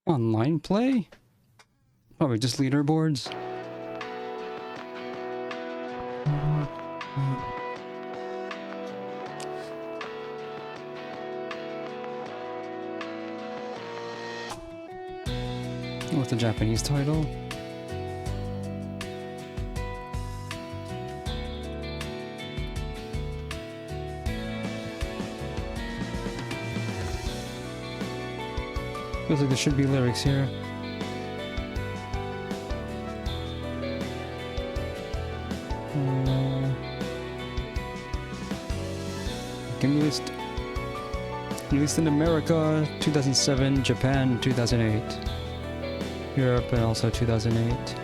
Online play? Probably just leaderboards. What's the Japanese title? Feels like there should be lyrics here. Released in America 2007, Japan 2008, Europe and also 2008.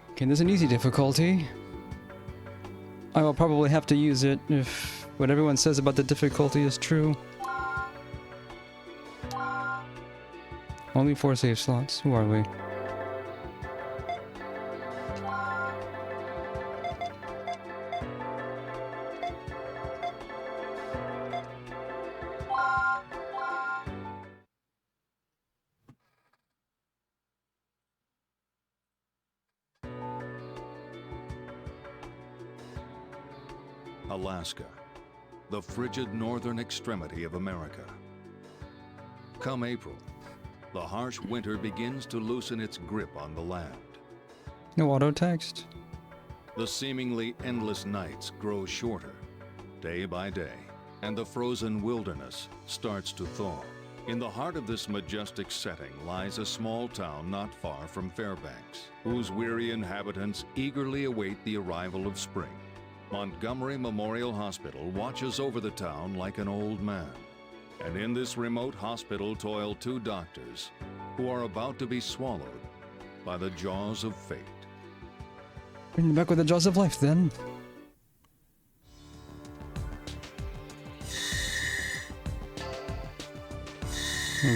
Okay, there's an easy difficulty. I will probably have to use it if what everyone says about the difficulty is true. Only 4 save slots. Who are we? Alaska, the frigid northern extremity of America. Come April, the harsh winter begins to loosen its grip on the land. No auto text. The seemingly endless nights grow shorter, day by day, and the frozen wilderness starts to thaw. In the heart of this majestic setting lies a small town not far from Fairbanks, whose weary inhabitants eagerly await the arrival of spring. Montgomery Memorial Hospital watches over the town like an old man. And in this remote hospital toil 2 doctors who are about to be swallowed by the jaws of fate. Bring me back with the jaws of life, then.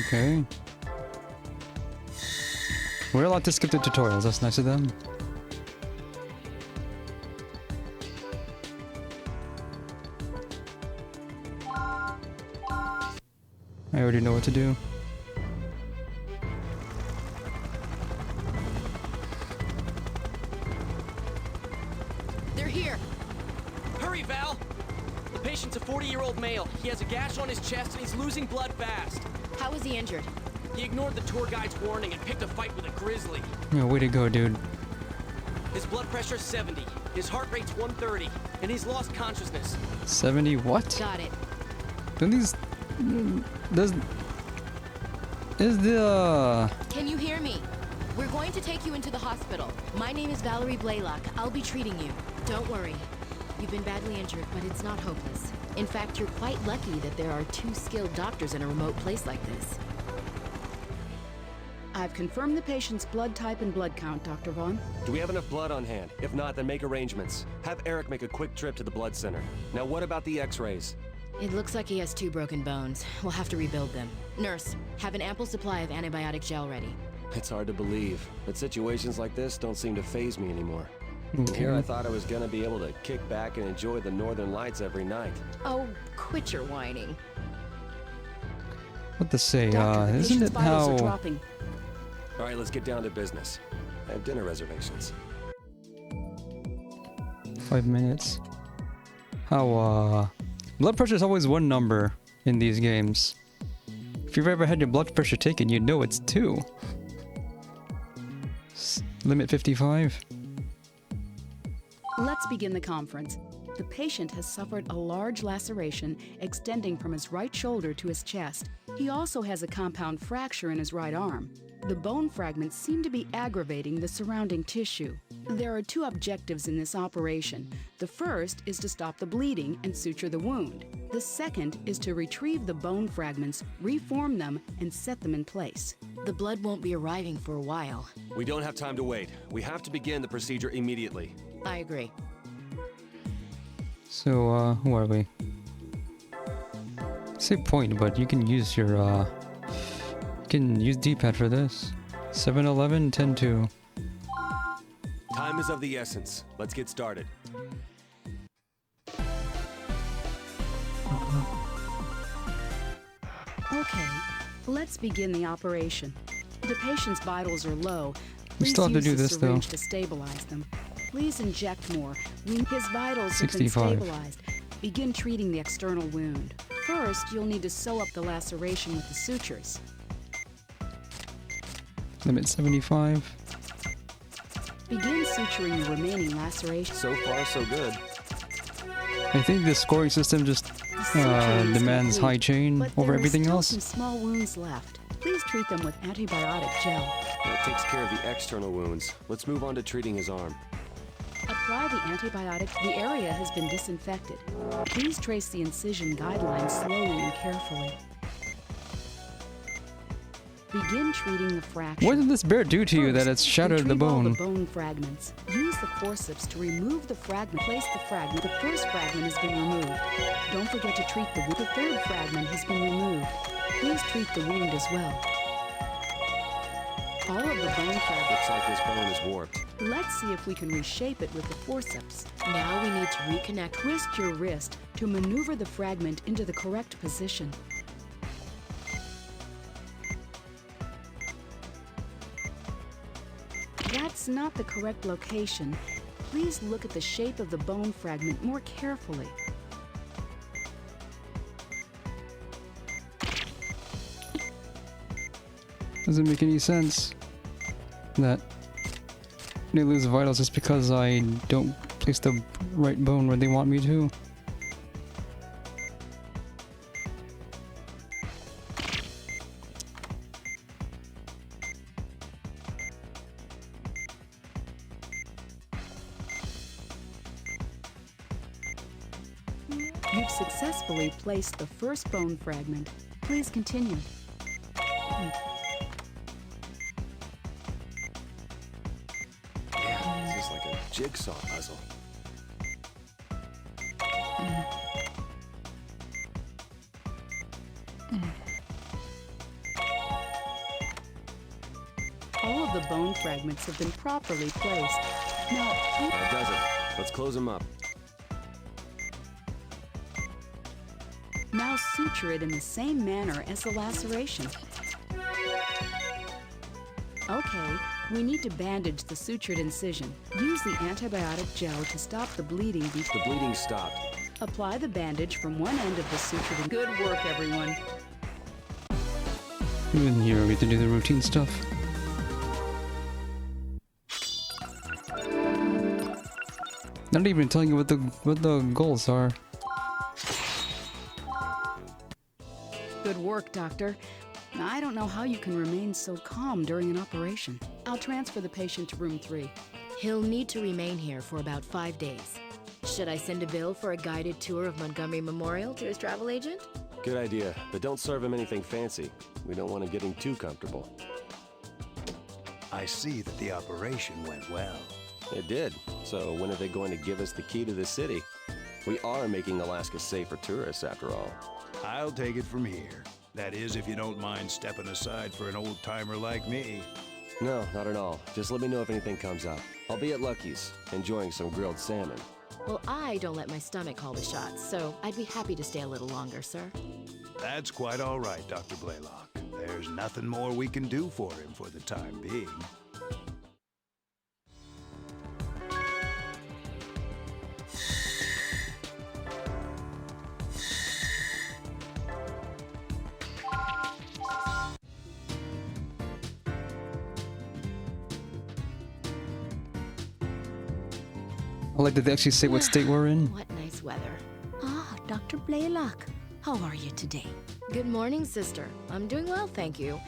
Okay. We're allowed to skip the tutorials, that's nice of them. I already know what to do. They're here! Hurry, Val! The patient's a 40-year-old male. He has a gash on his chest and he's losing blood fast. How is he injured? He ignored the tour guide's warning and picked a fight with a grizzly. Yeah, way to go, dude. His blood pressure's 70, his heart rate's 130, and he's lost consciousness. 70 what? Got it. Don't these... Is the... Can you hear me? We're going to take you into the hospital. My name is Valerie Blaylock. I'll be treating you. Don't worry. You've been badly injured, but it's not hopeless. In fact, you're quite lucky that there are 2 skilled doctors in a remote place like this. I've confirmed the patient's blood type and blood count, Dr. Vaughn. Do we have enough blood on hand? If not, then make arrangements. Have Eric make a quick trip to the blood center. Now what about the x-rays? It looks like he has 2 broken bones. We'll have to rebuild them. Nurse, have an ample supply of antibiotic gel ready. It's hard to believe, but situations like this don't seem to faze me anymore. Okay. Here I thought I was gonna be able to kick back and enjoy the northern lights every night. Oh, quit your whining. What to say, Doctor, the isn't patient's it vitals are how... dropping. All right, let's get down to business. I have dinner reservations. 5 minutes. How, blood pressure is always one number in these games. If you've ever had your blood pressure taken, you know it's 2. Limit 55. Let's begin the conference. The patient has suffered a large laceration extending from his right shoulder to his chest. He also has a compound fracture in his right arm. The bone fragments seem to be aggravating the surrounding tissue. There are two objectives in this operation. The first is to stop the bleeding and suture the wound. The second is to retrieve the bone fragments, reform them, and set them in place. The blood won't be arriving for a while. We don't have time to wait. We have to begin the procedure immediately. I agree. So, who are we? Say point, but you can use your, you can use D-pad for this. 7-11, 10-2. Time is of the essence. Let's get started. Okay, let's begin the operation. The patient's vitals are low. We still have to Please do use the this, though. syringe to stabilize them. Please inject more. His vitals have been 65. stabilized. Begin treating the external wound. First, you'll need to sew up the laceration with the sutures. Limit 75. Begin suturing the remaining laceration. So far, so good. I think the scoring system just The suture is demands complete, high chain but over there are everything still else. some small wounds left. Please treat them with antibiotic gel. That takes care of the external wounds. Let's move on to treating his arm. Apply the antibiotic. The area has been disinfected. Please trace the incision guidelines slowly and carefully. Begin treating the fracture. What did this bear do to you that it's shattered the Retrieve all bone? the bone fragments. Use the forceps to remove the fragment. Place the fragment. The first fragment has been removed. Don't forget to treat the wound. The third fragment has been removed. Please treat the wound as well. All of the bone fragments. Looks like this bone is warped. Let's see if we can reshape it with the forceps. Now we need to reconnect. Twist your wrist to maneuver the fragment into the correct position. That's not the correct location. Please look at the shape of the bone fragment more carefully. Doesn't make any sense that they lose vitals just because I don't place the right bone where they want me to. You've successfully placed the first bone fragment. Please continue. Yeah, this is like a jigsaw puzzle. All of the bone fragments have been properly placed. Now, That does it. Let's close him up. now suture it in the same manner as the laceration. Okay, we need to bandage the sutured incision. Use the antibiotic gel to stop the bleeding. The bleeding stopped. Apply the bandage from one end of the sutured. Good work, everyone. Even here, we get to do the routine stuff. Not even telling you what the goals are. Good work, Doctor. I don't know how you can remain so calm during an operation. I'll transfer the patient to room 3. He'll need to remain here for about 5 days. Should I send a bill for a guided tour of Montgomery Memorial to his travel agent? Good idea, but don't serve him anything fancy. We don't want to get him too comfortable. I see that the operation went well. It did. So when are they going to give us the key to the city? We are making Alaska safe for tourists, after all. I'll take it from here. That is, if you don't mind stepping aside for an old-timer like me. No, not at all. Just let me know if anything comes up. I'll be at Lucky's, enjoying some grilled salmon. Well, I don't let my stomach call the shots, so I'd be happy to stay a little longer, sir. That's quite all right, Dr. Blaylock. There's nothing more we can do for him for the time being. I like that they actually say what state we're in. What nice weather. Ah, Dr. Blaylock. How are you today? Good morning, sister. I'm doing well, thank you.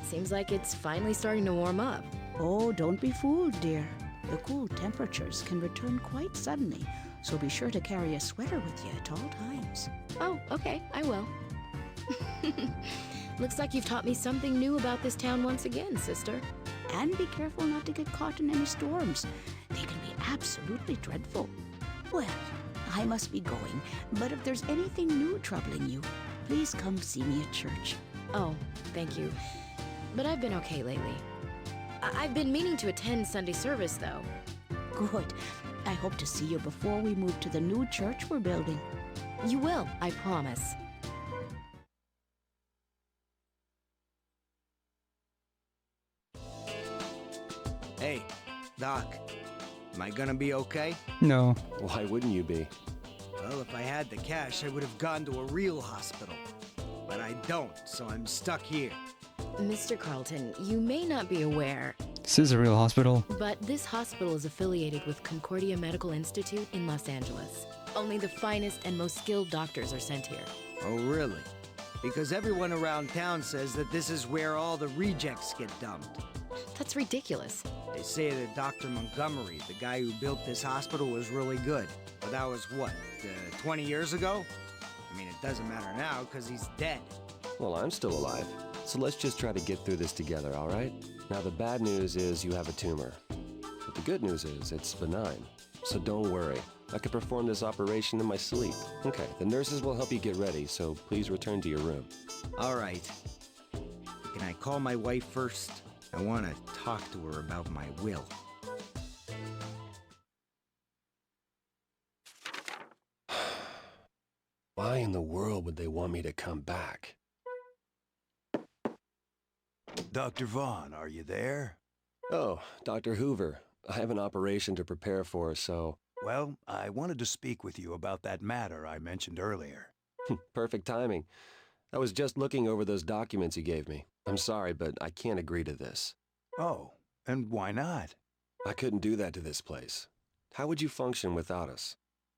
Seems like it's finally starting to warm up. Oh, don't be fooled, dear. The cool temperatures can return quite suddenly, so be sure to carry a sweater with you at all times. Oh, okay, I will. Looks like you've taught me something new about this town once again, sister. And be careful not to get caught in any storms. They can be absolutely dreadful. Well, I must be going, but if there's anything new troubling you, please come see me at church. Oh, thank you. But I've been okay lately. I've been meaning to attend Sunday service, though. Good. I hope to see you before we move to the new church we're building. You will, I promise. Hey, Doc. Am I gonna be okay? No. Why wouldn't you be? Well, if I had the cash, I would have gone to a real hospital. But I don't, so I'm stuck here. Mr. Carlton, you may not be aware, This is a real hospital. but this hospital is affiliated with Concordia Medical Institute in Los Angeles. Only the finest and most skilled doctors are sent here. Oh, really? Because everyone around town says that this is where all the rejects get dumped. That's ridiculous. They say that Dr. Montgomery, the guy who built this hospital, was really good. But that was what, 20 years ago? I mean, it doesn't matter now because he's dead. Well, I'm still alive. So let's just try to get through this together, all right? Now, the bad news is you have a tumor. But the good news is it's benign. So don't worry. I can perform this operation in my sleep. Okay, the nurses will help you get ready, so please return to your room. All right. Can I call my wife first? I want to talk to her about my will. Why in the world would they want me to come back? Dr. Vaughn, are you there? Oh, Dr. Hoover. I have an operation to prepare for, so... Well, I wanted to speak with you about that matter I mentioned earlier. Perfect timing. I was just looking over those documents you gave me. I'm sorry, but I can't agree to this. Oh, and why not? I couldn't do that to this place. How would you function without us?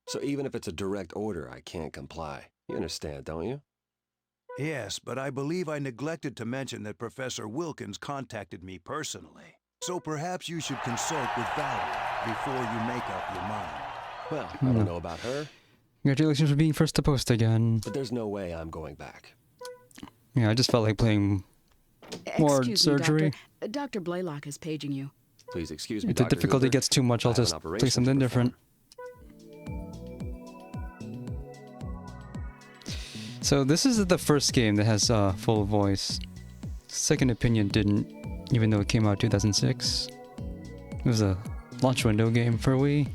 So even if it's a direct order, I can't comply. You understand, don't you? Yes, but I believe I neglected to mention that Professor Wilkins contacted me personally. So perhaps you should consult with Valerie before you make up your mind. Well, I don't know about her, Congratulations for being first to post again. but there's no way I'm going back. Yeah, I just felt like playing more Excuse surgery. me, Doctor. Dr. Blaylock is paging you. Please excuse me, If the Dr. difficulty Hoover. gets too much, I I'll have an just operation play to something perform. different. So this is the first game that has full voice. Second Opinion didn't, even though it came out 2006. It was a launch window game for Wii.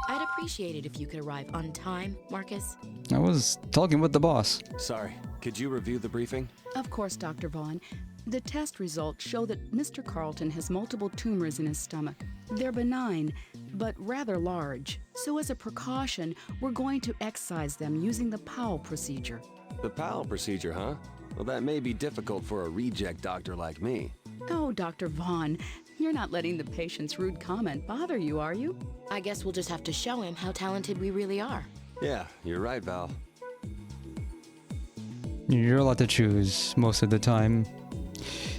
I'd appreciate it if you could arrive on time, Marcus. I was talking with the boss. Sorry, could you review the briefing? Of course, Dr. Vaughn. The test results show that Mr. Carlton has multiple tumors in his stomach. They're benign, but rather large. So as a precaution, we're going to excise them using the Powell procedure. The Powell procedure, huh? Well, that may be difficult for a reject doctor like me. Oh, Dr. Vaughn, you're not letting the patient's rude comment bother you, are you? I guess we'll just have to show him how talented we really are. Yeah, you're right, Val. You're allowed to choose most of the time.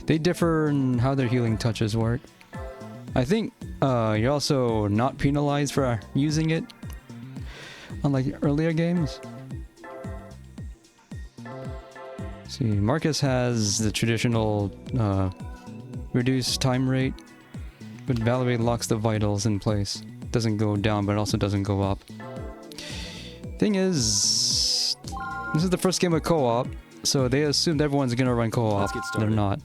They differ in how their healing touches work. I think you're also not penalized for using it, unlike earlier games. See, Marcus has the traditional reduced time rate, but Valerie locks the vitals in place. Doesn't go down, but also doesn't go up. Thing is, this is the first game of co-op, so they assumed everyone's gonna run co-op. Let's get They're started. not.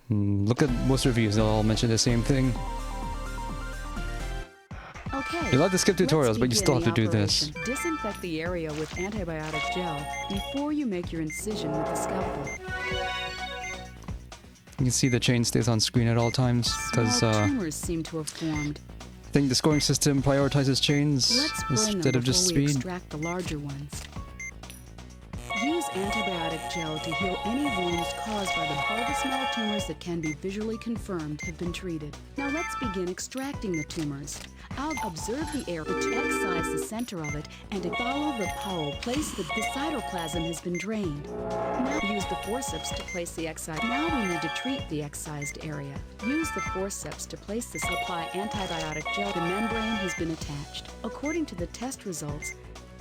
Look at most reviews; they'll all mention the same thing. Okay. You're allowed to skip let's tutorials, but you still have to begin do the this. operation. Disinfect the area with antibiotic gel before you make your incision with the scalpel. You can see the chain stays on screen at all times because Small I tumors seem to have formed. think the scoring system prioritizes chains Let's burn them instead of before just we speed. extract the larger ones. Use antibiotic gel to heal any wounds caused by all the small tumors that can be visually confirmed have been treated. Now let's begin extracting the tumors. I'll observe the area to excise the center of it and to follow the Powell place that the cytoplasm has been drained. Now use the forceps to place the excised. Now we need to treat the excised area. Use the forceps to place the supply antibiotic gel. The membrane has been attached. According to the test results,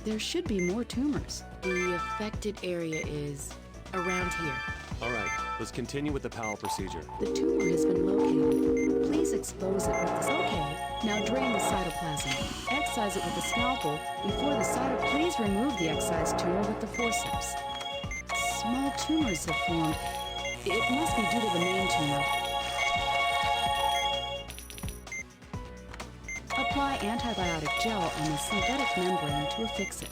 there should be more tumors. The affected area is around here. All right, let's continue with the Powell procedure. The tumor has been located. Please expose it with the... Okay, now drain the cytoplasm. Excise it with the scalpel before the cytoplasm. Please remove the excised tumor with the forceps. Small tumors have formed. It must be due to the main tumor. Apply antibiotic gel on the synthetic membrane to affix it.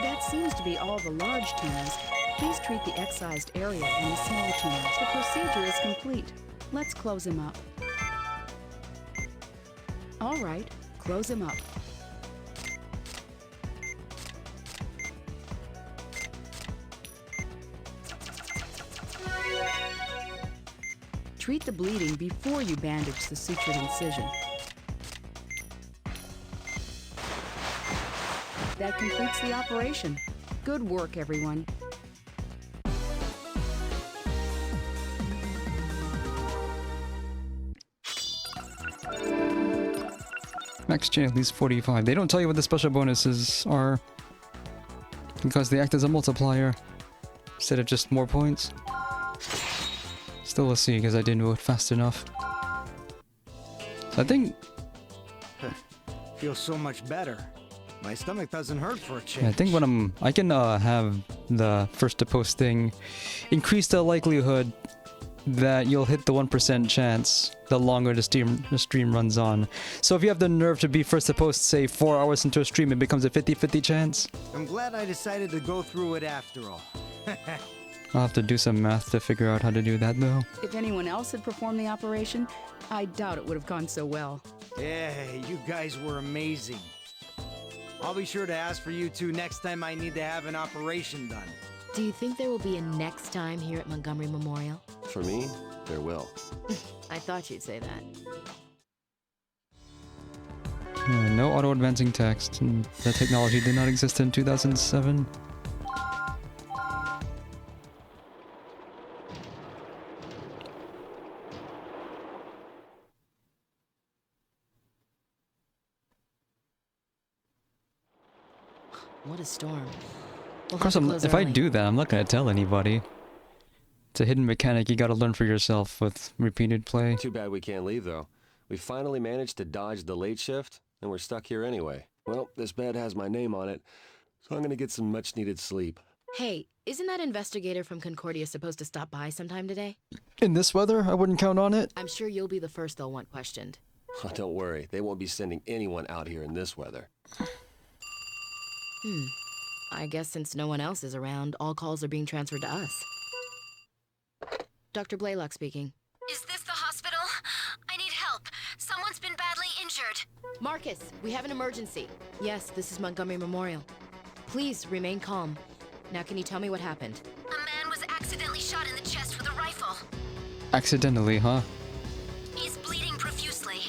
That seems to be all the large tumors. Please treat the excised area and the small tumors. The procedure is complete. Let's close him up. All right, close him up. Treat the bleeding before you bandage the sutured incision. That completes the operation. Good work, everyone. Max chain at least 45. They don't tell you what the special bonuses are because they act as a multiplier instead of just more points. Still a C because I didn't do it fast enough. So I think Feels so much better. My stomach doesn't hurt for a change. yeah, I think when I can have the first to post thing increase the likelihood that you'll hit the 1% chance the longer the stream runs on. So if you have the nerve to be first to post, say 4 hours into a stream, it becomes a 50-50 chance. I'm glad I decided to go through it after all. I'll have to do some math to figure out how to do that though. If anyone else had performed the operation, I doubt it would have gone so well. Yeah, you guys were amazing. I'll be sure to ask for you two next time I need to have an operation done. Do you think there will be a next time here at Montgomery Memorial? For me, there will. I thought you'd say that. No auto-advancing text. And that technology did not exist in 2007. What a storm. Of course, if I do that, I'm not going to tell anybody. It's a hidden mechanic you got to learn for yourself with repeated play. Too bad we can't leave, though. We finally managed to dodge the late shift, and we're stuck here anyway. Well, this bed has my name on it, so I'm going to get some much-needed sleep. Hey, isn't that investigator from Concordia supposed to stop by sometime today? In this weather, I wouldn't count on it. I'm sure you'll be the first they'll want questioned. Oh, don't worry, they won't be sending anyone out here in this weather. I guess since no one else is around, all calls are being transferred to us. Dr. Blaylock speaking. Is this the hospital? I need help. Someone's been badly injured. Marcus, we have an emergency. Yes, this is Montgomery Memorial. Please remain calm. Now can you tell me what happened? A man was accidentally shot in the chest with a rifle. Accidentally, huh? He's bleeding profusely.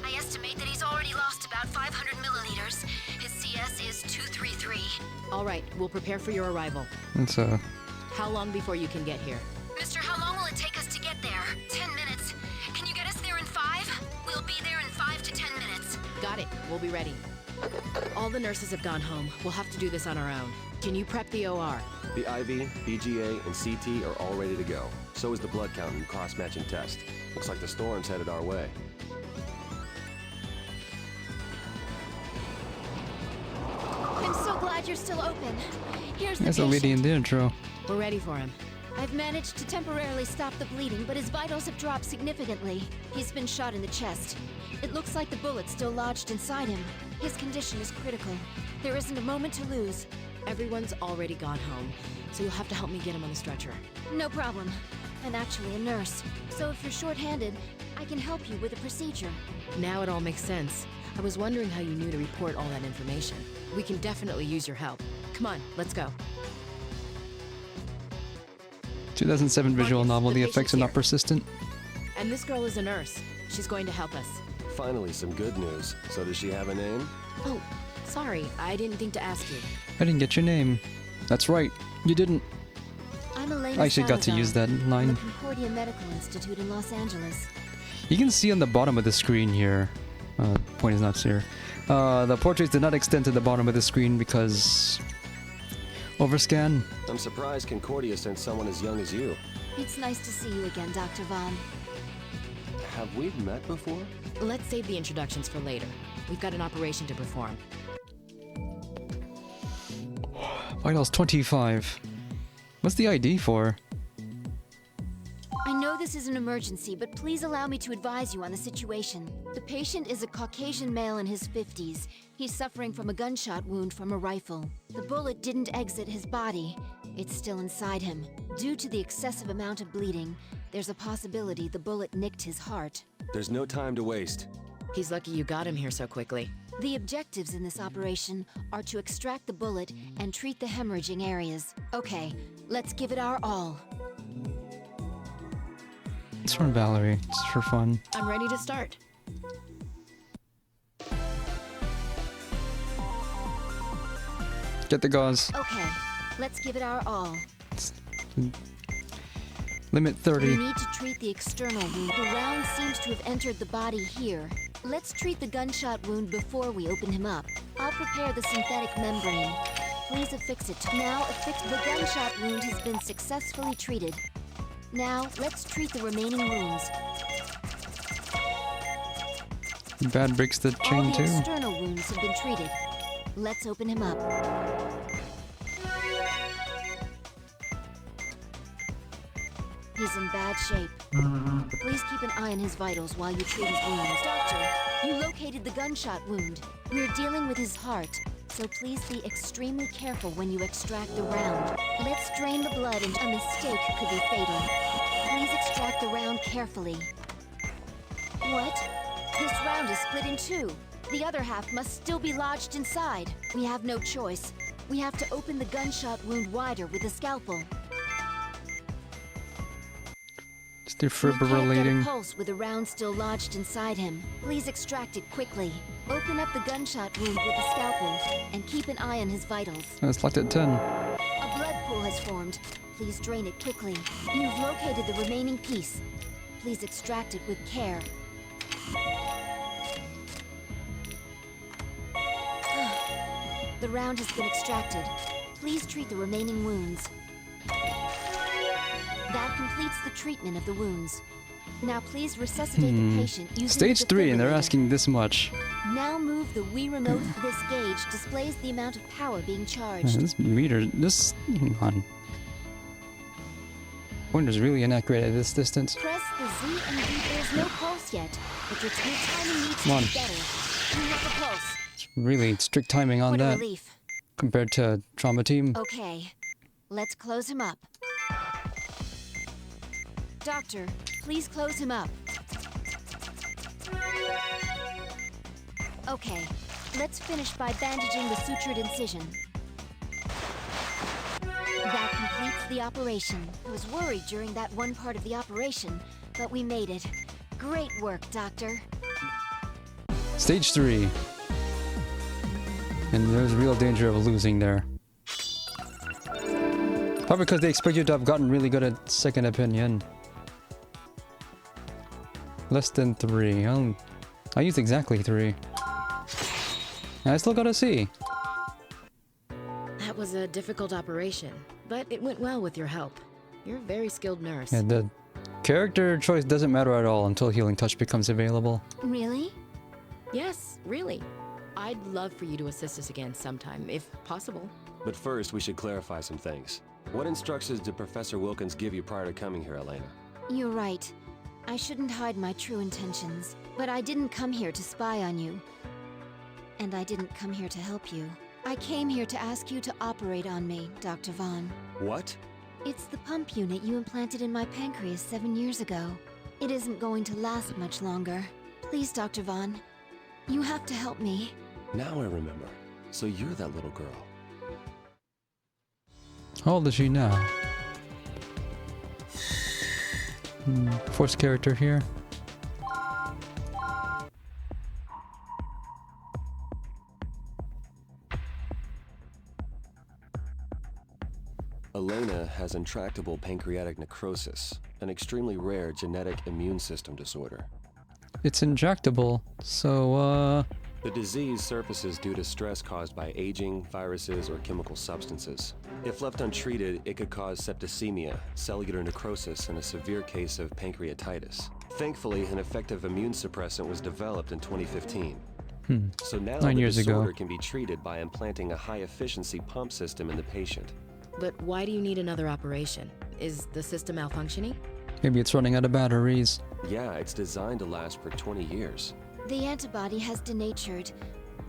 I estimate that he's already lost about 500 milliliters. His CS is 233. All right, we'll prepare for your arrival. That's How long before you can get here? Mister, how long will it take us to get there? 10 minutes. Can you get us there in 5? We'll be there in 5 to 10 minutes. Got it. We'll be ready. All the nurses have gone home. We'll have to do this on our own. Can you prep the OR? The IV, BGA, and CT are all ready to go. So is the blood count and cross-matching test. Looks like the storm's headed our way. I'm so glad you're still open. Here's the There's a lady in the intro. We're ready for him. I've managed to temporarily stop the bleeding, but his vitals have dropped significantly. He's been shot in the chest. It looks like the bullet's still lodged inside him. His condition is critical. There isn't a moment to lose. Everyone's already gone home, so you'll have to help me get him on the stretcher. No problem. I'm actually a nurse, so if you're short-handed, I can help you with the procedure. Now it all makes sense. I was wondering how you knew to report all that information. We can definitely use your help. Come on, let's go. 2007 visual Marcus, novel, the the patient's effects are not here. persistent. And this girl is a nurse. She's going to help us. Finally, some good news. So does she have a name? Oh, sorry, I didn't think to ask you. I didn't get your name. That's right, you didn't. I'm Elena I actually got to use that from the line. Concordia Medical Institute in Los Angeles. You can see on the bottom of the screen here. Point is not here. The portraits did not extend to the bottom of the screen because overscan. I'm surprised Concordia sent someone as young as you. It's nice to see you again, Dr. Vaughn. Have we met before? Let's save the introductions for later. We've got an operation to perform. Vitals 25. What's the ID for? I know this is an emergency, but please allow me to advise you on the situation. The patient is a Caucasian male in his 50s. He's suffering from a gunshot wound from a rifle. The bullet didn't exit his body. It's still inside him. Due to the excessive amount of bleeding, there's a possibility the bullet nicked his heart. There's no time to waste. He's lucky you got him here so quickly. The objectives in this operation are to extract the bullet and treat the hemorrhaging areas. Okay, let's give it our all. It's from Valerie. It's for fun. I'm ready to start. Get the gauze. Okay, let's give it our all. Limit We 30. need to treat the external wound. The round seems to have entered the body here. Let's treat the gunshot wound before we open him up. I'll prepare the synthetic membrane. Please affix it. Now affix. The gunshot wound has been successfully treated. Now, let's treat the remaining wounds. Bad breaks the All chain the too. external wounds have been treated. Let's open him up. He's in bad shape. Please keep an eye on his vitals while you treat his wounds. Doctor, you located the gunshot wound. We're dealing with his heart, so please be extremely careful when you extract the round. Let's drain the blood and a mistake could be fatal. Please extract the round carefully. What? This round is split in two. The other half must still be lodged inside. We have no choice. We have to open the gunshot wound wider with a scalpel. It's We can't get a defibrillating. pulse with the round still lodged inside him. Please extract it quickly. Open up the gunshot wound with a scalpel and keep an eye on his vitals. It's locked at 10. A blood pool has formed. Please drain it quickly. You've located the remaining piece. Please extract it with care. The round has been extracted. Please treat the remaining wounds. That completes the treatment of the wounds. Now please resuscitate the patient using Stage the 3, and they're defibrillator. asking this much. Now move the Wii remote. This gauge displays the amount of power being Man, charged. this meter, hang on. Pointer's really inaccurate at this distance. Press the Z and V. There's no pulse yet, but your timing needs to Come on. be better. You have a pulse. It's really strict timing on What a that relief. compared to Trauma Team. Okay, let's close him up. Doctor, please close him up. Okay, let's finish by bandaging the sutured incision. That completes the operation. I was worried during that one part of the operation, but we made it. Great work, Doctor. Stage 3. And there's real danger of losing there. Probably because they expect you to have gotten really good at second opinion. Less than 3. I used exactly 3. And I still got a C. That was a difficult operation, but it went well with your help. You're a very skilled nurse. And the character choice doesn't matter at all until Healing Touch becomes available. Really? Yes, really. I'd love for you to assist us again sometime, if possible. But first, we should clarify some things. What instructions did Professor Wilkins give you prior to coming here, Elena? You're right. I shouldn't hide my true intentions. But I didn't come here to spy on you. And I didn't come here to help you. I came here to ask you to operate on me, Dr. Vaughn. What? It's the pump unit you implanted in my pancreas 7 years ago. It isn't going to last much longer. Please, Dr. Vaughn. You have to help me. Now I remember. So you're that little girl. How old is she now? Forced character here. has intractable pancreatic necrosis, an extremely rare genetic immune system disorder. It's injectable, so, The disease surfaces due to stress caused by aging, viruses, or chemical substances. If left untreated, it could cause septicemia, cellular necrosis, and a severe case of pancreatitis. Thankfully, an effective immune suppressant was developed in 2015. So now 9 the years disorder ago. can be treated by implanting a high-efficiency pump system in the patient. But why do you need another operation? Is the system malfunctioning? Maybe it's running out of batteries. Yeah, it's designed to last for 20 years. The antibody has denatured.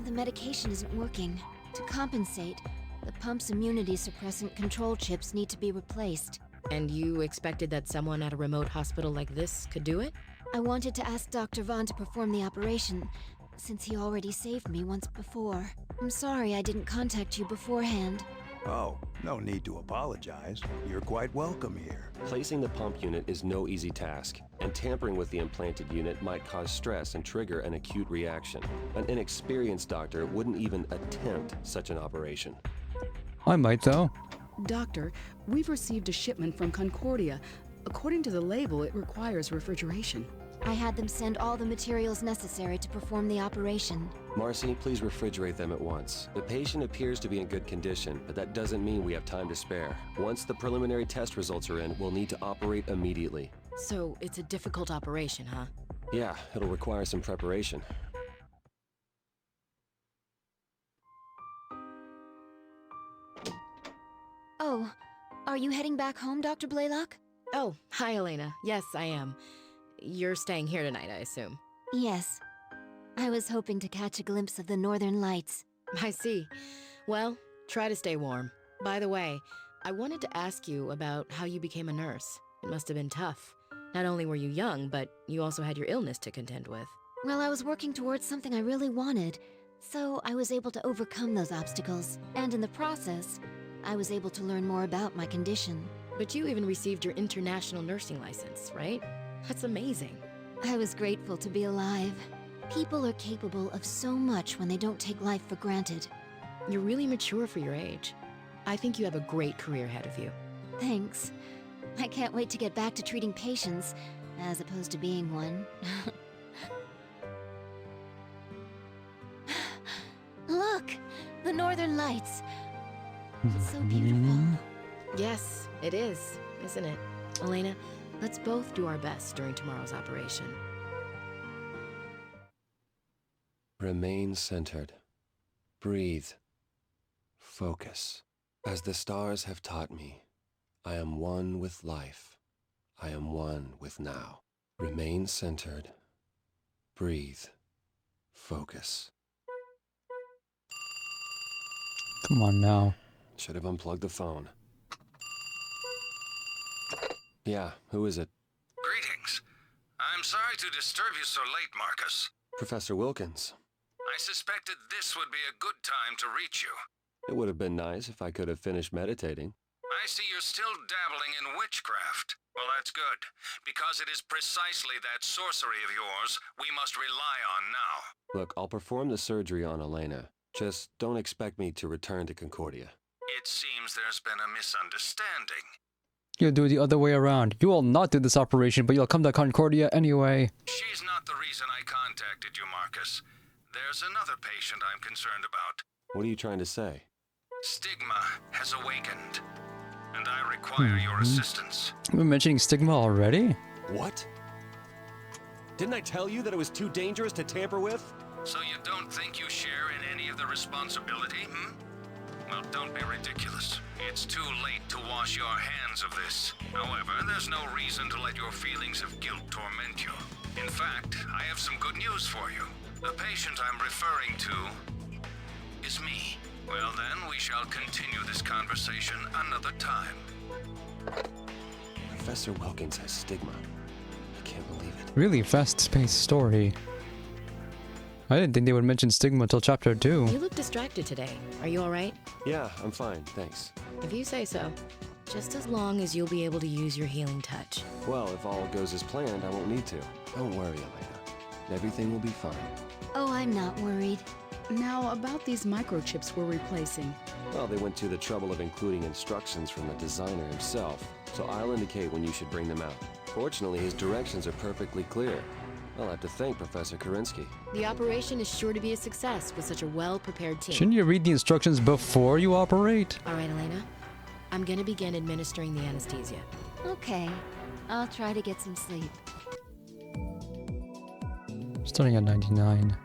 The medication isn't working. To compensate, the pump's immunity suppressant control chips need to be replaced. And you expected that someone at a remote hospital like this could do it? I wanted to ask Dr. Vaughn to perform the operation, since he already saved me once before. I'm sorry I didn't contact you beforehand. Oh, no need to apologize. You're quite welcome here. Placing the pump unit is no easy task, and tampering with the implanted unit might cause stress and trigger an acute reaction. An inexperienced doctor wouldn't even attempt such an operation. I might, though. Doctor, we've received a shipment from Concordia. According to the label, it requires refrigeration. I had them send all the materials necessary to perform the operation. Marcy, please refrigerate them at once. The patient appears to be in good condition, but that doesn't mean we have time to spare. Once the preliminary test results are in, we'll need to operate immediately. So it's a difficult operation, huh? Yeah, it'll require some preparation. Oh, are you heading back home, Dr. Blaylock? Oh, hi, Elena. Yes, I am. You're staying here tonight, I assume. Yes. I was hoping to catch a glimpse of the northern lights. I see. Well, try to stay warm. By the way, I wanted to ask you about how you became a nurse. It must have been tough. Not only were you young, but you also had your illness to contend with. Well, I was working towards something I really wanted, so I was able to overcome those obstacles. And in the process, I was able to learn more about my condition. But you even received your international nursing license, right? That's amazing. I was grateful to be alive. People are capable of so much when they don't take life for granted. You're really mature for your age. I think you have a great career ahead of you. Thanks. I can't wait to get back to treating patients, as opposed to being one. Look! The northern lights. It's so beautiful. Yes, it is, isn't it? Elena, let's both do our best during tomorrow's operation. Remain centered. Breathe. Focus. As the stars have taught me, I am one with life. I am one with now. Remain centered. Breathe. Focus. Come on now. Should have unplugged the phone. Yeah, who is it? Greetings. I'm sorry to disturb you so late, Marcus. Professor Wilkins. I suspected this would be a good time to reach you. It would have been nice if I could have finished meditating. I see you're still dabbling in witchcraft. Well, that's good, because it is precisely that sorcery of yours we must rely on now. Look, I'll perform the surgery on Elena. Just don't expect me to return to Concordia. It seems there's been a misunderstanding. You'll do it the other way around. You will not do this operation, but you'll come to Concordia anyway. She's not the reason I contacted you, Marcus. There's another patient I'm concerned about. What are you trying to say? Stigma has awakened, and I require your assistance. We're mentioning stigma already? What? Didn't I tell you that it was too dangerous to tamper with? So you don't think you share in any of the responsibility, hmm? Well, don't be ridiculous. It's too late to wash your hands of this. However, there's no reason to let your feelings of guilt torment you. In fact, I have some good news for you. The patient I'm referring to is me. Well then, we shall continue this conversation another time. Professor Wilkins has stigma. I can't believe it. Really fast-paced story. I didn't think they would mention stigma until chapter 2. You look distracted today. Are you alright? Yeah, I'm fine, thanks. If you say so. Just as long as you'll be able to use your healing touch. Well, if all goes as planned, I won't need to. Don't worry, Elena. Everything will be fine. Oh, I'm not worried. Now, about these microchips we're replacing. Well, they went to the trouble of including instructions from the designer himself, so I'll indicate when you should bring them out. Fortunately, his directions are perfectly clear. I'll have to thank Professor Kerensky. The operation is sure to be a success with such a well-prepared team. Shouldn't you read the instructions before you operate? All right, Elena. I'm gonna begin administering the anesthesia. Okay. I'll try to get some sleep. Starting at 99.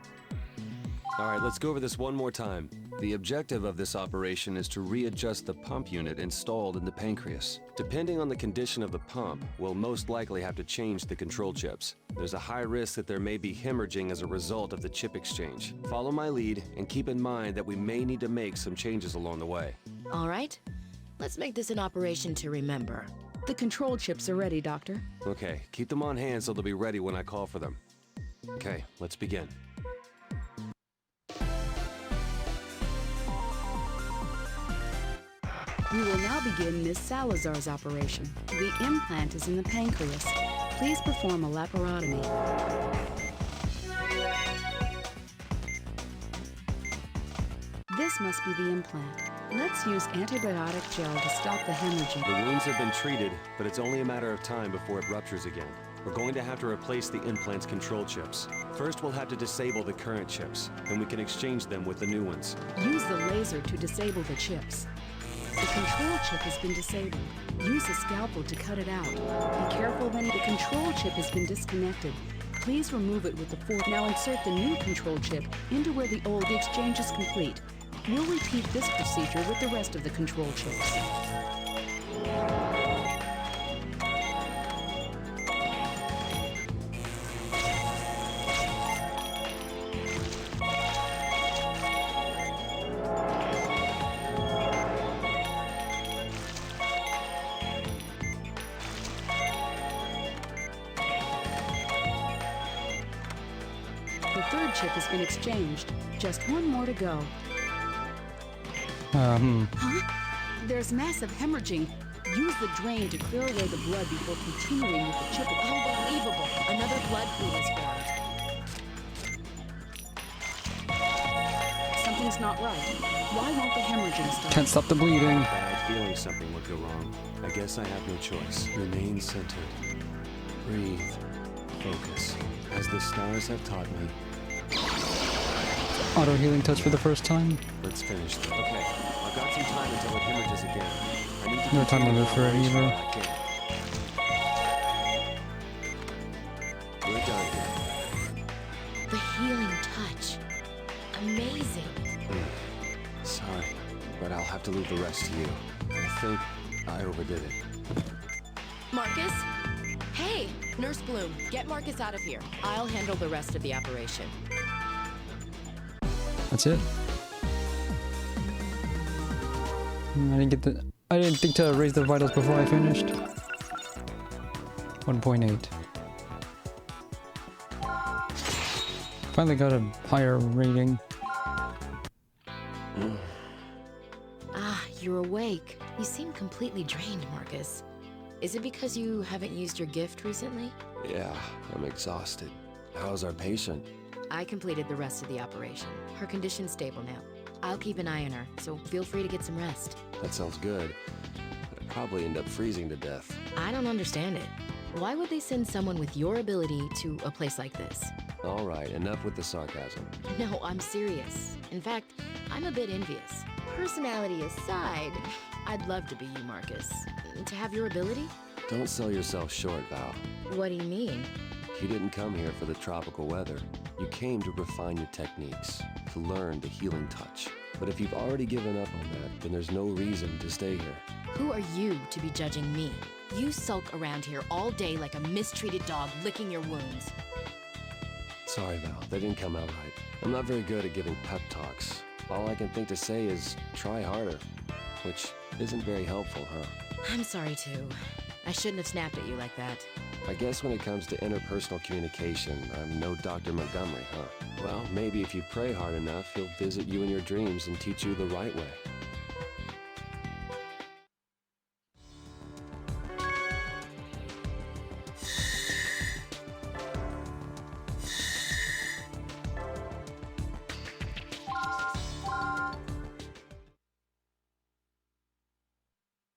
All right, let's go over this one more time. The objective of this operation is to readjust the pump unit installed in the pancreas. Depending on the condition of the pump, we'll most likely have to change the control chips. There's a high risk that there may be hemorrhaging as a result of the chip exchange. Follow my lead and keep in mind that we may need to make some changes along the way. All right? Let's make this an operation to remember. The control chips are ready, Doctor. Okay, keep them on hand so they'll be ready when I call for them. Okay, let's begin. We will now begin Miss Salazar's operation. The implant is in the pancreas. Please perform a laparotomy. This must be the implant. Let's use antibiotic gel to stop the hemorrhaging. The wounds have been treated, but it's only a matter of time before it ruptures again. We're going to have to replace the implant's control chips. First, we'll have to disable the current chips, then we can exchange them with the new ones. Use the laser to disable the chips. The control chip has been disabled. Use a scalpel to cut it out. Be careful when the control chip has been disconnected. Please remove it with the fork. Now insert the new control chip into where the old exchange is complete. We'll repeat this procedure with the rest of the control chips. The third chip has been exchanged. Just one more to go. Huh? There's massive hemorrhaging. Use the drain to clear away the blood before continuing with the chip. Unbelievable! Another blood pool is formed. Something's not right. Why won't the hemorrhaging stop? Can't stop the bleeding. Bad feeling something would go wrong. I guess I have no choice. Remain centered. Breathe. Focus. As the stars have taught me. Auto healing touch for the first time. Let's finish this. Okay, I've got some time until it hemorrhages again. I need to No time limit for it either. We're done here. The healing touch. Amazing. Sorry, but I'll have to leave the rest to you. I think I overdid it. Marcus? Hey! Nurse Bloom, get Marcus out of here. I'll handle the rest of the operation. That's it. I didn't think to raise the vitals before I finished. 1.8. Finally got a higher rating. Ah, you're awake. You seem completely drained, Marcus. Is it because you haven't used your gift recently? Yeah, I'm exhausted. How's our patient? I completed the rest of the operation. Her condition's stable now. I'll keep an eye on her, so feel free to get some rest. That sounds good. But I'd probably end up freezing to death. I don't understand it. Why would they send someone with your ability to a place like this? All right, enough with the sarcasm. No, I'm serious. In fact, I'm a bit envious. Personality aside, I'd love to be you, Marcus. To have your ability? Don't sell yourself short, Val. What do you mean? You didn't come here for the tropical weather. You came to refine your techniques, to learn the healing touch. But if you've already given up on that, then there's no reason to stay here. Who are you to be judging me? You sulk around here all day like a mistreated dog licking your wounds. Sorry, Val, that didn't come out right. I'm not very good at giving pep talks. All I can think to say is try harder, which isn't very helpful, huh? I'm sorry, too. I shouldn't have snapped at you like that. I guess when it comes to interpersonal communication, I'm no Dr. Montgomery, huh? Well, maybe if you pray hard enough, he'll visit you in your dreams and teach you the right way.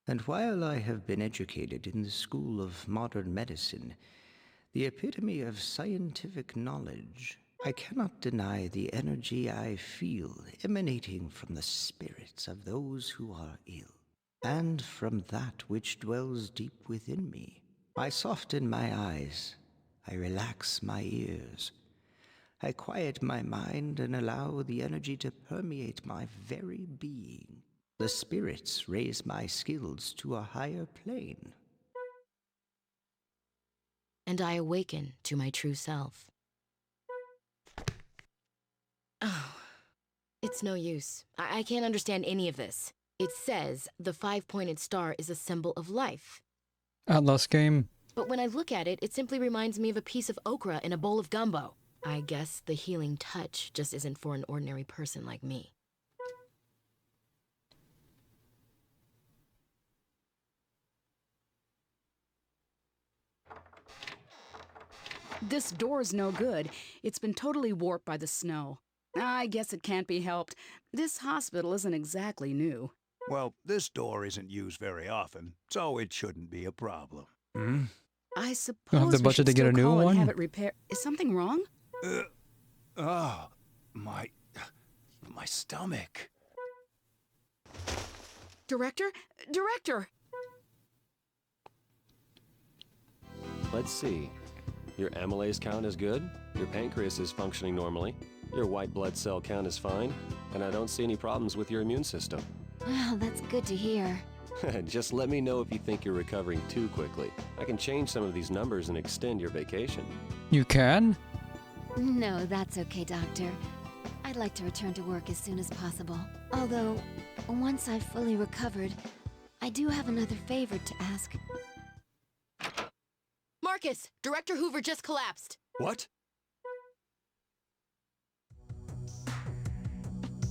And while I have been educated in the school of modern medicine, the epitome of scientific knowledge, I cannot deny the energy I feel emanating from the spirits of those who are ill, and from that which dwells deep within me. I soften my eyes, I relax my ears, I quiet my mind and allow the energy to permeate my very being. The spirits raise my skills to a higher plane. And I awaken to my true self. Oh, it's no use. I can't understand any of this. It says the 5-pointed star is a symbol of life. Atlas game. But when I look at it, it simply reminds me of a piece of okra in a bowl of gumbo. I guess the healing touch just isn't for an ordinary person like me. This door's no good. It's been totally warped by the snow. I guess it can't be helped. This hospital isn't exactly new. Well, this door isn't used very often, so it shouldn't be a problem. I suppose Don't have the we budget should to get still a new call and one? have it repaired. Is something wrong? My stomach. Director? Director! Let's see. Your amylase count is good, your pancreas is functioning normally, your white blood cell count is fine, and I don't see any problems with your immune system. Well, that's good to hear. Just let me know if you think you're recovering too quickly. I can change some of these numbers and extend your vacation. You can? No, that's okay, Doctor. I'd like to return to work as soon as possible. Although, once I've fully recovered, I do have another favor to ask. Marcus! Director Hoover just collapsed! What?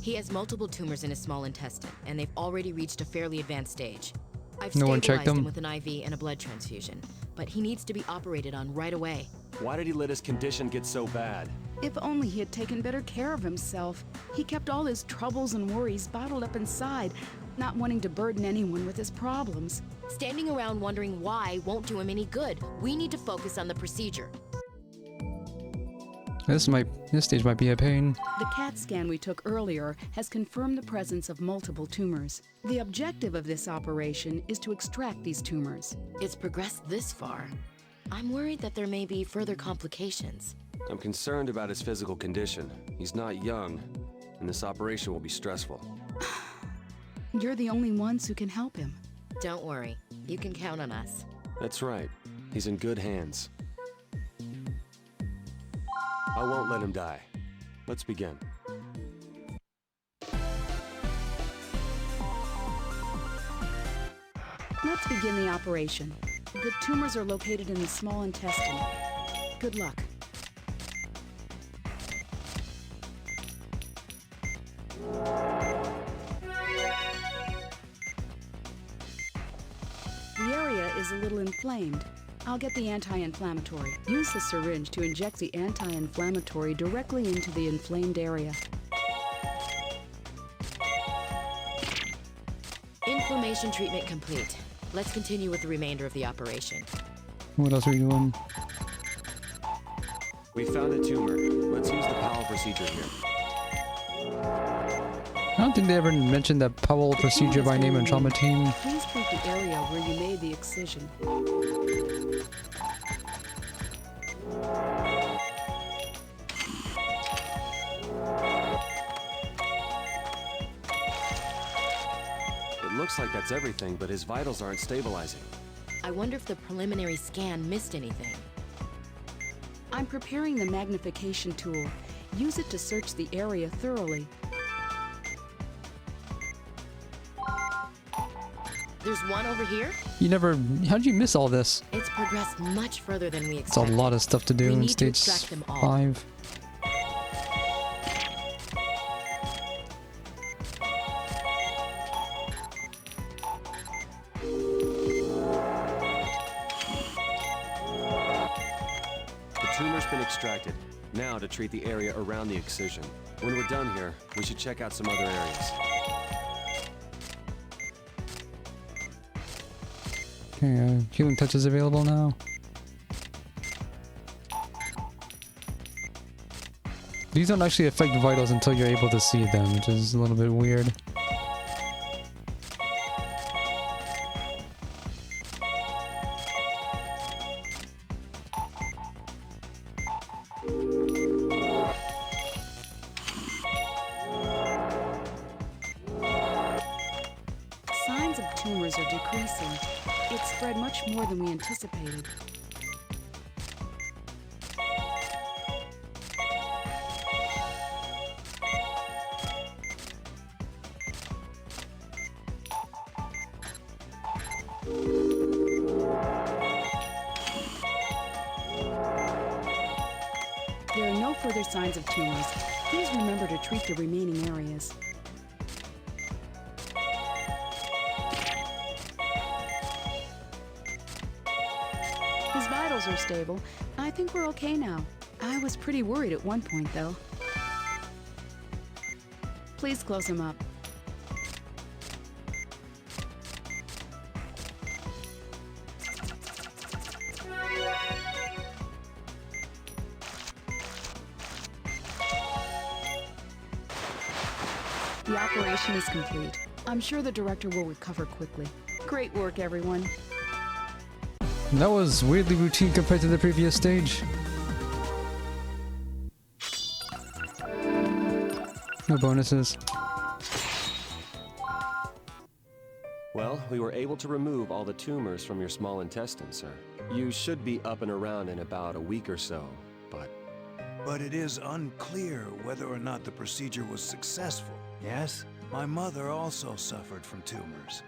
He has multiple tumors in his small intestine, and they've already reached a fairly advanced stage. I've No one stabilized checked him? him with an IV and a blood transfusion, but he needs to be operated on right away. Why did he let his condition get so bad? If only he had taken better care of himself. He kept all his troubles and worries bottled up inside, not wanting to burden anyone with his problems. Standing around wondering why won't do him any good. We need to focus on the procedure. This stage might be a pain. The CAT scan we took earlier has confirmed the presence of multiple tumors. The objective of this operation is to extract these tumors. It's progressed this far. I'm worried that there may be further complications. I'm concerned about his physical condition. He's not young, and this operation will be stressful. You're the only ones who can help him. Don't worry. You can count on us. That's right. He's in good hands. I won't let him die. Let's begin. Let's begin the operation. The tumors are located in the small intestine. Good luck. The area is a little inflamed. I'll get the anti-inflammatory. Use the syringe to inject the anti-inflammatory directly into the inflamed area. Inflammation treatment complete. Let's continue with the remainder of the operation. What else are you doing? We found a tumor. Let's use the Powell procedure here. I don't think they ever mentioned that Powell procedure by name in Trauma Team. Please treat the area where you made the excision. It looks like that's everything, but his vitals aren't stabilizing. I wonder if the preliminary scan missed anything. I'm preparing the magnification tool. Use it to search the area thoroughly. There's one over here? You never... How'd you miss all this? It's progressed much further than we It's a expected. lot of stuff to do We in need to stage extract them all. 5. The tumor's been extracted. Now to treat the area around the excision. When we're done here, we should check out some other areas. Okay, healing touch is available now. These don't actually affect vitals until you're able to see them, which is a little bit weird. Signs of tumors are decreasing. It spread much more than we anticipated. There are no further signs of tumors. Please remember to treat the remaining areas. His vitals are stable. I think we're okay now. I was pretty worried at one point, though. Please close him up. The operation is complete. I'm sure the director will recover quickly. Great work, everyone. That was weirdly routine compared to the previous stage. No bonuses. Well, we were able to remove all the tumors from your small intestine, sir. You should be up and around in about a week or so, but... But it is unclear whether or not the procedure was successful, yes? My mother also suffered from tumors.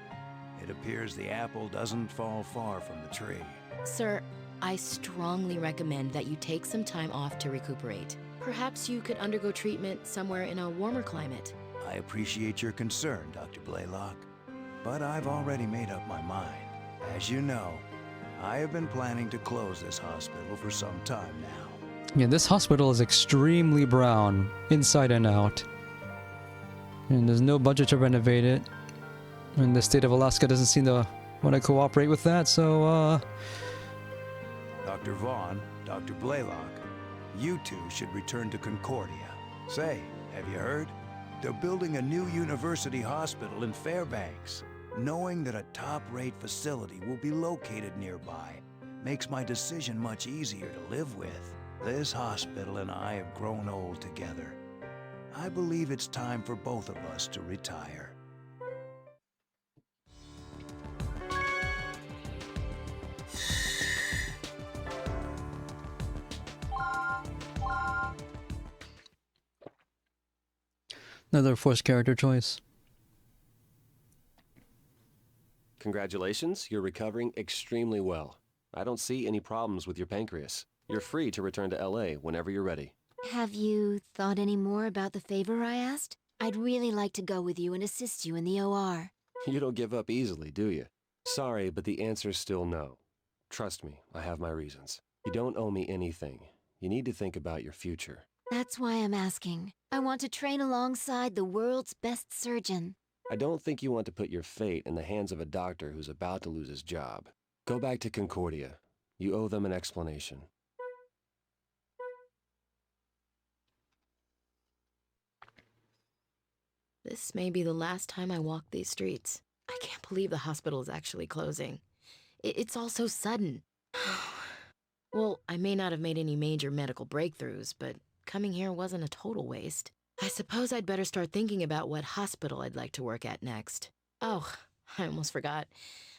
It appears the apple doesn't fall far from the tree. Sir, I strongly recommend that you take some time off to recuperate. Perhaps you could undergo treatment somewhere in a warmer climate. I appreciate your concern, Dr. Blaylock, but I've already made up my mind. As you know, I have been planning to close this hospital for some time now. Yeah, this hospital is extremely brown, inside and out. And there's no budget to renovate it. And the state of Alaska doesn't seem to want to cooperate with that, so, Dr. Vaughn, Dr. Blaylock, you two should return to Concordia. Say, have you heard? They're building a new university hospital in Fairbanks. Knowing that a top-rate facility will be located nearby makes my decision much easier to live with. This hospital and I have grown old together. I believe it's time for both of us to retire. another forced character choice. Congratulations, you're recovering extremely well. I don't see any problems with your pancreas. You're free to return to LA whenever you're ready. Have you thought any more about the favor I asked? I'd really like to go with you and assist you in the OR. You don't give up easily, do you? Sorry, but the answer's still no. Trust me, I have my reasons. You don't owe me anything. You need to think about your future. That's why I'm asking. I want to train alongside the world's best surgeon. I don't think you want to put your fate in the hands of a doctor who's about to lose his job. Go back to Concordia. You owe them an explanation. This may be the last time I walk these streets. I can't believe the hospital is actually closing. It's all so sudden. Well, I may not have made any major medical breakthroughs, but coming here wasn't a total waste. I suppose I'd better start thinking about what hospital I'd like to work at next. Oh, I almost forgot.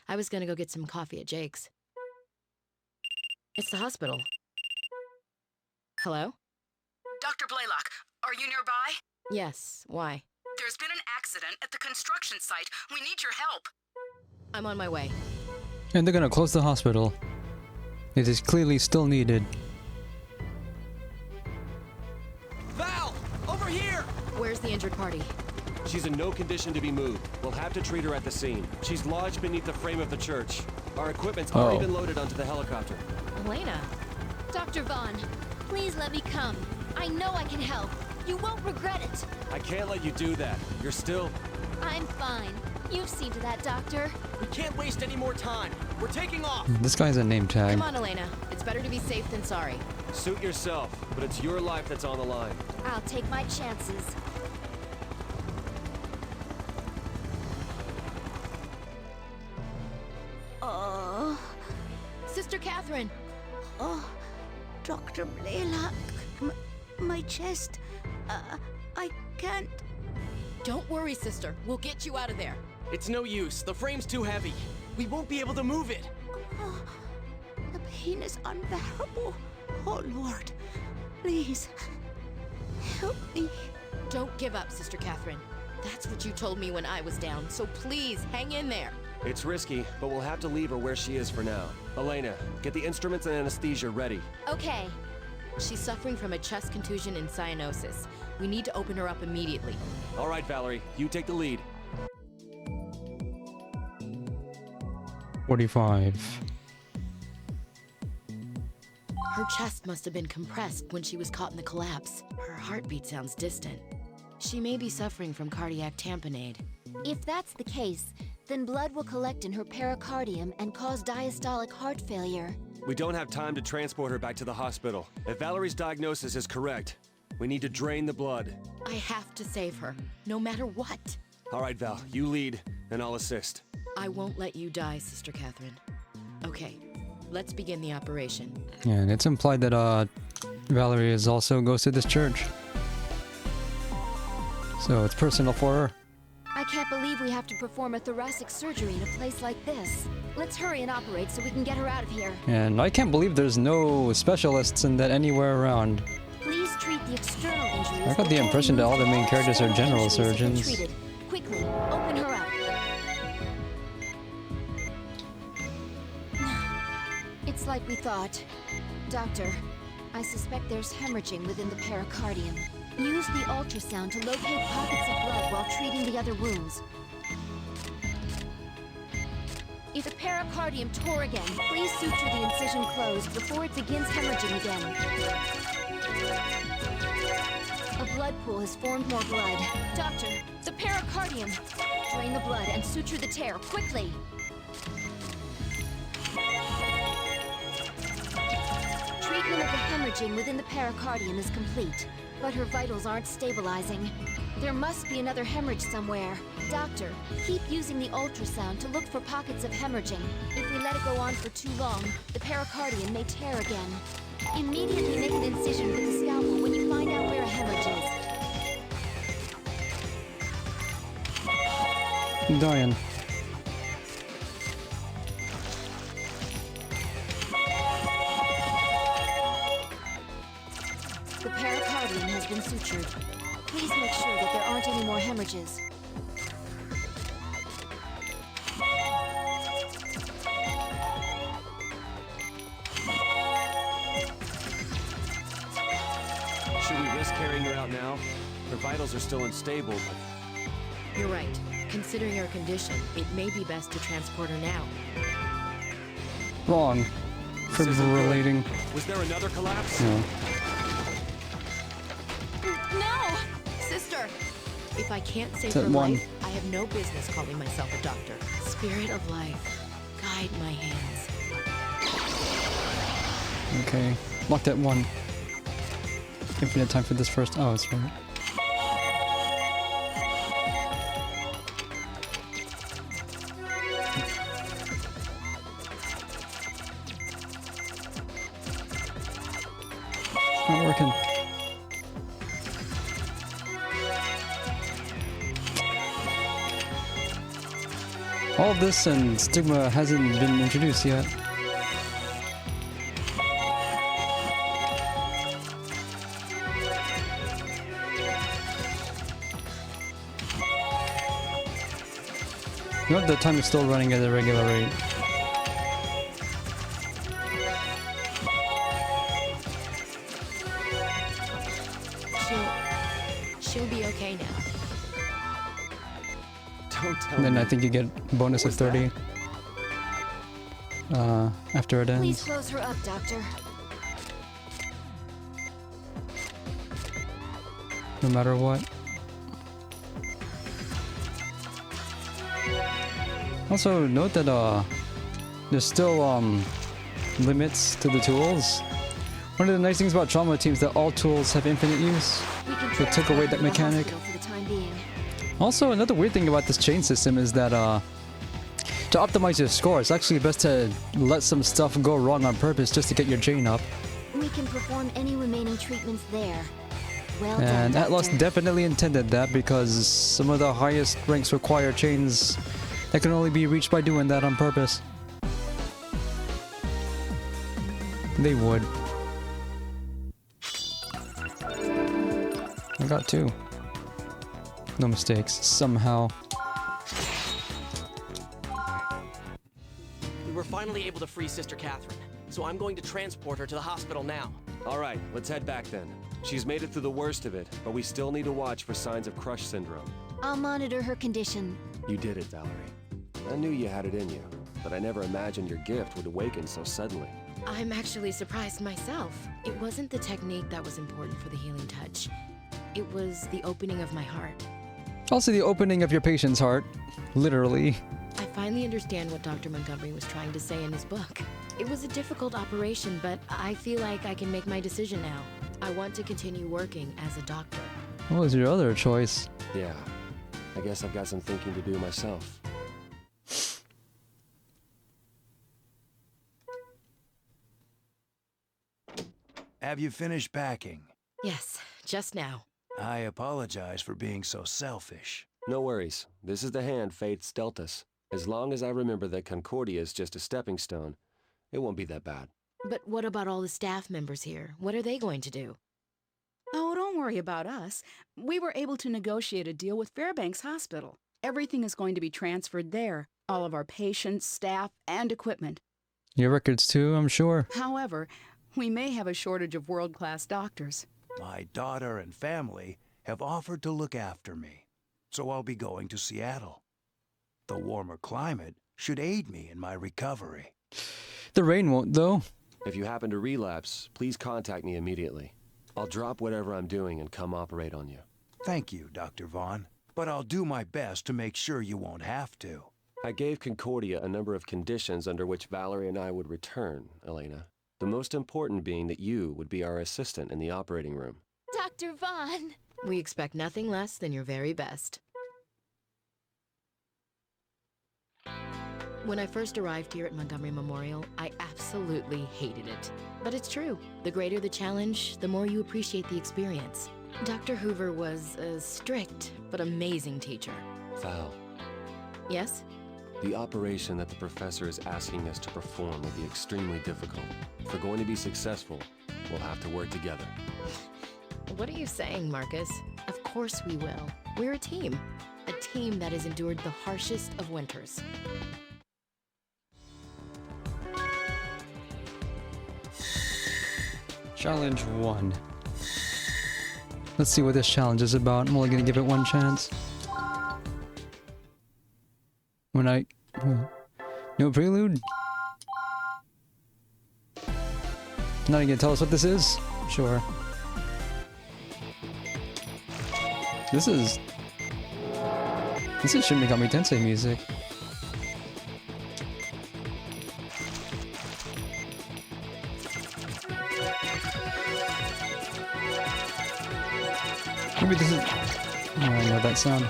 I was gonna go get some coffee at Jake's. It's the hospital. Hello? Dr. Blaylock, are you nearby? Yes, why? There's been an accident at the construction site. We need your help. I'm on my way. And they're gonna close the hospital. It is clearly still needed. Val! Over here! Where's the injured party? She's in no condition to be moved. We'll have to treat her at the scene. She's lodged beneath the frame of the church. Our equipment's already been loaded onto the helicopter. Elena. Dr. Vaughn, please let me come. I know I can help. You won't regret it. I can't let you do that. You're still... I'm fine. You've seen to that, Doctor. We can't waste any more time. We're taking off. This guy's a name tag. Come on, Elena. It's better to be safe than sorry. Suit yourself, but it's your life that's on the line. I'll take my chances. Sister Catherine! Oh, Dr. Blaylock, my chest. I can't. Don't worry, sister. We'll get you out of there. It's no use. The frame's too heavy. We won't be able to move it. Oh, the pain is unbearable. Oh, Lord. Please, help me. Don't give up, Sister Catherine. That's what you told me when I was down, so please, hang in there. It's risky, but we'll have to leave her where she is for now. Elena, get the instruments and anesthesia ready. Okay. She's suffering from a chest contusion and cyanosis. We need to open her up immediately. All right, Valerie, you take the lead. 45. Her chest must have been compressed when she was caught in the collapse. Her heartbeat sounds distant. She may be suffering from cardiac tamponade. If that's the case, then blood will collect in her pericardium and cause diastolic heart failure. We don't have time to transport her back to the hospital. If Valerie's diagnosis is correct, we need to drain the blood. I have to save her, no matter what. All right, Val, you lead, and I'll assist. I won't let you die, Sister Catherine. Okay, let's begin the operation. Yeah, and it's implied that Valerie goes to this church. So it's personal for her. I can't believe we have to perform a thoracic surgery in a place like this. Let's hurry and operate so we can get her out of here. And I can't believe there's no specialists in that anywhere around. Please treat the external injuries. I got the impression that all the main characters are general surgeons. Quickly, open her up. It's like we thought. Doctor, I suspect there's hemorrhaging within the pericardium. Use the ultrasound to locate pockets of blood while treating the other wounds. If the pericardium tore again, please suture the incision closed before it begins hemorrhaging again. A blood pool has formed more blood. Doctor, the pericardium! Drain the blood and suture the tear, quickly! Treatment of the hemorrhaging within the pericardium is complete, but her vitals aren't stabilizing. There must be another hemorrhage somewhere. Doctor, keep using the ultrasound to look for pockets of hemorrhaging. If we let it go on for too long, the pericardium may tear again. Immediately make an incision with the scalpel when you find out where a hemorrhage is. I'm dying. The pericardium has been sutured. Please make sure that there aren't any more hemorrhages. Should we risk carrying her out now? Her vitals are still unstable, but... You're right. Considering her condition, it may be best to transport her now. Wrong. Fibrillating. Was there another collapse? No. No! Sister! If I can't save That her one. life, I have no business calling myself a doctor. Spirit of life, guide my hands. Okay. Locked at 1. Infinite time for this first. Oh, it's right. Not working. All of this and Stigma hasn't been introduced yet. Note the time is still running at a regular rate. She'll be okay now. Don't tell And then me. I think you get a bonus of 30 after it Please ends. close her up, Doctor. No matter what. Also, note that there's still limits to the tools. One of the nice things about trauma teams is that all tools have infinite use. They took away that mechanic. For the time being. Also, another weird thing about this chain system is that to optimize your score, it's actually best to let some stuff go wrong on purpose just to get your chain up. We can perform any remaining treatments there. Well And done, Atlas Doctor. definitely intended that because some of the highest ranks require chains that can only be reached by doing that on purpose. They would. I got 2. No mistakes, somehow. We were finally able to free Sister Catherine, so I'm going to transport her to the hospital now. All right, let's head back then. She's made it through the worst of it, but we still need to watch for signs of crush syndrome. I'll monitor her condition. You did it, Valerie. I knew you had it in you, but I never imagined your gift would awaken so suddenly. I'm actually surprised myself. It wasn't the technique that was important for the healing touch. It was the opening of my heart. Also the opening of your patient's heart. Literally. I finally understand what Dr. Montgomery was trying to say in his book. It was a difficult operation, but I feel like I can make my decision now. I want to continue working as a doctor. What was your other choice? Yeah, I guess I've got some thinking to do myself. Have you finished packing? Yes, just now. I apologize for being so selfish. No worries. This is the hand fate's dealt us. As long as I remember that Concordia is just a stepping stone, it won't be that bad. But what about all the staff members here? What are they going to do? Oh, don't worry about us. We were able to negotiate a deal with Fairbanks Hospital. Everything is going to be transferred there. All of our patients, staff, and equipment. Your records too, I'm sure. However, we may have a shortage of world-class doctors. My daughter and family have offered to look after me, so I'll be going to Seattle. The warmer climate should aid me in my recovery. The rain won't, though. If you happen to relapse, please contact me immediately. I'll drop whatever I'm doing and come operate on you. Thank you, Dr. Vaughn, but I'll do my best to make sure you won't have to. I gave Concordia a number of conditions under which Valerie and I would return, Elena. The most important being that you would be our assistant in the operating room. Dr. Vaughn! We expect nothing less than your very best. When I first arrived here at Montgomery Memorial, I absolutely hated it. But it's true. The greater the challenge, the more you appreciate the experience. Dr. Hoover was a strict but amazing teacher. Val, Yes? the operation that the professor is asking us to perform will be extremely difficult. If we're going to be successful, we'll have to work together. What are you saying, Marcus? Of course we will. We're a team. A team that has endured the harshest of winters. Challenge 1. Let's see what this challenge is about. I'm only gonna give it one chance. No prelude? Not even gonna tell us what this is? Sure. This is Shin Megami Tensei music. Maybe this is... Oh, I know that sound.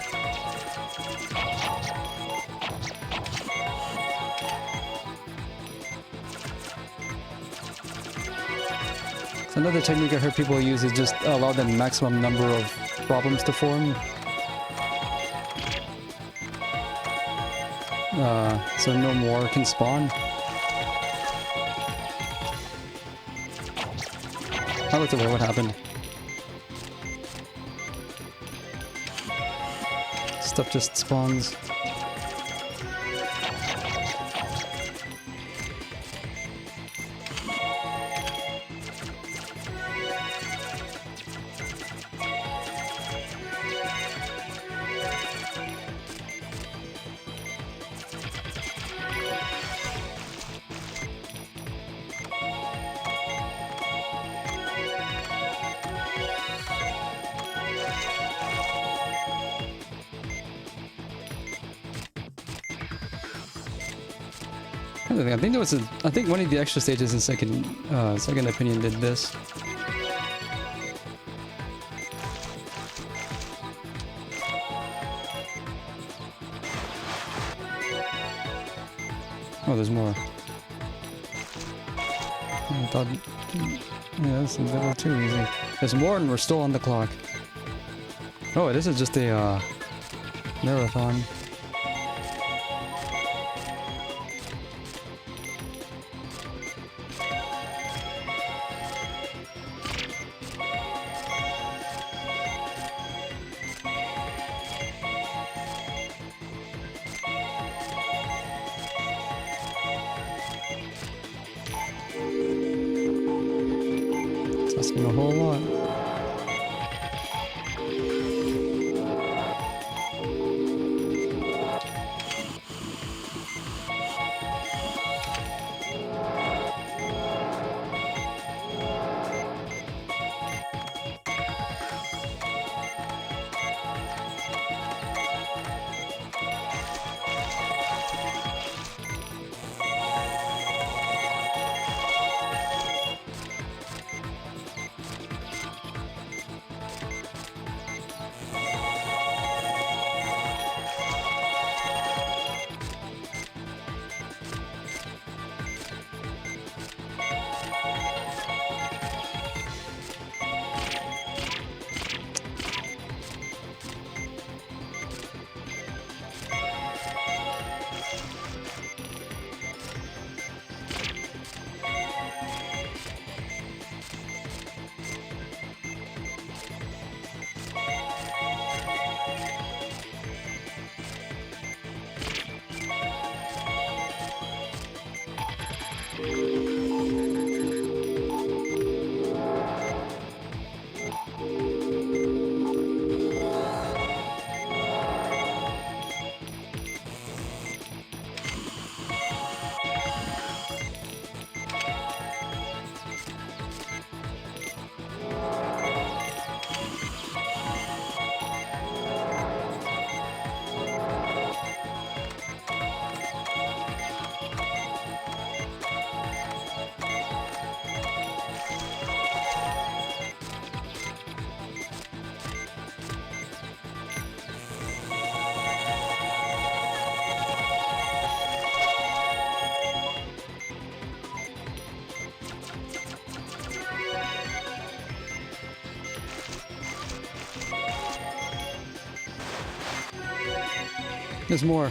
So another technique I heard people use is just allow the maximum number of problems to form. So no more can spawn. I looked away, what happened? Stuff just spawns. I think there was a. I think one of the extra stages in second opinion did this. Oh, there's more. I thought. Yeah, this is a little too easy. There's more, and we're still on the clock. Oh, this is just a marathon. It's asking a whole lot. There's more.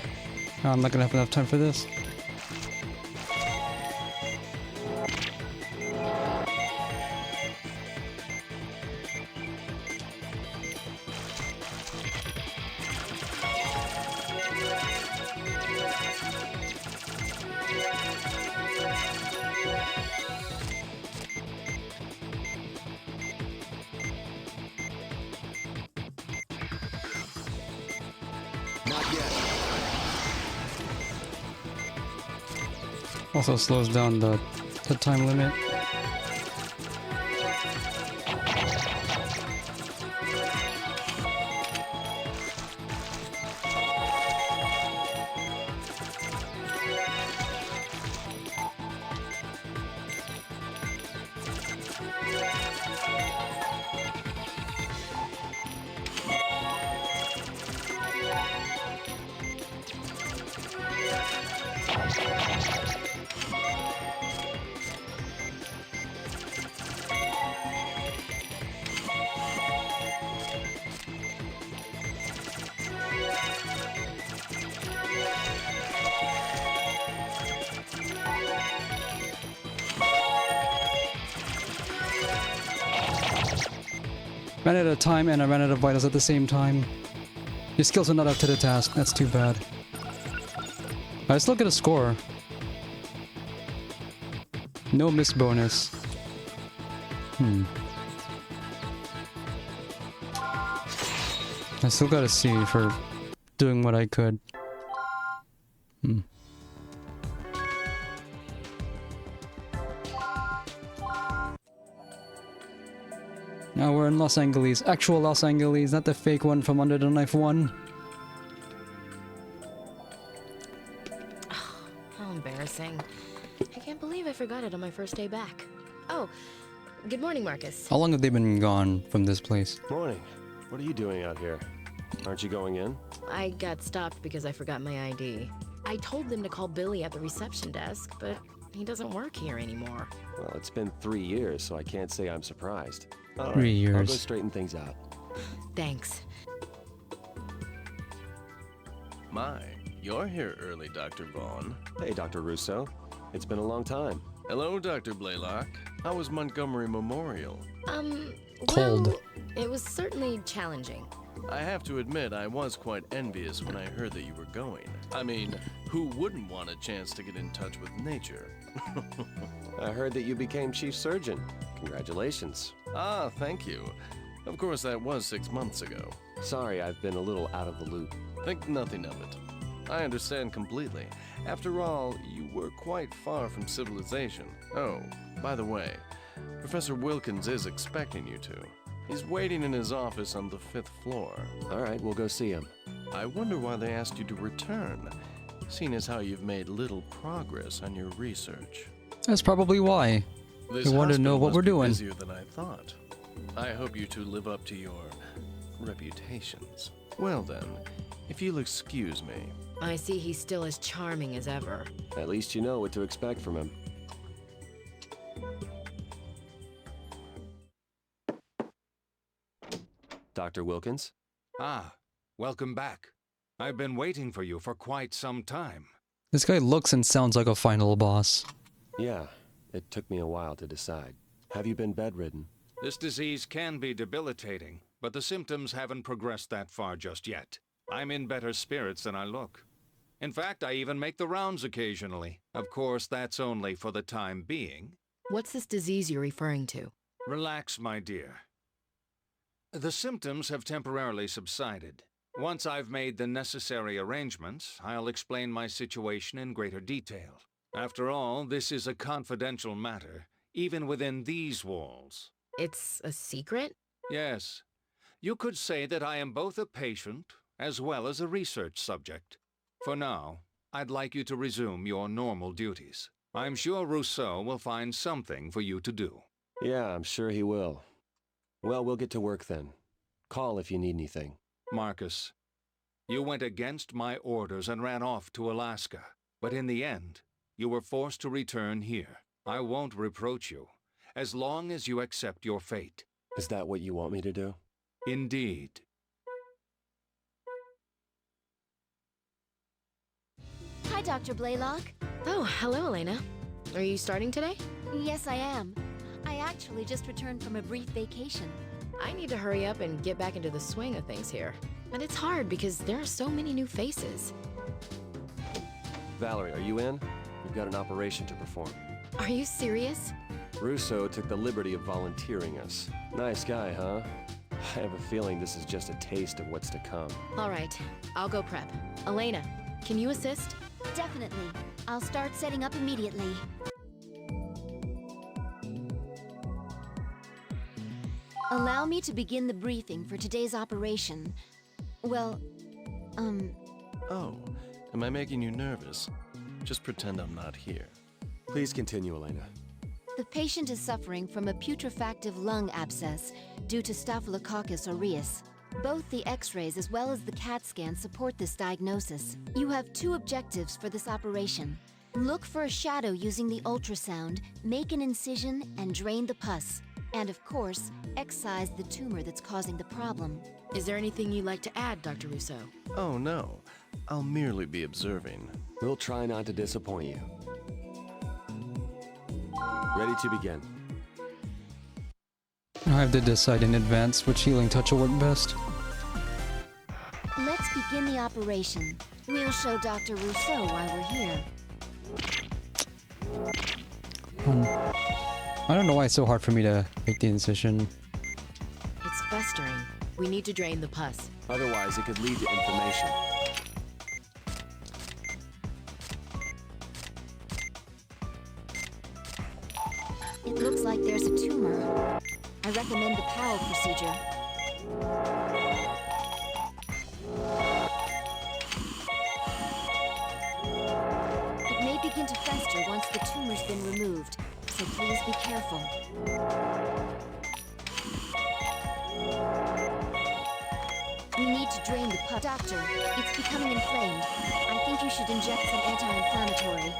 I'm not gonna have enough time for this. Also slows down the time limit. Ran out of time and I ran out of vitals at the same time. Your skills are not up to the task. That's too bad. I still get a score. No miss bonus. I still got a C for doing what I could. Now we're in Los Angeles. Actual Los Angeles, not the fake one from Under the Knife 1. How embarrassing. excited on my first day back. Oh, good morning, Marcus. How long have they been gone from this place? Morning. What are you doing out here? Aren't you going in? I got stopped because I forgot my ID. I told them to call Billy at the reception desk, but he doesn't work here anymore. Well, it's been 3 years, so I can't say I'm surprised. All 3 right, years. I'll go straighten things out. Thanks. My, you're here early, Dr. Vaughn. Hey, Dr. Russo. It's been a long time. Hello, Dr. Blaylock. How was Montgomery Memorial? Cold. Well, it was certainly challenging. I have to admit, I was quite envious when I heard that you were going. I mean, who wouldn't want a chance to get in touch with nature? I heard that you became chief surgeon. Congratulations. Ah, thank you. Of course, that was 6 months ago. Sorry, I've been a little out of the loop. Think nothing of it. I understand completely. After all, you were quite far from civilization. Oh, by the way, Professor Wilkins is expecting you to. He's waiting in his office on the 5th floor. All right, we'll go see him. I wonder why they asked you to return, seeing as how you've made little progress on your research. That's probably why. This They wanted to know hospital what must we're be doing. busier than I thought. I hope you two live up to your reputations. Well then, if you'll excuse me. I see he's still as charming as ever. At least you know what to expect from him. Dr. Wilkins? Ah, welcome back. I've been waiting for you for quite some time. This guy looks and sounds like a final boss. Yeah, it took me a while to decide. Have you been bedridden? This disease can be debilitating, but the symptoms haven't progressed that far just yet. I'm in better spirits than I look. In fact, I even make the rounds occasionally. Of course, that's only for the time being. What's this disease you're referring to? Relax, my dear. The symptoms have temporarily subsided. Once I've made the necessary arrangements, I'll explain my situation in greater detail. After all, this is a confidential matter, even within these walls. It's a secret? Yes. You could say that I am both a patient as well as a research subject. For now, I'd like you to resume your normal duties. I'm sure Rousseau will find something for you to do. Yeah, I'm sure he will. Well, we'll get to work then. Call if you need anything. Marcus, you went against my orders and ran off to Alaska. But in the end, you were forced to return here. I won't reproach you, as long as you accept your fate. Is that what you want me to do? Indeed. Hi, Dr. Blaylock. Oh, hello, Elena. Are you starting today? Yes, I am. I actually just returned from a brief vacation. I need to hurry up and get back into the swing of things here. And it's hard because there are so many new faces. Valerie, are you in? We've got an operation to perform. Are you serious? Russo took the liberty of volunteering us. Nice guy, huh? I have a feeling this is just a taste of what's to come. All right, I'll go prep. Elena, can you assist? Definitely. I'll start setting up immediately. Allow me to begin the briefing for today's operation. Well, Oh, am I making you nervous? Just pretend I'm not here. Please continue, Elena. The patient is suffering from a putrefactive lung abscess due to Staphylococcus aureus. Both the x-rays as well as the CAT scan support this diagnosis. You have 2 objectives for this operation. Look for a shadow using the ultrasound, make an incision, and drain the pus. And of course, excise the tumor that's causing the problem. Is there anything you'd like to add, Dr. Rousseau? Oh no, I'll merely be observing. We'll try not to disappoint you. Ready to begin. I have to decide in advance which healing touch will work best. Let's begin the operation. We'll show Dr. Rousseau why we're here. I don't know why it's so hard for me to make the incision. It's festering. We need to drain the pus. Otherwise, it could lead to inflammation. It looks like there's a tumor. I recommend the Powell procedure. It may begin to fester once the tumor's been removed. so please be careful. We need to drain the pus. Doctor, it's becoming inflamed. I think you should inject some anti-inflammatory.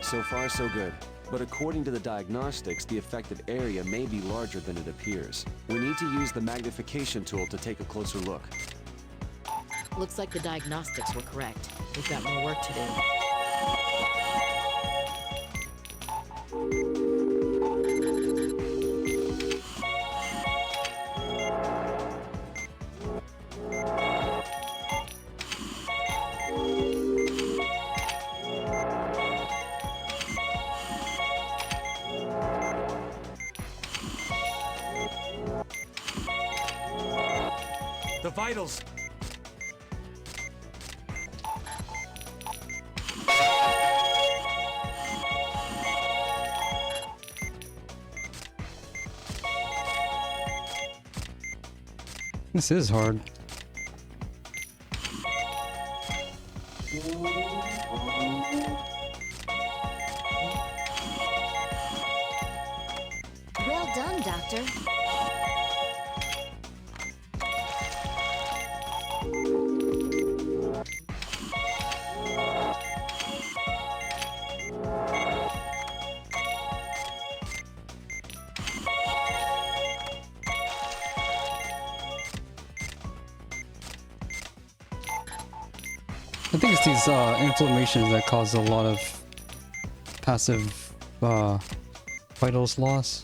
So far, so good. But according to the diagnostics, the affected area may be larger than it appears. We need to use the magnification tool to take a closer look. Looks like the diagnostics were correct. We've got more work to do. The vitals! This is hard. Well done, Doctor. I think it's these inflammations that cause a lot of passive vitals loss.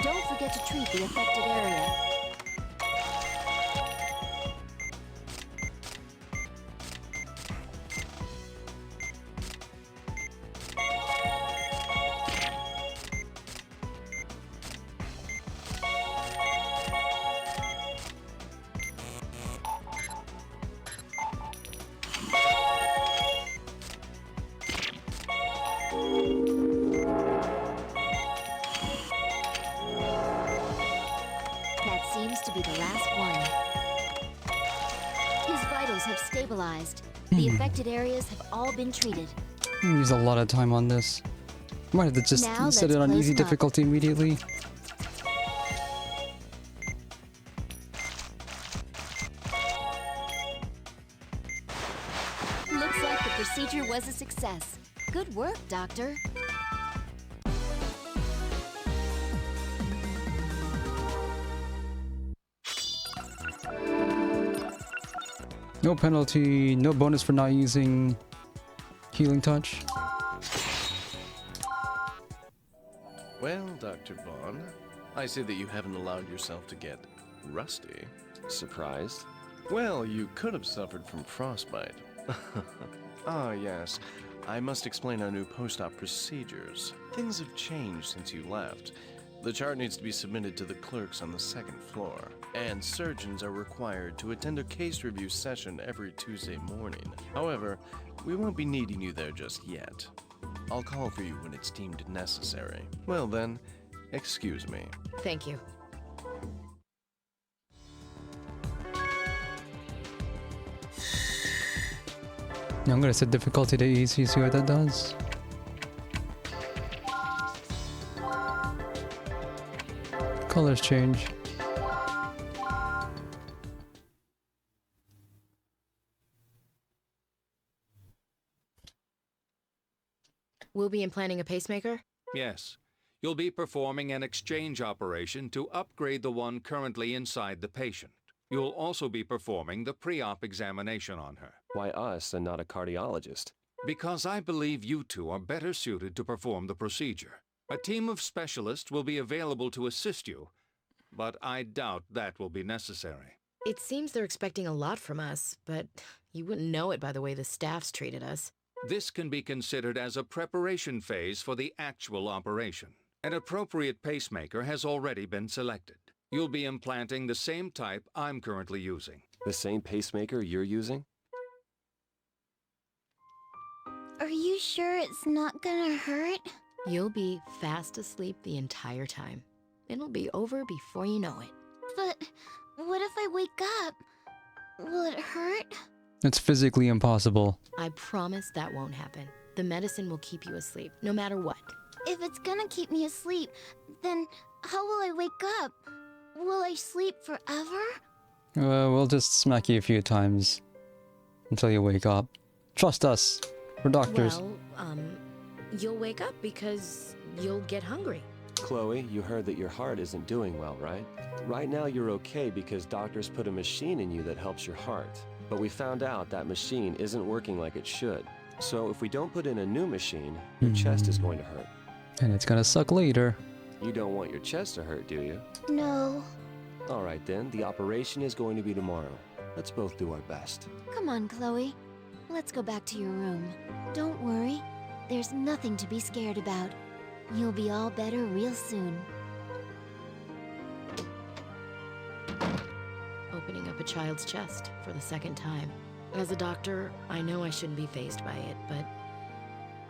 Don't forget to treat the affected area. That seems to be the last one. His vitals have stabilized. The affected areas have all been treated. Use a lot of time on this. Might have to just Now set let's it on close easy them up. difficulty immediately. Looks like the procedure was a success. Good work, Doctor. No penalty, no bonus for not using healing touch. Well, Dr. Vaughn, I see that you haven't allowed yourself to get rusty. Surprised? Well, you could have suffered from frostbite. Ah, yes. I must explain our new post-op procedures. Things have changed since you left. The chart needs to be submitted to the clerks on the second floor, and surgeons are required to attend a case review session every Tuesday morning. However, we won't be needing you there just yet. I'll call for you when it's deemed necessary. Well then, excuse me. Thank you. Now I'm gonna set difficulty to easy, see what that does. Colors change. We'll be implanting a pacemaker? Yes. You'll be performing an exchange operation to upgrade the one currently inside the patient. You'll also be performing the pre-op examination on her. Why us and not a cardiologist? Because I believe you two are better suited to perform the procedure. A team of specialists will be available to assist you, but I doubt that will be necessary. It seems they're expecting a lot from us, but you wouldn't know it by the way the staff's treated us. This can be considered as a preparation phase for the actual operation. An appropriate pacemaker has already been selected. You'll be implanting the same type I'm currently using. The same pacemaker you're using? Are you sure it's not gonna hurt? You'll be fast asleep the entire time. It'll be over before you know it. But what if I wake up? Will it hurt? It's physically impossible. I promise that won't happen. The medicine will keep you asleep, no matter what. If it's gonna keep me asleep, then how will I wake up? Will I sleep forever? We'll just smack you a few times until you wake up. Trust us. We're doctors. Well, you'll wake up because you'll get hungry. Chloe, you heard that your heart isn't doing well, right? Right now you're okay because doctors put a machine in you that helps your heart. But we found out that machine isn't working like it should. So if we don't put in a new machine, your chest is going to hurt. And it's gonna suck later. You don't want your chest to hurt, do you? No. All right then, the operation is going to be tomorrow. Let's both do our best. Come on, Chloe. Let's go back to your room. Don't worry. There's nothing to be scared about. You'll be all better real soon. Opening up a child's chest for the second time. As a doctor, I know I shouldn't be fazed by it, but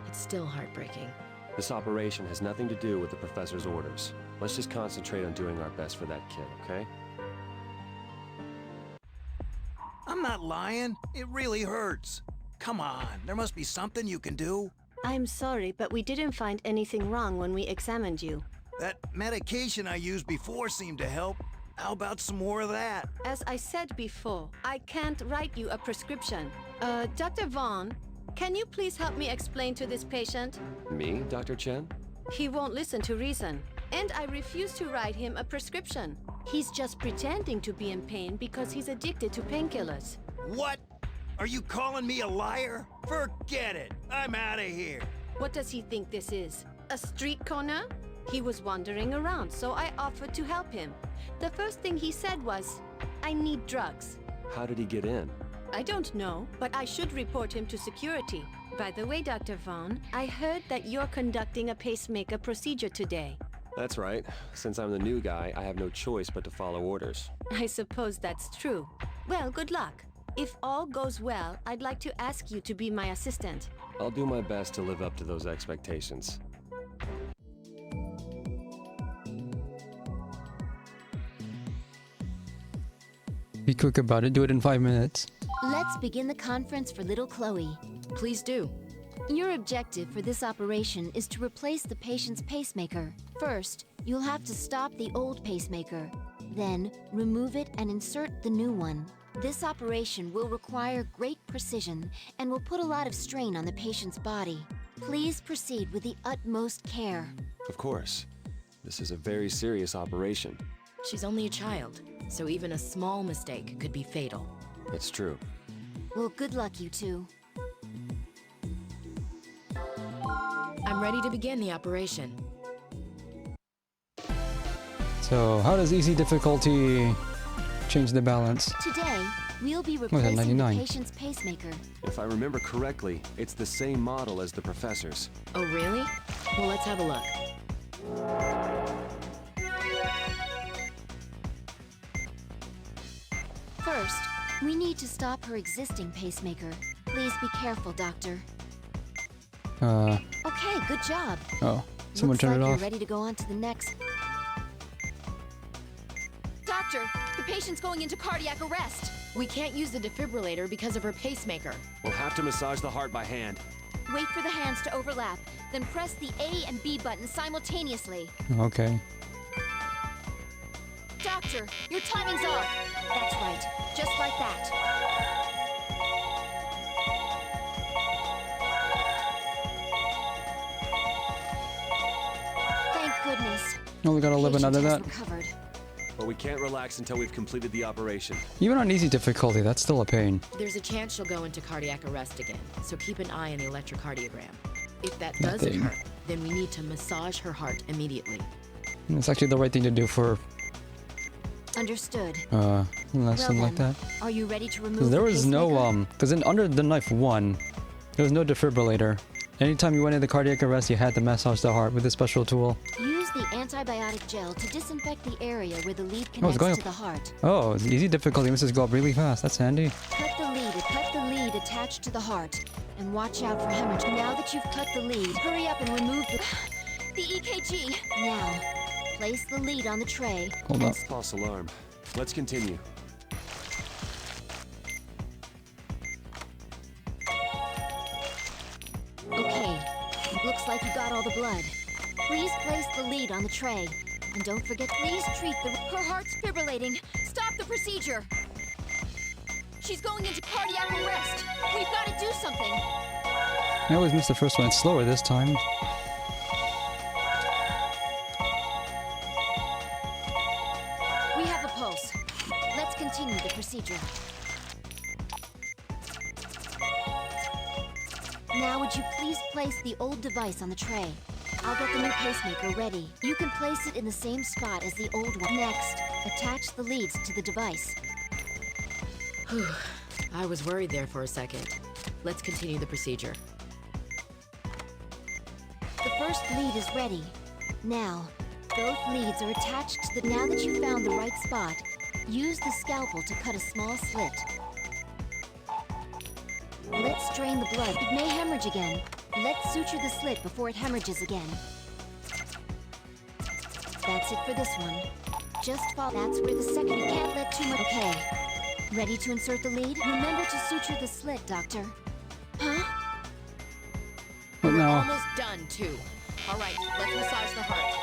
it's still heartbreaking. This operation has nothing to do with the professor's orders. Let's just concentrate on doing our best for that kid, okay? I'm not lying. It really hurts. Come on, there must be something you can do. I'm sorry, but we didn't find anything wrong when we examined you. That medication I used before seemed to help. How about some more of that? As I said before, I can't write you a prescription. Dr. Vaughn, can you please help me explain to this patient? Me, Dr. Chen? He won't listen to reason, and I refuse to write him a prescription. He's just pretending to be in pain because he's addicted to painkillers. What? Are you calling me a liar? Forget it. I'm out of here. What does he think this is? A street corner? He was wandering around, so I offered to help him. The first thing he said was, "I need drugs." How did he get in? I don't know, but I should report him to security. By the way, Dr. Vaughn, I heard that you're conducting a pacemaker procedure today. That's right. Since I'm the new guy, I have no choice but to follow orders. I suppose that's true. Well, good luck. If all goes well, I'd like to ask you to be my assistant. I'll do my best to live up to those expectations. Be quick about it. Do it in 5 minutes. Let's begin the conference for little Chloe. Please do. Your objective for this operation is to replace the patient's pacemaker. First, you'll have to stop the old pacemaker. Then, remove it and insert the new one. This operation will require great precision and will put a lot of strain on the patient's body. Please proceed with the utmost care. Of course. This is a very serious operation. She's only a child, so even a small mistake could be fatal. It's true. Well, good luck, you two. I'm ready to begin the operation. So, how does easy difficulty change the balance? Today, we'll be that, replacing the 99? patient's pacemaker. If I remember correctly, it's the same model as the professor's. Oh, really? Well, let's have a look. First, we need to stop her existing pacemaker. Please be careful, Doctor. Okay, good job. Oh, someone Looks turned like it you're off. ready to go on to the next. Doctor, the patient's going into cardiac arrest. We can't use the defibrillator because of her pacemaker. We'll have to massage the heart by hand. Wait for the hands to overlap, then press the A and B buttons simultaneously. Okay. Doctor, your timing's off. That's right, just like that. Thank goodness. Only got 11 out of Patient that. has recovered. But we can't relax until we've completed the operation. Even on easy difficulty, that's still a pain. There's a chance she'll go into cardiac arrest again, so keep an eye on the electrocardiogram. If that doesn't Nothing. hurt, then we need to massage her heart immediately. It's actually the right thing to do for Understood. a lesson Well like then, that. are you ready to remove 'Cause there the was no pacemaker? because in under the knife 1, there was no defibrillator. Anytime you went into cardiac arrest, you had to massage the heart with a special tool. Use Use the antibiotic gel to disinfect the area where the lead Oh, it's connects going to up. the heart. Oh, it's easy difficulty. Mrs. Go up really fast. That's handy. Cut the lead attached to the heart. And watch out for hemorrhage. Now that you've cut the lead, hurry up and remove the EKG. Now, place the lead on the tray. Hold up. False alarm. Let's continue. Okay, looks like you got all the blood. Please place the lead on the tray. And don't forget, please treat the... Her heart's fibrillating. Stop the procedure. She's going into cardiac arrest. We've got to do something. I always miss the first one. It's slower this time. We have a pulse. Let's continue the procedure. Now would you please place the old device on the tray? I'll get the new pacemaker ready. You can place it in the same spot as the old one. Next, attach the leads to the device. Whew. I was worried there for a second. Let's continue the procedure. The first lead is ready. Now, both leads are attached to the... Now that you've found the right spot, use the scalpel to cut a small slit. Let's drain the blood. It may hemorrhage again. Let's suture the slit before it hemorrhages again. That's it for this one. Just follow. That's where the second... You can't let too much... Okay. Ready to insert the lead? Remember to suture the slit, Doctor. Huh? What now? Almost done, too. All right, let's massage the heart.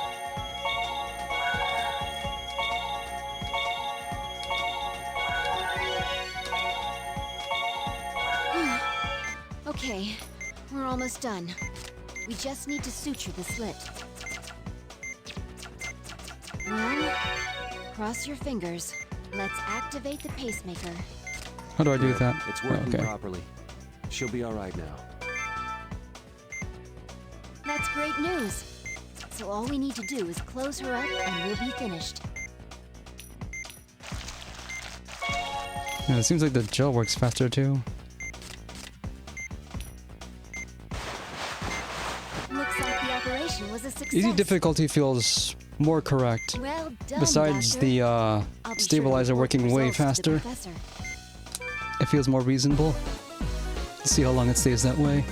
Okay, we're almost done. We just need to suture the slit. Well, cross your fingers. Let's activate the pacemaker. How do I do that? It's Oh, working okay. properly. She'll be all right now. That's great news. So all we need to do is close her up and we'll be finished. Yeah, it seems like the gel works faster too. Looks like the operation was a success. Easy difficulty feels more correct. Well done, Besides Doctor. the I'll be sure to stabilizer report the working way results to the faster. professor. It feels more reasonable. Let's see how long it stays that way.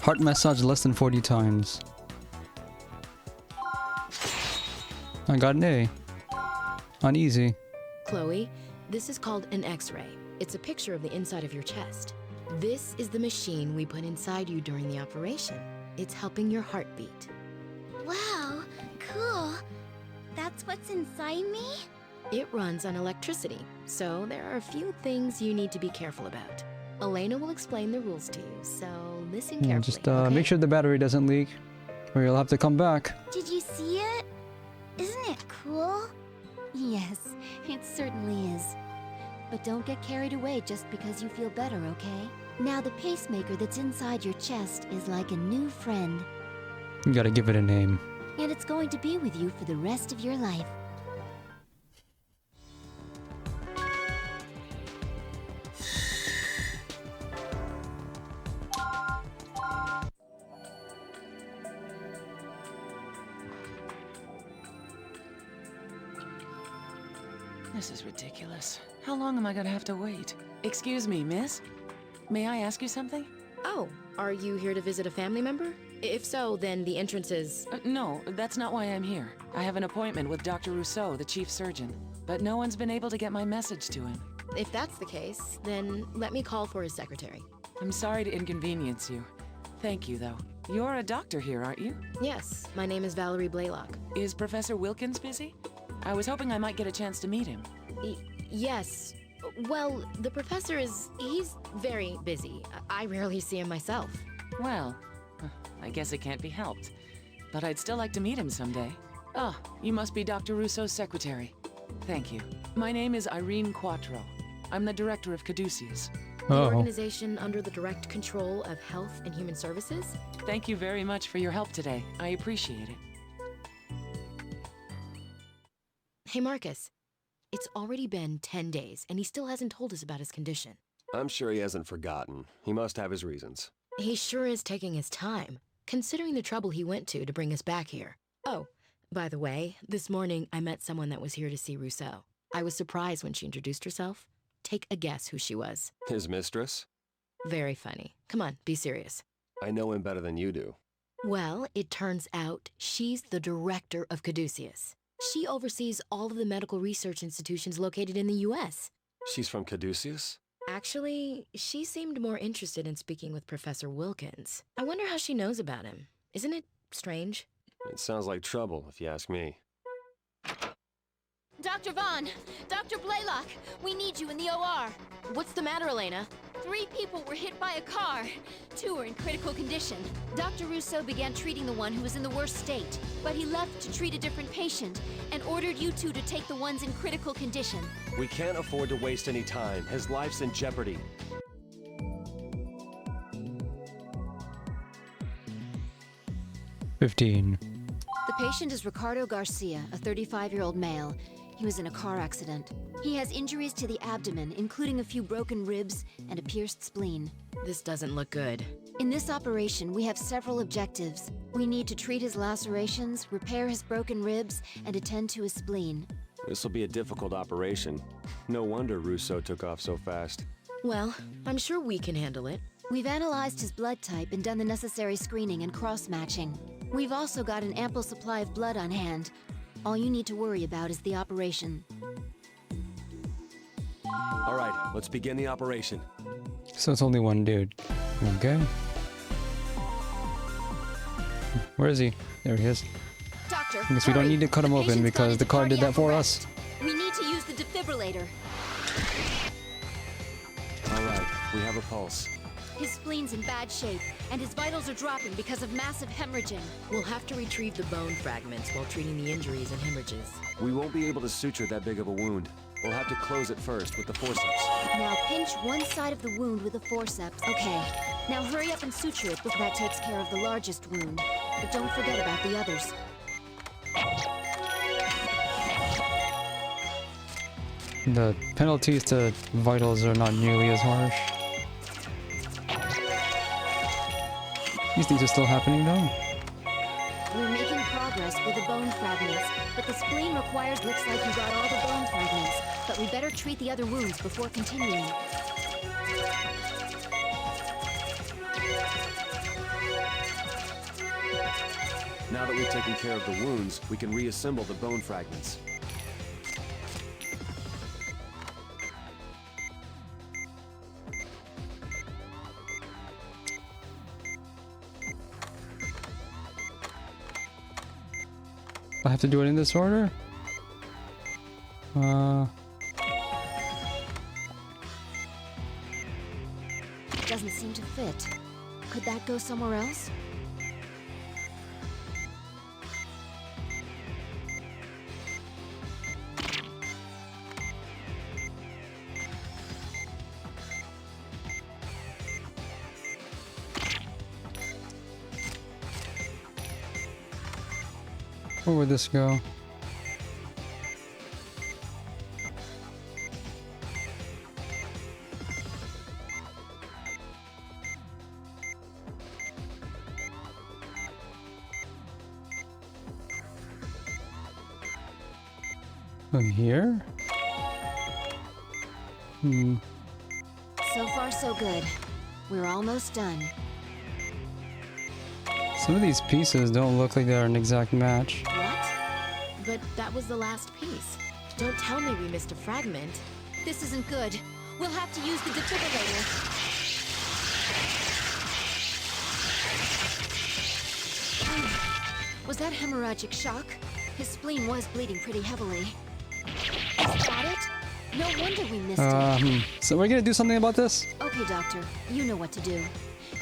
Heart massage less than 40 times. I got an A. On easy. Chloe, this is called an X-ray. It's a picture of the inside of your chest. This is the machine we put inside you during the operation. It's helping your heart beat. Wow, cool. That's what's inside me? It runs on electricity, so there are a few things you need to be careful about. Elena will explain the rules to you, so listen Yeah, carefully. just okay? make sure the battery doesn't leak, or you'll have to come back. Did you see it? Isn't it cool? Yes, it certainly is. But don't get carried away just because you feel better, okay? Now the pacemaker that's inside your chest is like a new friend, You gotta give it a name. and it's going to be with you for the rest of your life. This is ridiculous. How long am I gonna have to wait? Excuse me, miss? May I ask you something? Oh, are you here to visit a family member? If so, then the entrance is... No, that's not why I'm here. I have an appointment with Dr. Rousseau, the chief surgeon. But no one's been able to get my message to him. If that's the case, then let me call for his secretary. I'm sorry to inconvenience you. Thank you, though. You're a doctor here, aren't you? Yes, my name is Valerie Blaylock. Is Professor Wilkins busy? I was hoping I might get a chance to meet him. Yes. Well, the professor he's very busy. I rarely see him myself. Well, I guess it can't be helped. But I'd still like to meet him someday. Ah, you must be Dr. Rousseau's secretary. Thank you. My name is Irene Quattro. I'm the director of Caduceus. The organization under the direct control of Health and Human Services? Thank you very much for your help today. I appreciate it. Hey, Marcus. It's already been 10 days, and he still hasn't told us about his condition. I'm sure he hasn't forgotten. He must have his reasons. He sure is taking his time, considering the trouble he went to bring us back here. Oh, by the way, this morning I met someone that was here to see Rousseau. I was surprised when she introduced herself. Take a guess who she was. His mistress? Very funny. Come on, be serious. I know him better than you do. Well, it turns out she's the director of Caduceus. She oversees all of the medical research institutions located in the U.S. She's from Caduceus? Actually, she seemed more interested in speaking with Professor Wilkins. I wonder how she knows about him. Isn't it strange? It sounds like trouble, if you ask me. Dr. Vaughn! Dr. Blaylock! We need you in the OR! What's the matter, Elena? 3 people were hit by a car. 2 are in critical condition. Dr. Rousseau began treating the one who was in the worst state, but he left to treat a different patient and ordered you 2 to take the ones in critical condition. We can't afford to waste any time. His life's in jeopardy. $15. The patient is Ricardo Garcia, a 35-year-old male. He was in a car accident. He has injuries to the abdomen, including a few broken ribs and a pierced spleen. This doesn't look good. In this operation, we have several objectives. We need to treat his lacerations, repair his broken ribs, and attend to his spleen. This will be a difficult operation. No wonder Rousseau took off so fast. Well, I'm sure we can handle it. We've analyzed his blood type and done the necessary screening and cross-matching. We've also got an ample supply of blood on hand. All you need to worry about is the operation. All right, let's begin the operation. So it's only one dude. Okay. Where is he? There he is. Doctor, I guess we don't need to cut him open because the car did that for us. We need to use the defibrillator. All right, we have a pulse. His spleen's in bad shape, and his vitals are dropping because of massive hemorrhaging. We'll have to retrieve the bone fragments while treating the injuries and hemorrhages. We won't be able to suture that big of a wound. We'll have to close it first with the forceps. Now pinch one side of the wound with a forceps. Okay, now hurry up and suture it before that takes care of the largest wound. But don't forget about the others. The penalties to vitals are not nearly as harsh. These things are still happening though. We're making progress with the bone fragments, but the spleen requires. Looks like you got all the bone fragments, but we better treat the other wounds before continuing. Now that we've taken care of the wounds, we can reassemble the bone fragments. I have to do it in this order? Doesn't seem to fit. Could that go somewhere else? Where would this go? Oh, here? So far, so good. We're almost done. Some of these pieces don't look like they're an exact match. What? But that was the last piece. Don't tell me we missed a fragment. This isn't good. We'll have to use the defibrillator. Was that hemorrhagic shock? His spleen was bleeding pretty heavily. Is that it? No wonder we missed it. So we're gonna do something about this? Okay, Doctor. You know what to do.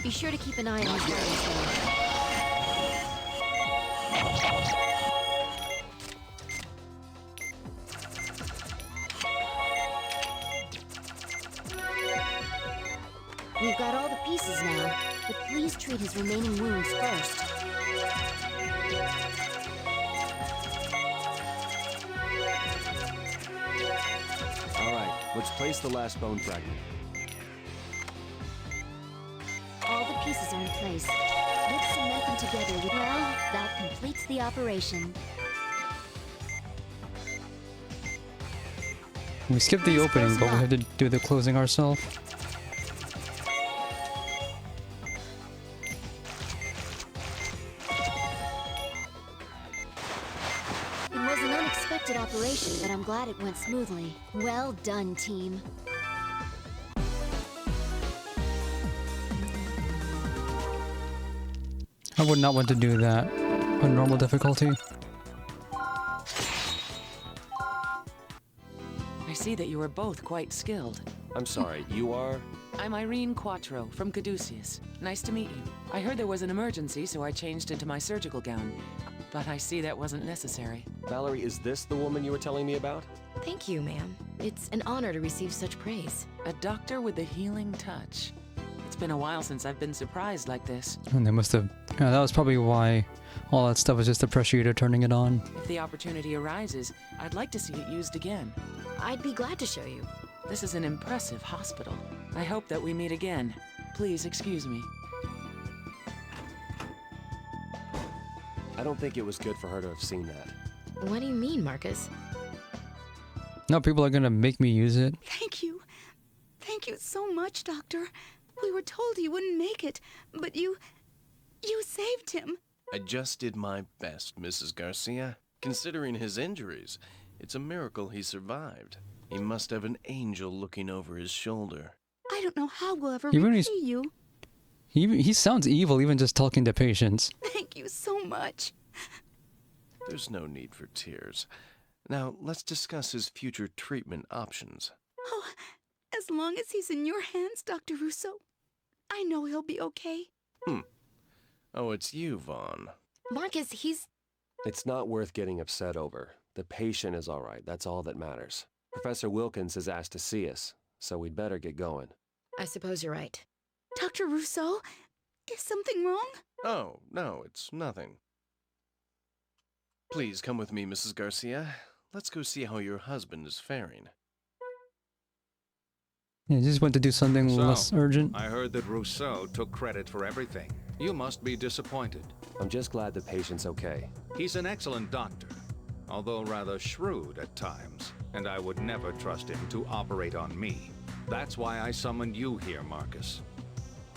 Be sure to keep an eye on his vitals, though. We've got all the pieces now, but please treat his remaining wounds first. All right, let's place the last bone fragment. All the pieces pieces are in place. Let's cement them together with... Well, that completes the operation. We skipped the opening, but we had to do the closing ourselves. It was an unexpected operation, but I'm glad it went smoothly. Well done, team. I would not want to do that on normal difficulty. I see that you are both quite skilled. I'm sorry, you are? I'm Irene Quattro from Caduceus. Nice to meet you. I heard there was an emergency, so I changed into my surgical gown. But I see that wasn't necessary. Valerie, is this the woman you were telling me about? Thank you, ma'am. It's an honor to receive such praise. A doctor with a healing touch. It's been a while since I've been surprised like this. And they must have... Yeah, that was probably why all that stuff was just the pressure heater turning it on. If the opportunity arises, I'd like to see it used again. I'd be glad to show you. This is an impressive hospital. I hope that we meet again. Please excuse me. I don't think it was good for her to have seen that. What do you mean, Marcus? No, people are gonna make me use it. Thank you. Thank you so much, Doctor. We were told he wouldn't make it, but you saved him. I just did my best, Mrs. Garcia. Considering his injuries, it's a miracle he survived. He must have an angel looking over his shoulder. I don't know how we'll ever Even repay you. He sounds evil even just talking to patients. Thank you so much. There's no need for tears. Now, let's discuss his future treatment options. Oh, as long as he's in your hands, Dr. Russo, I know he'll be okay. Oh, it's you, Vaughn. Marcus, he's... It's not worth getting upset over. The patient is all right. That's all that matters. Professor Wilkins has asked to see us, so we'd better get going. I suppose you're right. Dr. Russo, is something wrong? Oh, no, it's nothing. Please come with me, Mrs. Garcia. Let's go see how your husband is faring. Yeah, just went to do something less urgent. I heard that Rousseau took credit for everything. You must be disappointed. I'm just glad the patient's okay. He's an excellent doctor, although rather shrewd at times, and I would never trust him to operate on me. That's why I summoned you here, Marcus.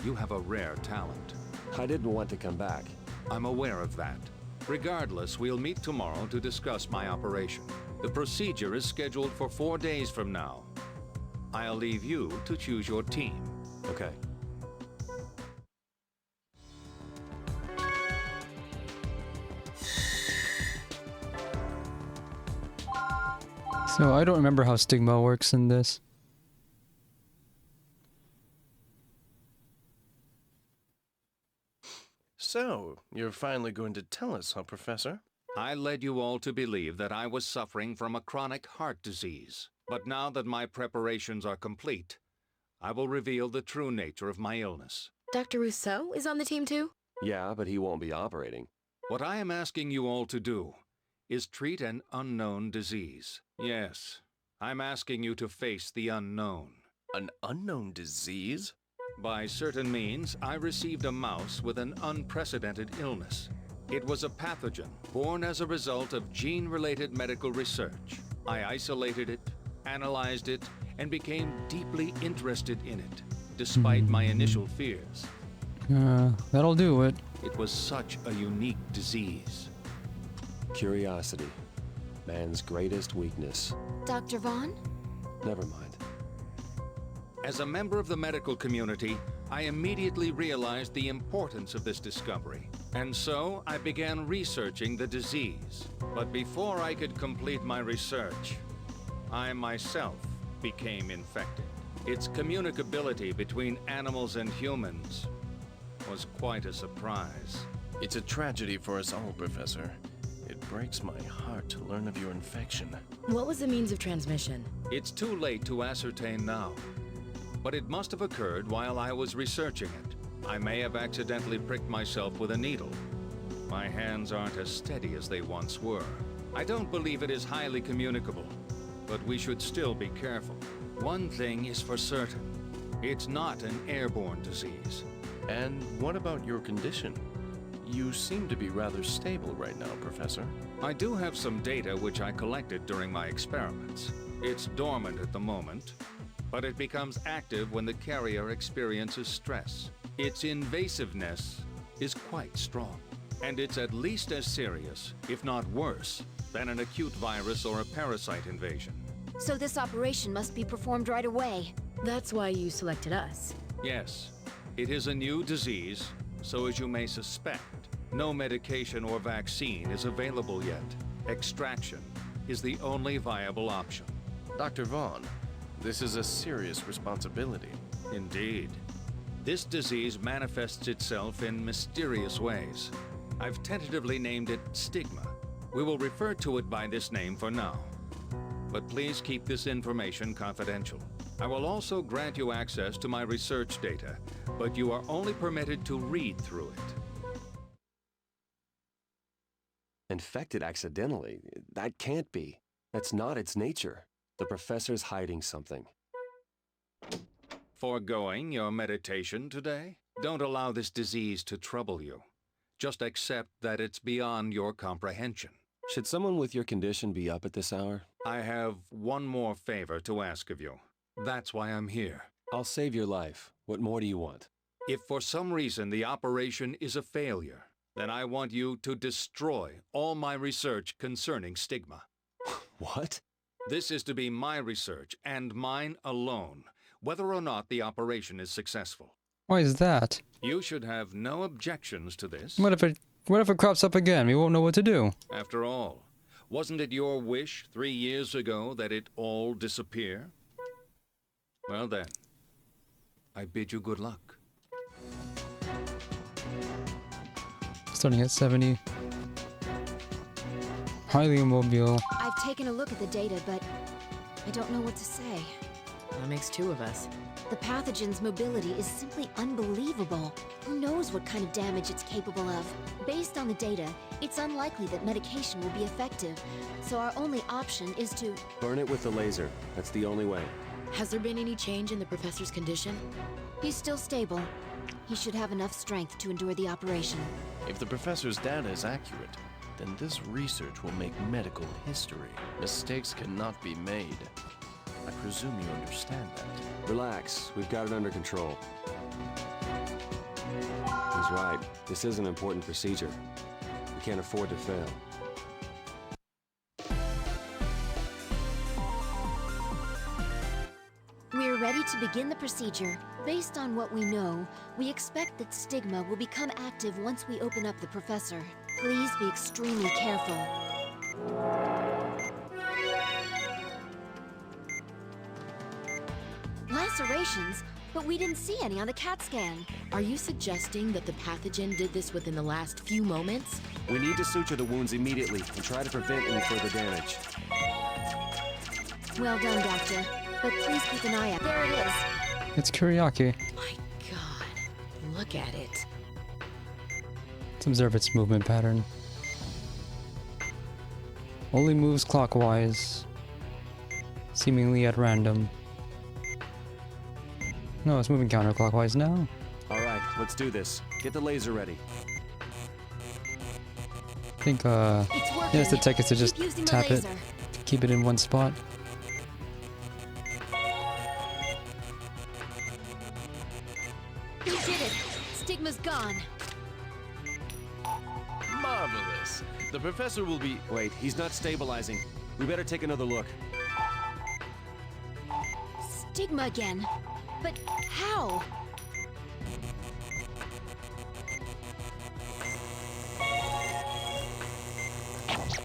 You have a rare talent. I didn't want to come back. I'm aware of that. Regardless, we'll meet tomorrow to discuss my operation. The procedure is scheduled for 4 days from now. I'll leave you to choose your team. Okay. So I don't remember how stigma works in this. So, you're finally going to tell us, huh, Professor? I led you all to believe that I was suffering from a chronic heart disease. But now that my preparations are complete, I will reveal the true nature of my illness. Dr. Rousseau is on the team too? Yeah, but he won't be operating. What I am asking you all to do is treat an unknown disease. Yes, I'm asking you to face the unknown. An unknown disease? By certain means, I received a mouse with an unprecedented illness. It was a pathogen born as a result of gene-related medical research. I isolated it, analyzed it, and became deeply interested in it, despite my initial fears. That'll do it. It was such a unique disease. Curiosity. Man's greatest weakness. Dr. Vaughn? Never mind. As a member of the medical community, I immediately realized the importance of this discovery. And so I began researching the disease. But before I could complete my research, I myself became infected. Its communicability between animals and humans was quite a surprise. It's a tragedy for us all, Professor. It breaks my heart to learn of your infection. What was the means of transmission? It's too late to ascertain now, but it must have occurred while I was researching it. I may have accidentally pricked myself with a needle. My hands aren't as steady as they once were. I don't believe it is highly communicable, but we should still be careful. One thing is for certain. It's not an airborne disease. And what about your condition? You seem to be rather stable right now, Professor. I do have some data which I collected during my experiments. It's dormant at the moment, but it becomes active when the carrier experiences stress. Its invasiveness is quite strong, and it's at least as serious, if not worse, than an acute virus or a parasite invasion. So this operation must be performed right away. That's why you selected us. Yes, it is a new disease, so as you may suspect, no medication or vaccine is available yet. Extraction is the only viable option. Dr. Vaughn, this is a serious responsibility. Indeed. This disease manifests itself in mysterious ways. I've tentatively named it stigma. We will refer to it by this name for now. But please keep this information confidential. I will also grant you access to my research data, but you are only permitted to read through it. Infected accidentally? That can't be. That's not its nature. The professor's hiding something. Foregoing your meditation today? Don't allow this disease to trouble you. Just accept that it's beyond your comprehension. Should someone with your condition be up at this hour? I have one more favor to ask of you. That's why I'm here. I'll save your life. What more do you want? If for some reason the operation is a failure, then I want you to destroy all my research concerning stigma. What? This is to be my research, and mine alone, whether or not the operation is successful. Why is that? You should have no objections to this. What if it crops up again? We won't know what to do. After all, wasn't it your wish 3 years ago that it all disappear? Well then, I bid you good luck. Starting at 70. Highly immobile. I've taken a look at the data, but I don't know what to say. That makes two of us. The pathogen's mobility is simply unbelievable. Who knows what kind of damage it's capable of? Based on the data, it's unlikely that medication will be effective, so our only option is to... Burn it with the laser. That's the only way. Has there been any change in the professor's condition? He's still stable. He should have enough strength to endure the operation. If the professor's data is accurate, then this research will make medical history. Mistakes cannot be made. I presume you understand that. Relax. We've got it under control. He's right. This is an important procedure. We can't afford to fail. We're ready to begin the procedure. Based on what we know, we expect that stigma will become active once we open up the professor. Please be extremely careful. Lacerations? But we didn't see any on the CAT scan. Are you suggesting that the pathogen did this within the last few moments? We need to suture the wounds immediately and try to prevent any further damage. Well done, Doctor. But please keep an eye out. There it is. It's Kuriaki. My god. Look at it. Let's observe its movement pattern. Only moves clockwise. Seemingly at random. No, it's moving counterclockwise now. Alright, let's do this. Get the laser ready. I think, yes, the tech is to just tap it. To keep it in one spot. We did it! Stigma's gone. Marvelous. The professor will be... Wait, he's not stabilizing. We better take another look. Stigma again. But how?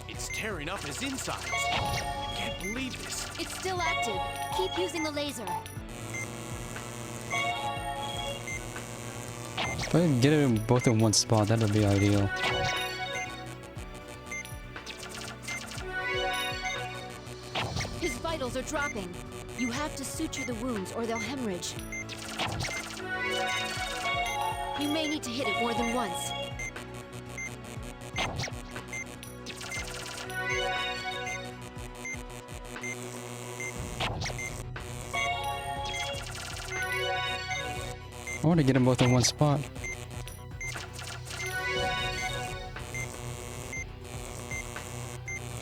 It's tearing up his insides. I can't believe this. It's still active. Keep using the laser. If I can get it both in one spot, that would be ideal. His vitals are dropping. You have to suture the wounds or they'll hemorrhage. You may need to hit it more than once. I want to get them both in one spot.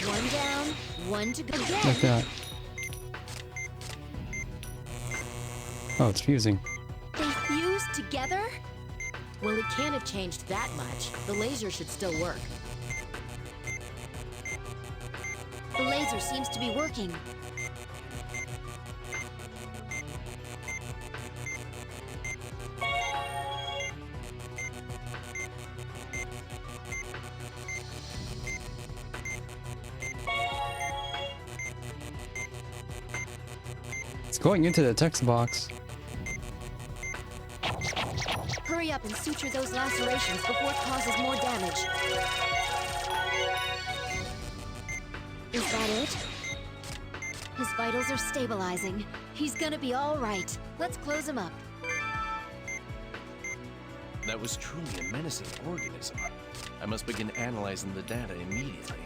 One down, one to go again. Like that. Oh, it's fusing. They fuse together? Well, it can't have changed that much. The laser should still work. The laser seems to be working. It's going into the text box. Hurry up and suture those lacerations before it causes more damage. Is that it? His vitals are stabilizing. He's gonna be all right. Let's close him up. That was truly a menacing organism. I must begin analyzing the data immediately.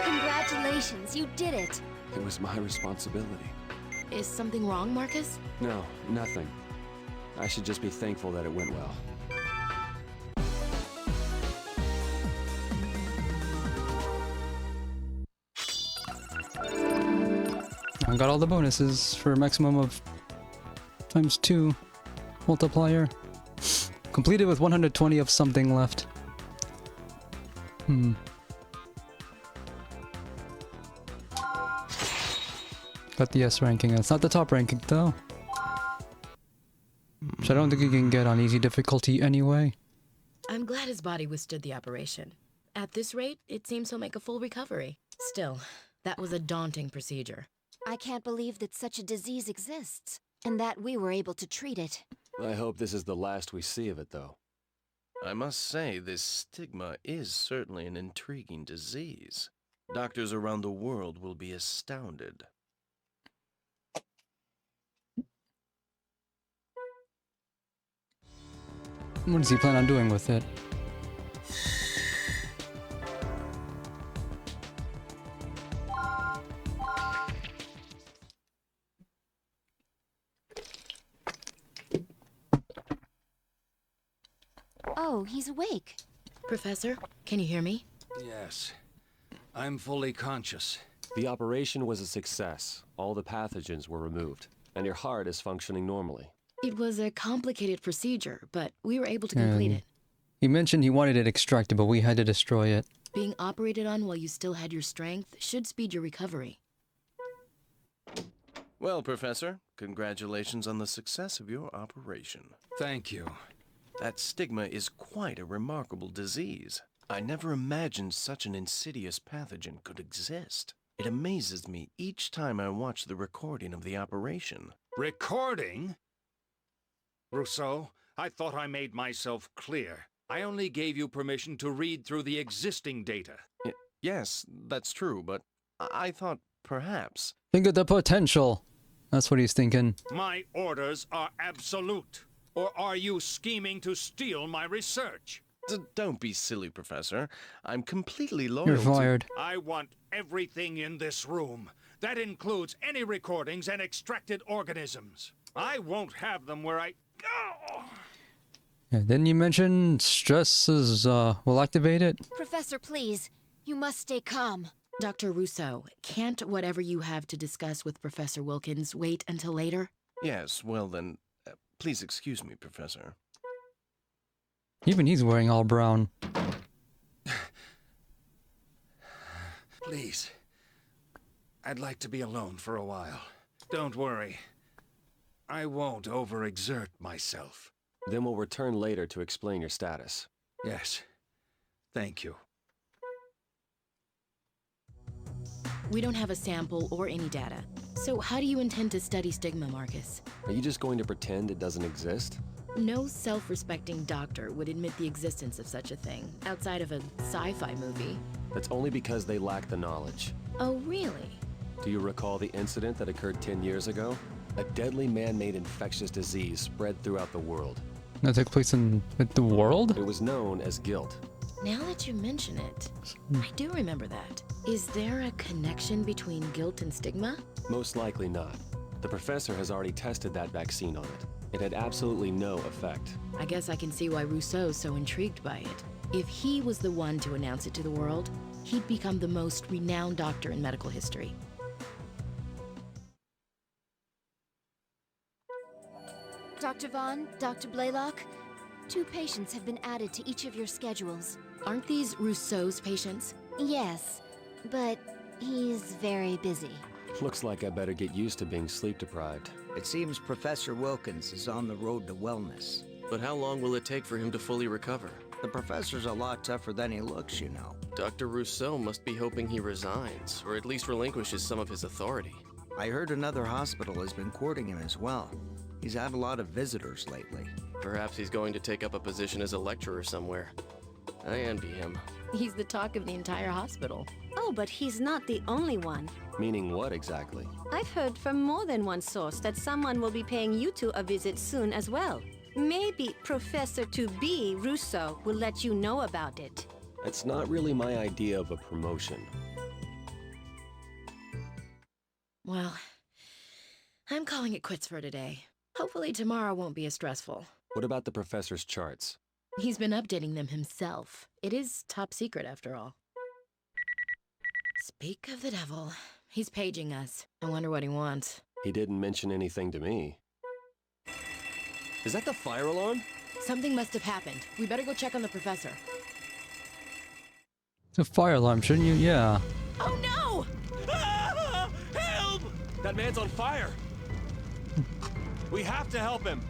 Congratulations, you did it! It was my responsibility. Is something wrong, Marcus? No, nothing. I should just be thankful that it went well. I got all the bonuses for a maximum of ×2 multiplier. Completed with 120 of something left. Got the S ranking. It's not the top ranking though. Which I don't think you can get on easy difficulty anyway. I'm glad his body withstood the operation. At this rate, it seems he'll make a full recovery. Still, that was a daunting procedure. I can't believe that such a disease exists, and that we were able to treat it. I hope this is the last we see of it, though. I must say, this stigma is certainly an intriguing disease. Doctors around the world will be astounded. What does he plan on doing with it? Oh, he's awake. Professor, can you hear me? Yes. I'm fully conscious. The operation was a success. All the pathogens were removed, and your heart is functioning normally. It was a complicated procedure, but we were able to complete it. He mentioned he wanted it extracted, but we had to destroy it. Being operated on while you still had your strength should speed your recovery. Well, Professor, congratulations on the success of your operation. Thank you. That stigma is quite a remarkable disease. I never imagined such an insidious pathogen could exist. It amazes me each time I watch the recording of the operation. Recording? Rousseau, I thought I made myself clear. I only gave you permission to read through the existing data. Yes, that's true, but I thought perhaps... Think of the potential. That's what he's thinking. My orders are absolute. Or are you scheming to steal my research? Don't be silly, Professor. I'm completely loyal You're fired. I want everything in this room. That includes any recordings and extracted organisms. I won't have them where I... Oh! Yeah, didn't you mention stresses will activate it? Professor, please. You must stay calm. Dr. Rousseau, can't whatever you have to discuss with Professor Wilkins wait until later? Yes, well then, please excuse me, Professor. Even he's wearing all brown. Please. I'd like to be alone for a while. Don't worry. I won't overexert myself. Then we'll return later to explain your status. Yes. Thank you. We don't have a sample or any data. So how do you intend to study stigma, Marcus? Are you just going to pretend it doesn't exist? No self-respecting doctor would admit the existence of such a thing, outside of a sci-fi movie. That's only because they lack the knowledge. Oh, really? Do you recall the incident that occurred 10 years ago? A deadly man-made infectious disease spread throughout the world. That took place in the world? It was known as guilt. Now that you mention it, I do remember that. Is there a connection between guilt and stigma? Most likely not. The professor has already tested that vaccine on it. It had absolutely no effect. I guess I can see why Rousseau's so intrigued by it. If he was the one to announce it to the world, he'd become the most renowned doctor in medical history. Dr. Vaughn, Dr. Blaylock, 2 patients have been added to each of your schedules. Aren't these Rousseau's patients? Yes, but he's very busy. Looks like I better get used to being sleep deprived. It seems Professor Wilkins is on the road to wellness. But how long will it take for him to fully recover? The professor's a lot tougher than he looks, you know. Dr. Rousseau must be hoping he resigns, or at least relinquishes some of his authority. I heard another hospital has been courting him as well. He's had a lot of visitors lately. Perhaps he's going to take up a position as a lecturer somewhere. I envy him. He's the talk of the entire hospital. Oh, but he's not the only one. Meaning what exactly? I've heard from more than one source that someone will be paying you two a visit soon as well. Maybe Professor to-be Rousseau will let you know about it. That's not really my idea of a promotion. Well, I'm calling it quits for today. Hopefully tomorrow won't be as stressful. What about the professor's charts? He's been updating them himself. It is top secret after all. Speak of the devil. He's paging us. I wonder what he wants. He didn't mention anything to me. Is that the fire alarm? Something must have happened. We better go check on the professor. It's a fire alarm, shouldn't you? Yeah. Oh no! Ah! Help! That man's on fire! We have to help him!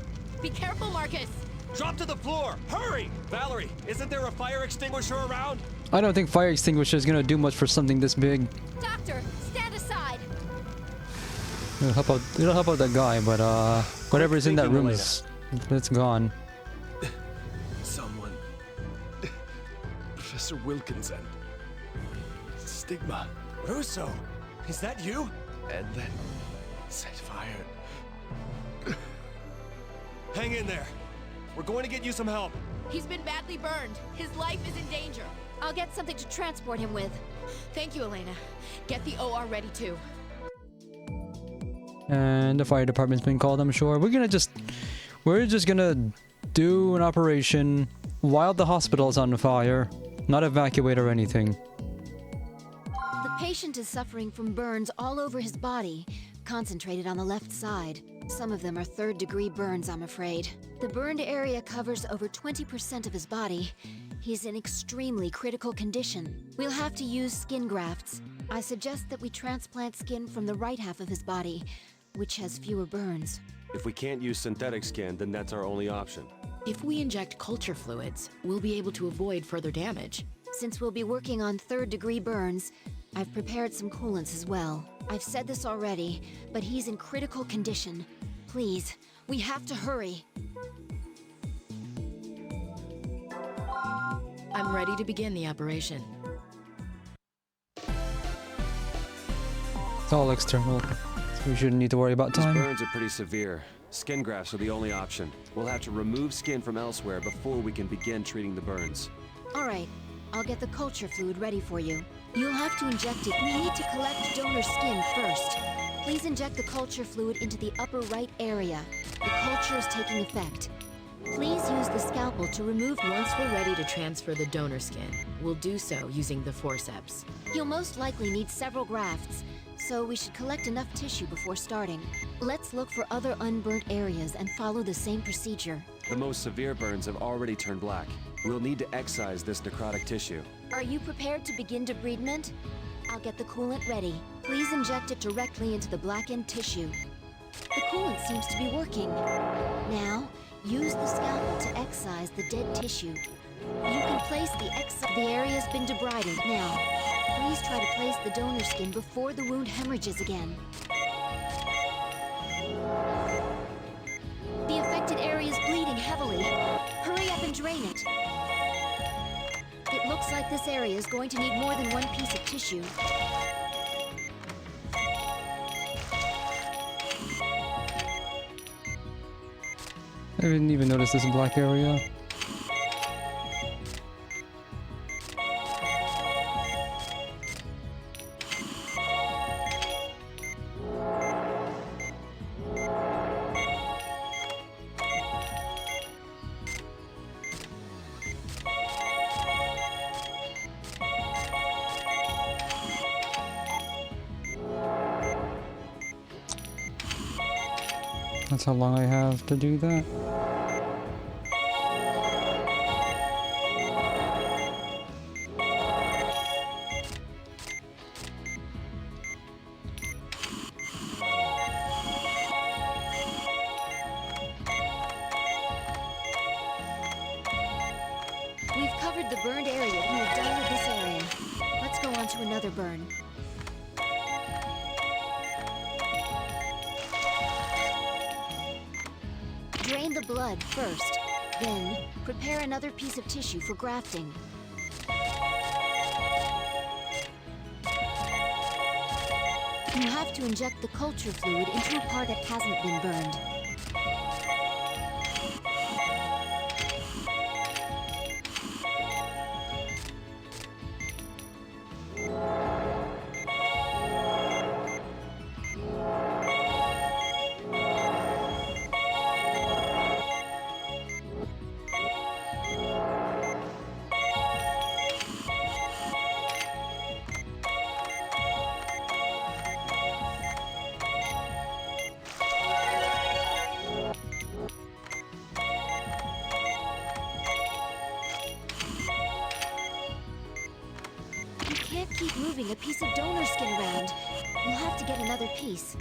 Be careful, Marcus! Drop to the floor! Hurry! Valerie, isn't there a fire extinguisher around? I don't think fire extinguisher is gonna do much for something this big. Doctor, stand aside! It'll help out that guy, but whatever's in that room is... it's gone. Someone... Professor Wilkins and... Stigma. Russo! Is that you? And then... set fire. Hang in there. We're going to get you some help. He's been badly burned. His life is in danger. I'll get something to transport him with. Thank you, Elena. Get the OR ready too. And the fire department's been called, I'm sure. We're just gonna do an operation while the hospital is on fire. Not evacuate or anything. The patient is suffering from burns all over his body, concentrated on the left side. Some of them are third-degree burns, I'm afraid. The burned area covers over 20% of his body. He's in extremely critical condition. We'll have to use skin grafts. I suggest that we transplant skin from the right half of his body, which has fewer burns. If we can't use synthetic skin, then that's our only option. If we inject culture fluids, we'll be able to avoid further damage. Since we'll be working on third-degree burns, I've prepared some coolants as well. I've said this already, but he's in critical condition. Please, we have to hurry. I'm ready to begin the operation. It's all external, so we shouldn't need to worry about These time. burns are pretty severe. Skin grafts are the only option. We'll have to remove skin from elsewhere before we can begin treating the burns. All right, I'll get the culture fluid ready for you. You'll have to inject it. We need to collect donor skin first. Please inject the culture fluid into the upper right area. The culture is taking effect. Please use the scalpel to remove. Once we're ready to transfer the donor skin, we'll do so using the forceps. You'll most likely need several grafts, so we should collect enough tissue before starting. Let's look for other unburnt areas and follow the same procedure. The most severe burns have already turned black. We'll need to excise this necrotic tissue. Are you prepared to begin debridement? I'll get the coolant ready. Please inject it directly into the blackened tissue. The coolant seems to be working. Now, use the scalpel to excise the dead tissue. You can place the area's been debrided. Now, please try to place the donor skin before the wound hemorrhages again. The affected area is bleeding heavily. Hurry up and drain it. It looks like this area is going to need more than one piece of tissue. I didn't even notice this black area. That's how long I have to do that. We've covered the burned area and we're done with this area. Let's go on to another burn. Drain the blood first. Then, prepare another piece of tissue for grafting. You have to inject the culture fluid into a part that hasn't been burned. You can't keep moving a piece of donor skin around. You'll have to get another piece.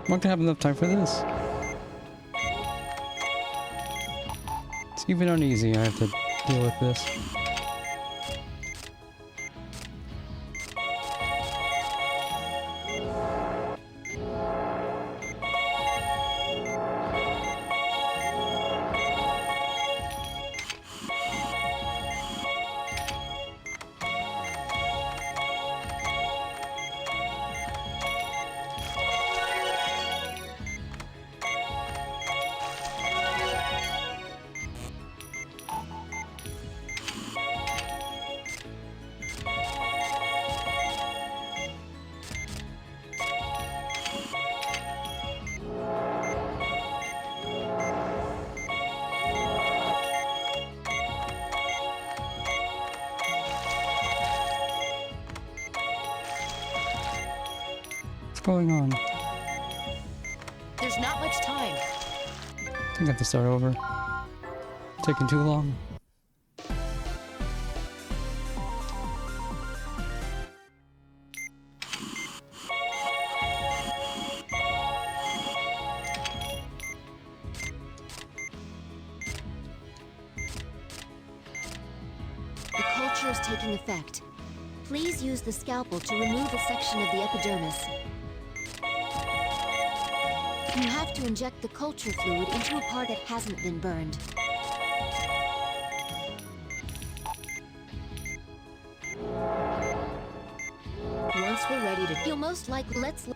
I'm not gonna have enough time for this. It's even uneasy. I have to deal with this. What's going on? There's not much time. I think I have to start over. Taking too long. The culture is taking effect. Please use the scalpel to remove a section of the epidermis. You have to inject the culture fluid into a part that hasn't been burned. Once we're ready to... You'll most likely... Let's...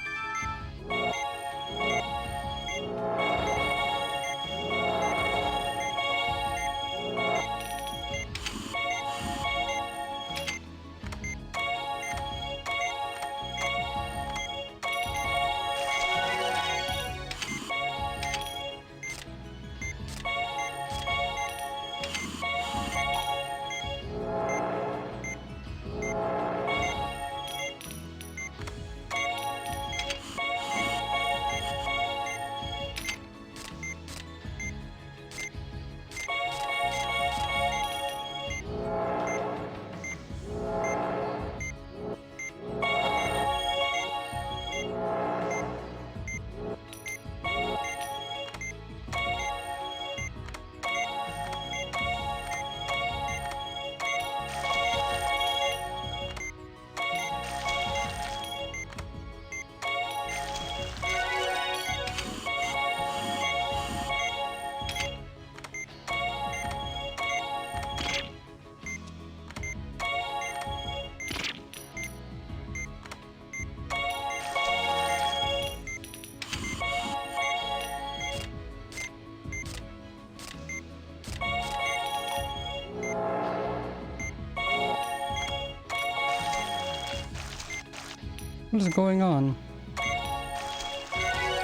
What is going on?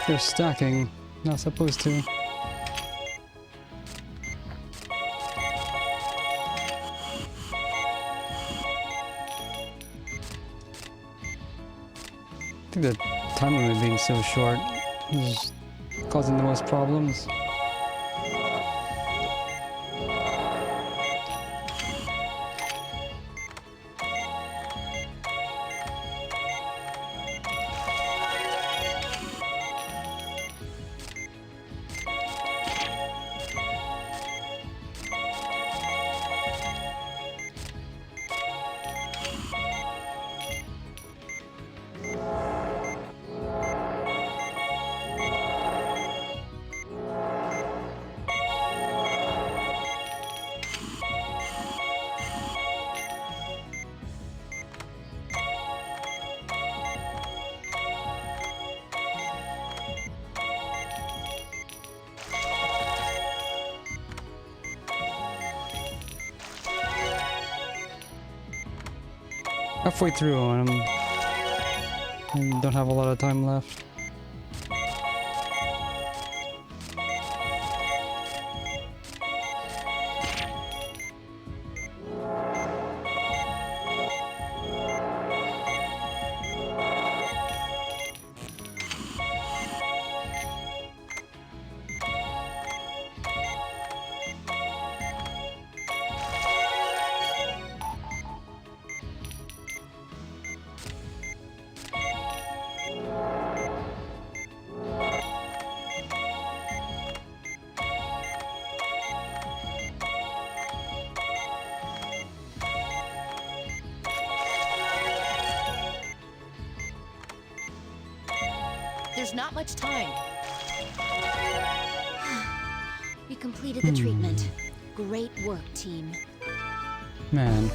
They're stacking. Not supposed to. I think the time limit being so short is causing the most problems. Halfway through and I don't have a lot of time left. There's not much time. We completed the treatment. Great work, team. Man.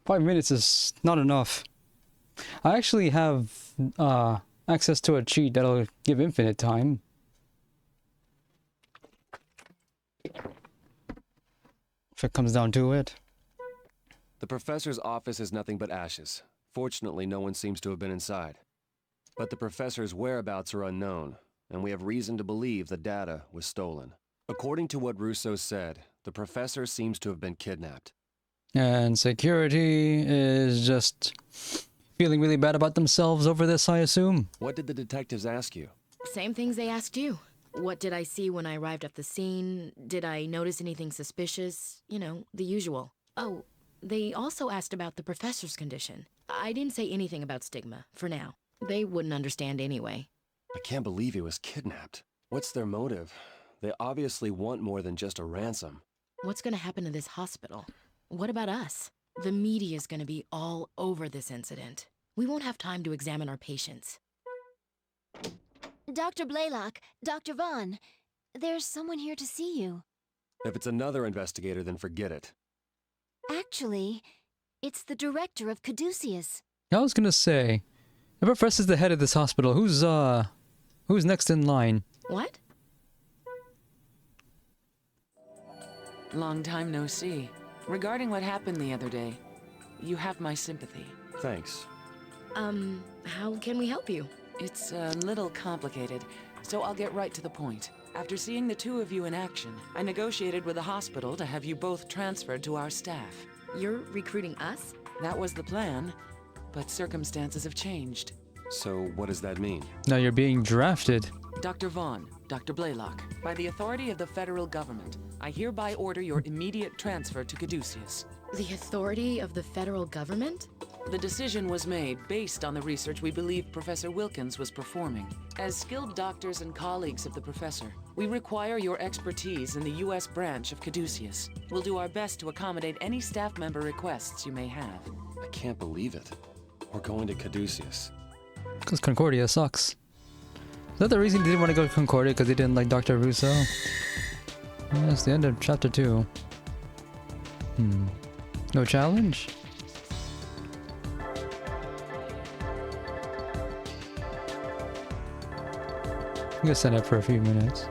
Five minutes is not enough. I actually have access to a cheat that'll give infinite time. If it comes down to it. The professor's office is nothing but ashes. Fortunately, no one seems to have been inside. But the professor's whereabouts are unknown, and we have reason to believe the data was stolen. According to what Russo said, the professor seems to have been kidnapped. And security is just feeling really bad about themselves over this, I assume. What did the detectives ask you? Same things they asked you. What did I see when I arrived at the scene? Did I notice anything suspicious? You know, the usual. Oh, they also asked about the professor's condition. I didn't say anything about stigma, for now. They wouldn't understand anyway. I can't believe he was kidnapped. What's their motive? They obviously want more than just a ransom. What's gonna happen to this hospital? What about us? The media's gonna be all over this incident. We won't have time to examine our patients. Dr. Blaylock, Dr. Vaughn, there's someone here to see you. If it's another investigator, then forget it. Actually, it's the director of Caduceus. I was gonna say, the professor's the head of this hospital. Who's next in line? What? Long time no see. Regarding what happened the other day, you have my sympathy. Thanks. How can we help you? It's a little complicated, so I'll get right to the point. After seeing the two of you in action, I negotiated with the hospital to have you both transferred to our staff. You're recruiting us? That was the plan, but circumstances have changed. So what does that mean? Now you're being drafted. Dr. Vaughn, Dr. Blaylock, by the authority of the federal government, I hereby order your immediate transfer to Caduceus. The authority of the federal government? The decision was made based on the research we believe Professor Wilkins was performing. As skilled doctors and colleagues of the professor, we require your expertise in the U.S. branch of Caduceus. We'll do our best to accommodate any staff member requests you may have. I can't believe it. We're going to Caduceus. Because Concordia sucks. Is that the reason they didn't want to go to Concordia? Because they didn't like Dr. Russo? That's the end of chapter 2. No challenge? I'm gonna set up for a few minutes.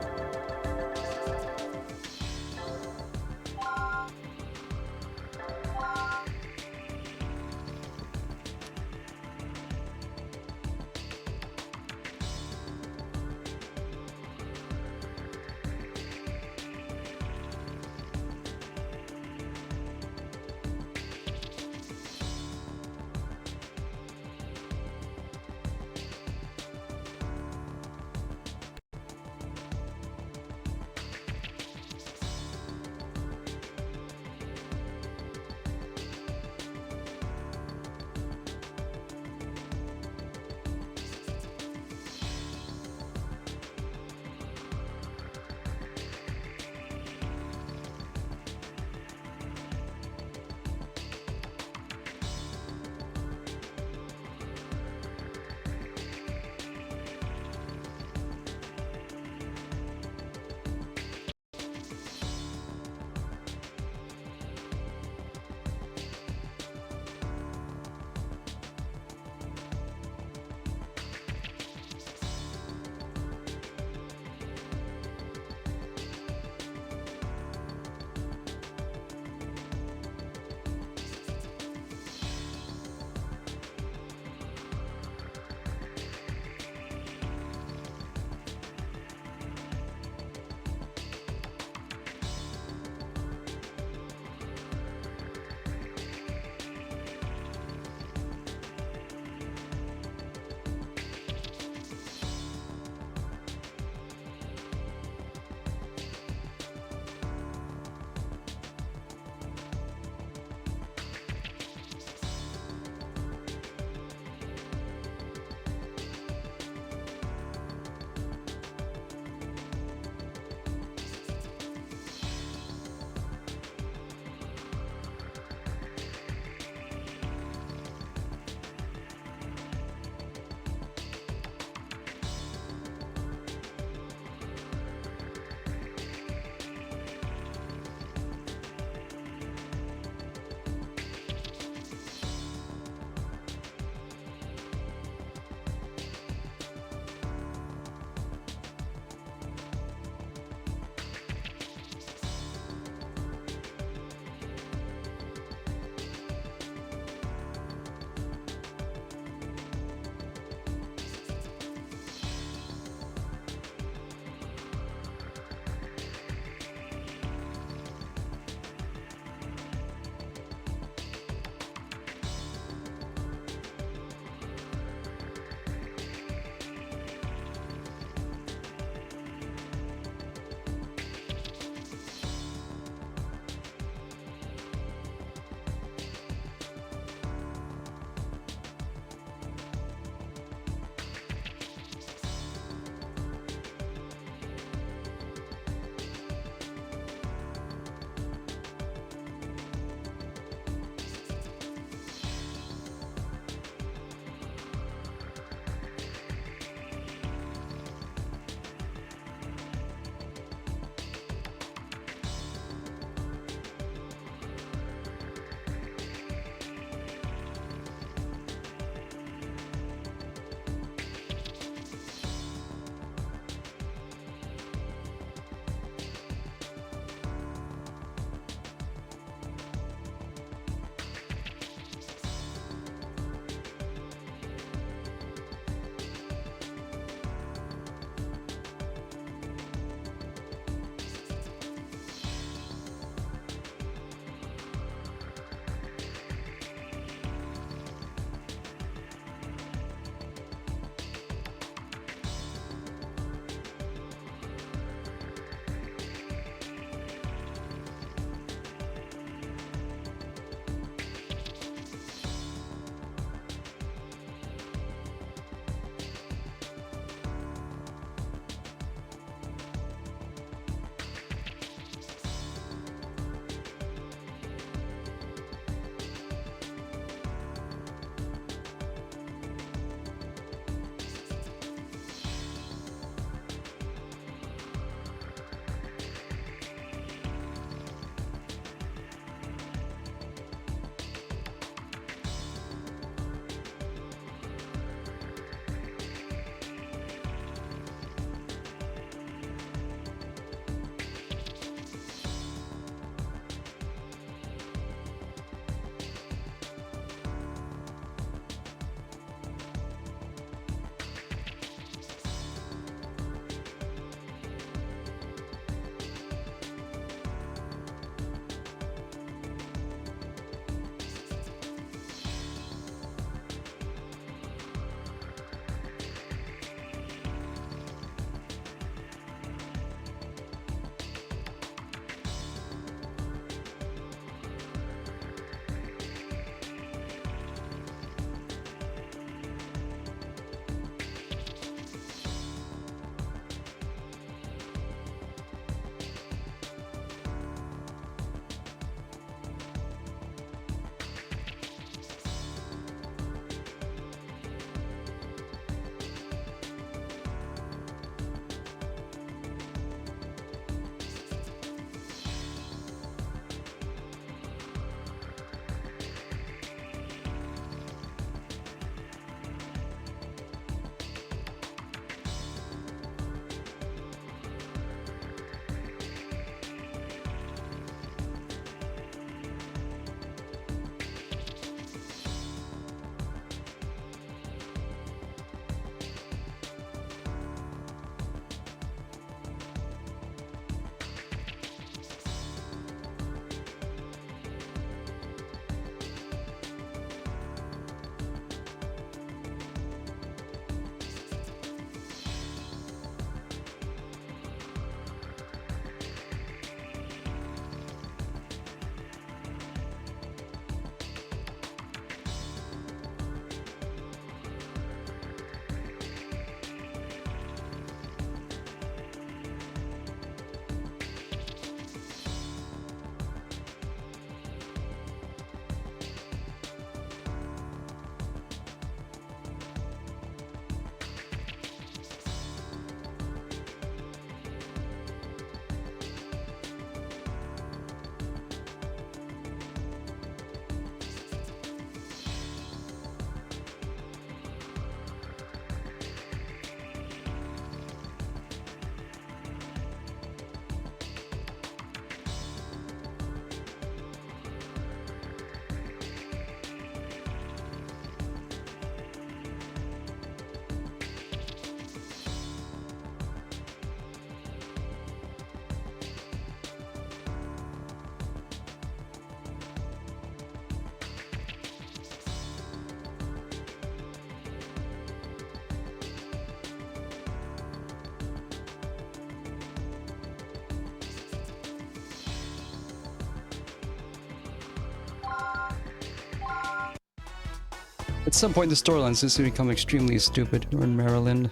At some point in the storylines, this will become extremely stupid. We're in Maryland.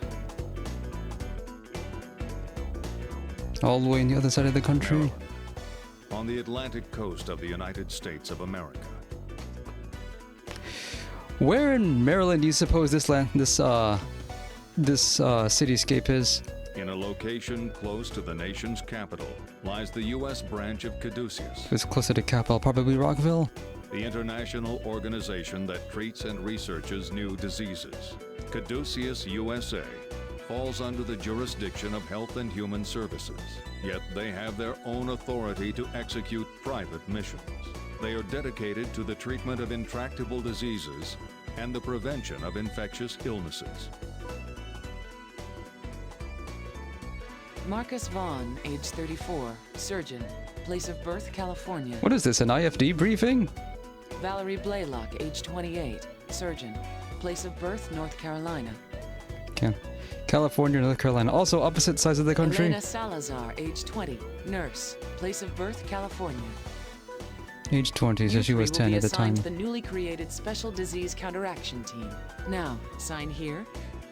All the way on the other side of the country. Maryland, on the Atlantic coast of the United States of America. Where in Maryland do you suppose this cityscape is? In a location close to the nation's capital lies the U.S. branch of Caduceus. If it's closer to capital, probably Rockville. The international organization that treats and researches new diseases. Caduceus USA falls under the jurisdiction of Health and Human Services, yet they have their own authority to execute private missions. They are dedicated to the treatment of intractable diseases and the prevention of infectious illnesses. Marcus Vaughn, age 34, surgeon, place of birth, California. What is this, an IFD briefing? Valerie Blaylock, age 28, surgeon, place of birth, North Carolina. Okay. California, North Carolina. Also opposite sides of the country. Elena Salazar, age 20, nurse, place of birth, California. Age 20, so she was 10 at the time. To the newly created Special Disease Counteraction Team. Now, sign here,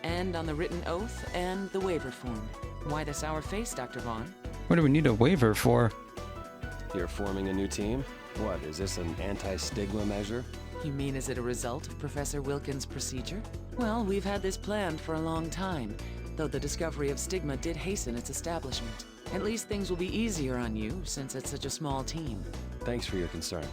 and on the written oath and the waiver form. Why the sour face, Dr. Vaughn? What do we need a waiver for? You're forming a new team? What, is this an anti-stigma measure? You mean is it a result of Professor Wilkins' procedure? Well, we've had this planned for a long time, though the discovery of stigma did hasten its establishment. At least things will be easier on you, since it's such a small team. Thanks for your concern.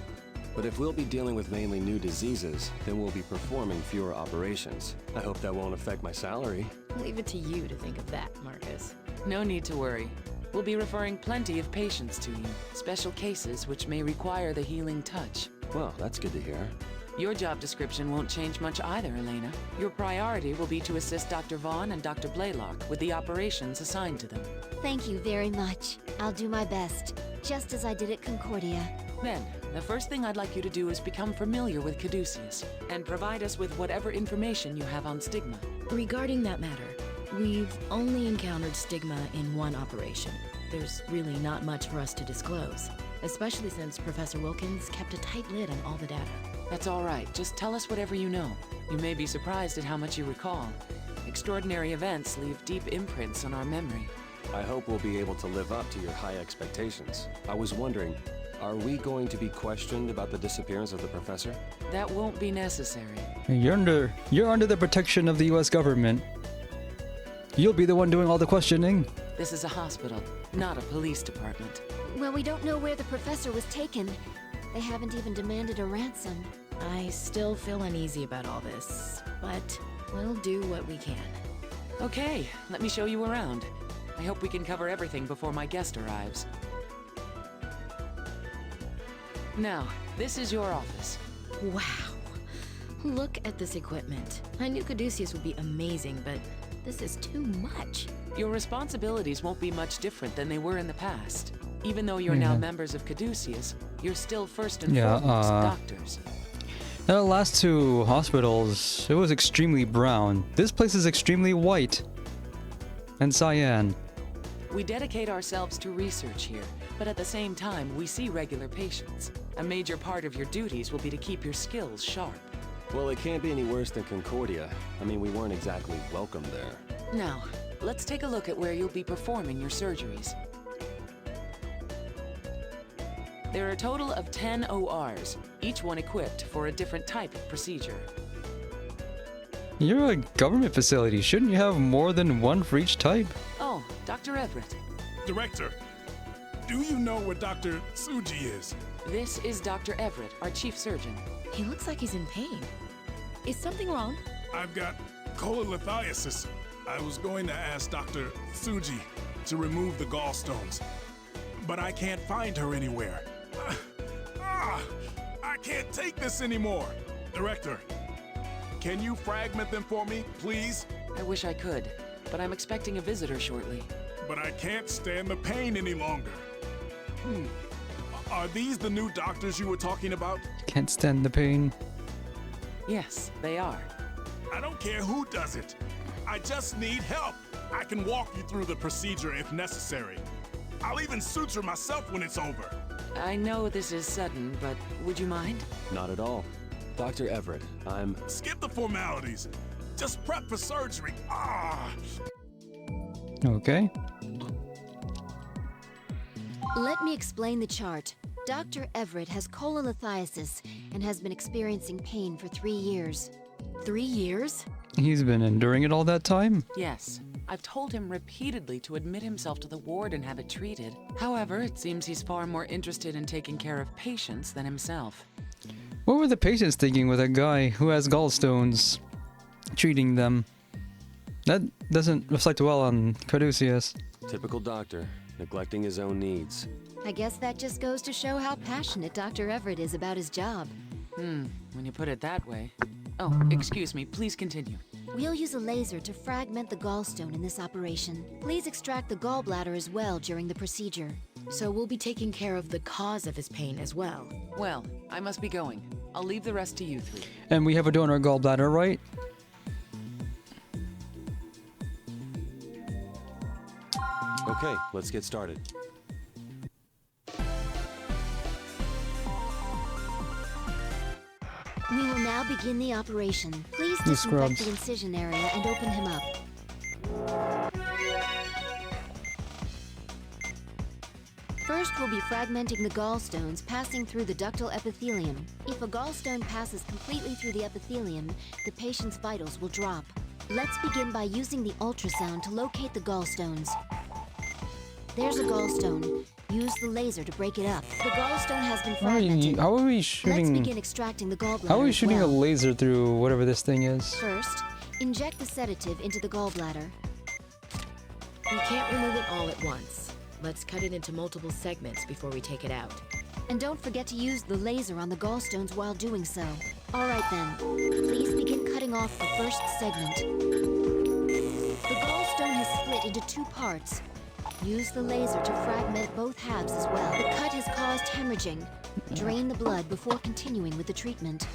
But if we'll be dealing with mainly new diseases, then we'll be performing fewer operations. I hope that won't affect my salary. Leave it to you to think of that, Marcus. No need to worry. We'll be referring plenty of patients to you, special cases which may require the healing touch. Well, that's good to hear. Your job description won't change much either, Elena. Your priority will be to assist Dr. Vaughn and Dr. Blaylock with the operations assigned to them. Thank you very much. I'll do my best, just as I did at Concordia. Then, the first thing I'd like you to do is become familiar with Caduceus, and provide us with whatever information you have on stigma. Regarding that matter, we've only encountered stigma in one operation. There's really not much for us to disclose, especially since Professor Wilkins kept a tight lid on all the data. That's all right. Just tell us whatever you know. You may be surprised at how much you recall. Extraordinary events leave deep imprints on our memory. I hope we'll be able to live up to your high expectations. I was wondering, are we going to be questioned about the disappearance of the professor? That won't be necessary. You're under the protection of the U.S. government. You'll be the one doing all the questioning. This is a hospital, not a police department. Well, we don't know where the professor was taken. They haven't even demanded a ransom. I still feel uneasy about all this, but we'll do what we can. Okay, let me show you around. I hope we can cover everything before my guest arrives. Now, this is your office. Wow. Look at this equipment. I knew Caduceus would be amazing, but this is too much. Your responsibilities won't be much different than they were in the past. Even though you're now members of Caduceus, you're still first and foremost doctors. The last two hospitals, it was extremely brown. This place is extremely white. And cyan. We dedicate ourselves to research here, but at the same time, we see regular patients. A major part of your duties will be to keep your skills sharp. Well, it can't be any worse than Concordia. I mean, we weren't exactly welcome there. Now, let's take a look at where you'll be performing your surgeries. There are a total of 10 ORs, each one equipped for a different type of procedure. You're a government facility. Shouldn't you have more than one for each type? Oh, Dr. Everett. Director, do you know where Dr. Tsuji is? This is Dr. Everett, our chief surgeon. He looks like he's in pain. Is something wrong? I've got cholelithiasis. I was going to ask Dr. Tsuji to remove the gallstones, but I can't find her anywhere. I can't take this anymore. Director, can you fragment them for me, please? I wish I could, but I'm expecting a visitor shortly. But I can't stand the pain any longer. Are these the new doctors you were talking about? Can't stand the pain. Yes, they are. I don't care who does it. I just need help. I can walk you through the procedure if necessary. I'll even suture myself when it's over. I know this is sudden, but would you mind? Not at all. Dr. Everett, I'm... Skip the formalities. Just prep for surgery. Ah! Okay. Let me explain the chart. Dr. Everett has cholelithiasis and has been experiencing pain for 3 years. 3 years? He's been enduring it all that time? Yes. I've told him repeatedly to admit himself to the ward and have it treated. However, it seems he's far more interested in taking care of patients than himself. What were the patients thinking with a guy who has gallstones treating them? That doesn't reflect well on Caduceus. Typical doctor, neglecting his own needs. I guess that just goes to show how passionate Dr. Everett is about his job. When you put it that way. Oh, excuse me, please continue. We'll use a laser to fragment the gallstone in this operation. Please extract the gallbladder as well during the procedure. So we'll be taking care of the cause of his pain as well. Well, I must be going. I'll leave the rest to you three. And we have a donor gallbladder, right? Okay, let's get started. We will now begin the operation. Please You disinfect scrubs. the incision area and open him up. First, we'll be fragmenting the gallstones, passing through the ductal epithelium. If a gallstone passes completely through the epithelium, the patient's vitals will drop. Let's begin by using the ultrasound to locate the gallstones. There's a gallstone. Use the laser to break it up. The gallstone has been fragmented. How are we Let's shooting? begin extracting the gallbladder. How are we as shooting well. a laser through whatever this thing is? First, inject the sedative into the gallbladder. We can't remove it all at once. Let's cut it into multiple segments before we take it out. And don't forget to use the laser on the gallstones while doing so. All right then, please begin cutting off the first segment. The gallstone has split into 2 parts. Use the laser to fragment both halves as well. The cut has caused hemorrhaging. Drain the blood before continuing with the treatment.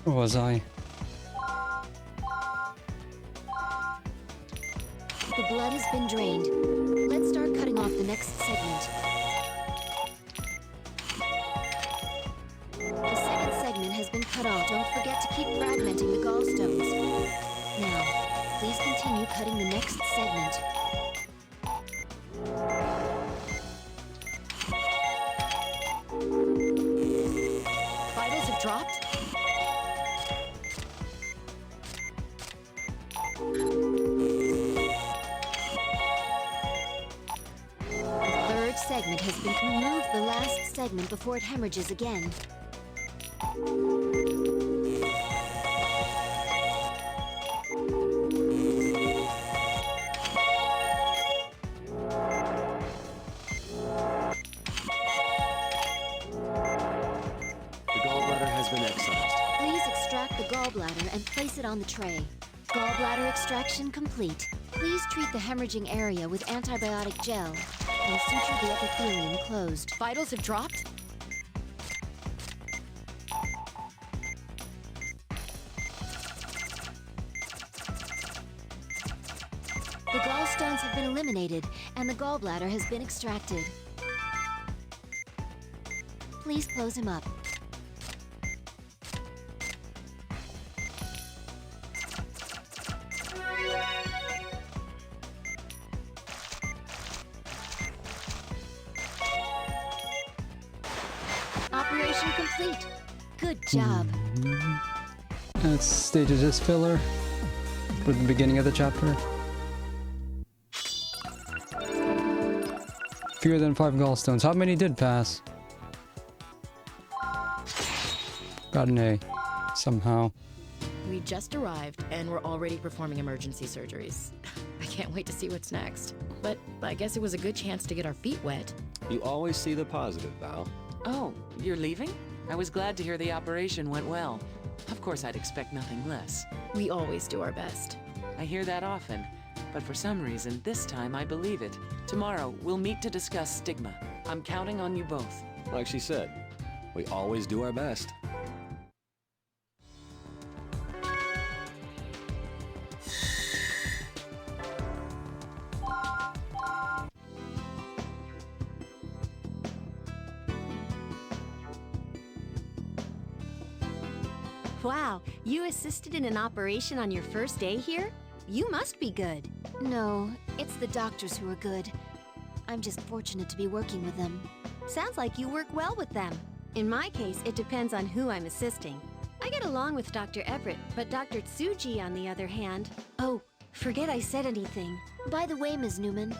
Where was I? The blood has been drained. Let's start cutting off the next segment. The second segment has been cut off. Don't forget to keep fragmenting the gallstones. Now, please continue cutting the next segment. Vitals have dropped? The third segment has been removed. The last segment before it hemorrhages again. The gallbladder has been excised. Please extract the gallbladder and place it on the tray. Gallbladder extraction complete. Please treat the hemorrhaging area with antibiotic gel and suture the epithelium closed. Vitals have dropped? The gallstones have been eliminated, and the gallbladder has been extracted. Please close him up. Operation complete. Good job. Let's stage this filler for the beginning of the chapter. Fewer than 5 gallstones. How many did pass? Got an A. Somehow. We just arrived, and we're already performing emergency surgeries. I can't wait to see what's next. But I guess it was a good chance to get our feet wet. You always see the positive, Val. Oh, you're leaving? I was glad to hear the operation went well. Of course, I'd expect nothing less. We always do our best. I hear that often, but for some reason, this time I believe it. Tomorrow, we'll meet to discuss stigma. I'm counting on you both. Like she said, we always do our best. Wow, you assisted in an operation on your first day here? You must be good. No, it's the doctors who are good. I'm just fortunate to be working with them. Sounds like you work well with them. In my case, it depends on who I'm assisting. I get along with Dr. Everett, but Dr. Tsuji, on the other hand... Oh, forget I said anything. By the way, Ms. Newman,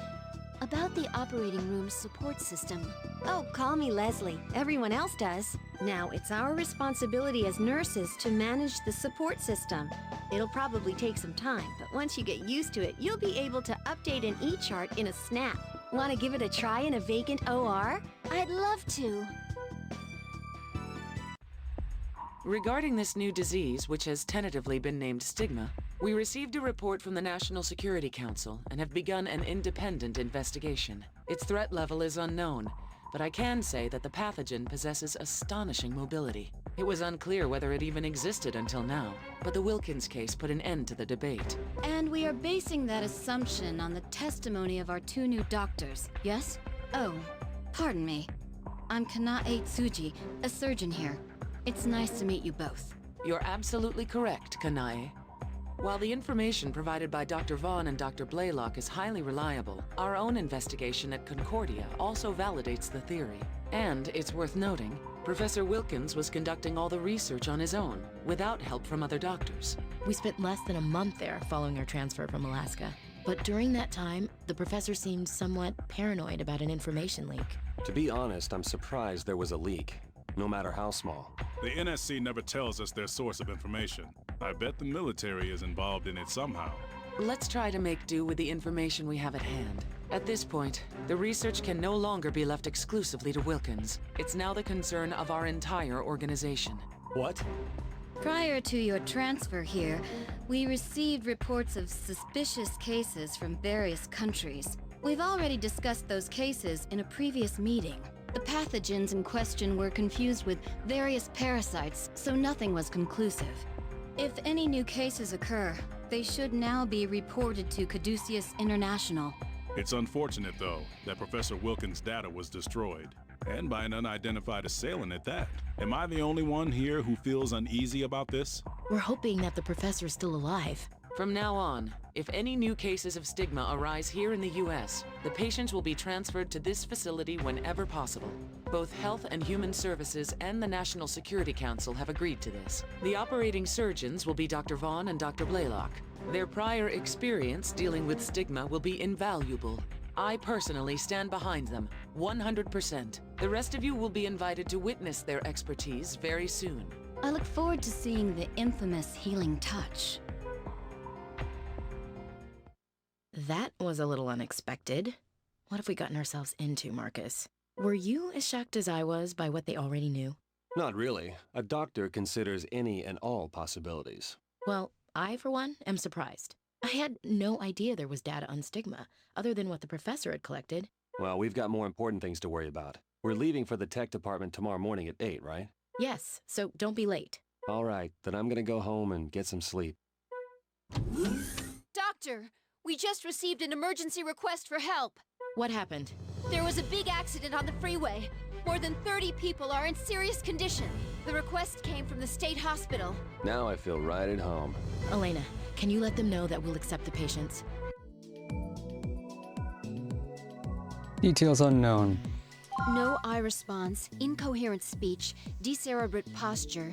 about the operating room's support system. Oh, call me Leslie. Everyone else does. Now, it's our responsibility as nurses to manage the support system. It'll probably take some time, but once you get used to it, you'll be able to update an E-chart in a snap. Want to give it a try in a vacant OR? I'd love to. Regarding this new disease, which has tentatively been named stigma, we received a report from the National Security Council and have begun an independent investigation. Its threat level is unknown, but I can say that the pathogen possesses astonishing mobility. It was unclear whether it even existed until now, but the Wilkins case put an end to the debate. And we are basing that assumption on the testimony of our 2 new doctors, yes? Oh, pardon me. I'm Kanae Tsuji, a surgeon here. It's nice to meet you both. You're absolutely correct, Kanae. While the information provided by Dr. Vaughn and Dr. Blaylock is highly reliable, our own investigation at Concordia also validates the theory. And it's worth noting, Professor Wilkins was conducting all the research on his own, without help from other doctors. We spent less than a month there following our transfer from Alaska. But during that time, the professor seemed somewhat paranoid about an information leak. To be honest, I'm surprised there was a leak, no matter how small. The NSC never tells us their source of information. I bet the military is involved in it somehow. Let's try to make do with the information we have at hand. At this point, the research can no longer be left exclusively to Wilkins. It's now the concern of our entire organization. What? Prior to your transfer here, we received reports of suspicious cases from various countries. We've already discussed those cases in a previous meeting. The pathogens in question were confused with various parasites, so nothing was conclusive. If any new cases occur, they should now be reported to Caduceus International. It's unfortunate, though, that Professor Wilkins' data was destroyed, and by an unidentified assailant at that. Am I the only one here who feels uneasy about this? We're hoping that the professor's still alive. From now on, if any new cases of stigma arise here in the U.S., the patients will be transferred to this facility whenever possible. Both Health and Human Services and the National Security Council have agreed to this. The operating surgeons will be Dr. Vaughn and Dr. Blaylock. Their prior experience dealing with stigma will be invaluable. I personally stand behind them, 100%. The rest of you will be invited to witness their expertise very soon. I look forward to seeing the infamous healing touch. That was a little unexpected. What have we gotten ourselves into, Marcus? Were you as shocked as I was by what they already knew? Not really. A doctor considers any and all possibilities. Well, I, for one, am surprised. I had no idea there was data on stigma, other than what the professor had collected. Well, we've got more important things to worry about. We're leaving for the tech department tomorrow morning at 8, right? Yes, so don't be late. All right, then I'm gonna go home and get some sleep. Doctor, we just received an emergency request for help. What happened? There was a big accident on the freeway. More than 30 people are in serious condition. The request came from the state hospital. Now I feel right at home. Elena, can you let them know that we'll accept the patients? Details unknown. No eye response, incoherent speech, decerebrate posture,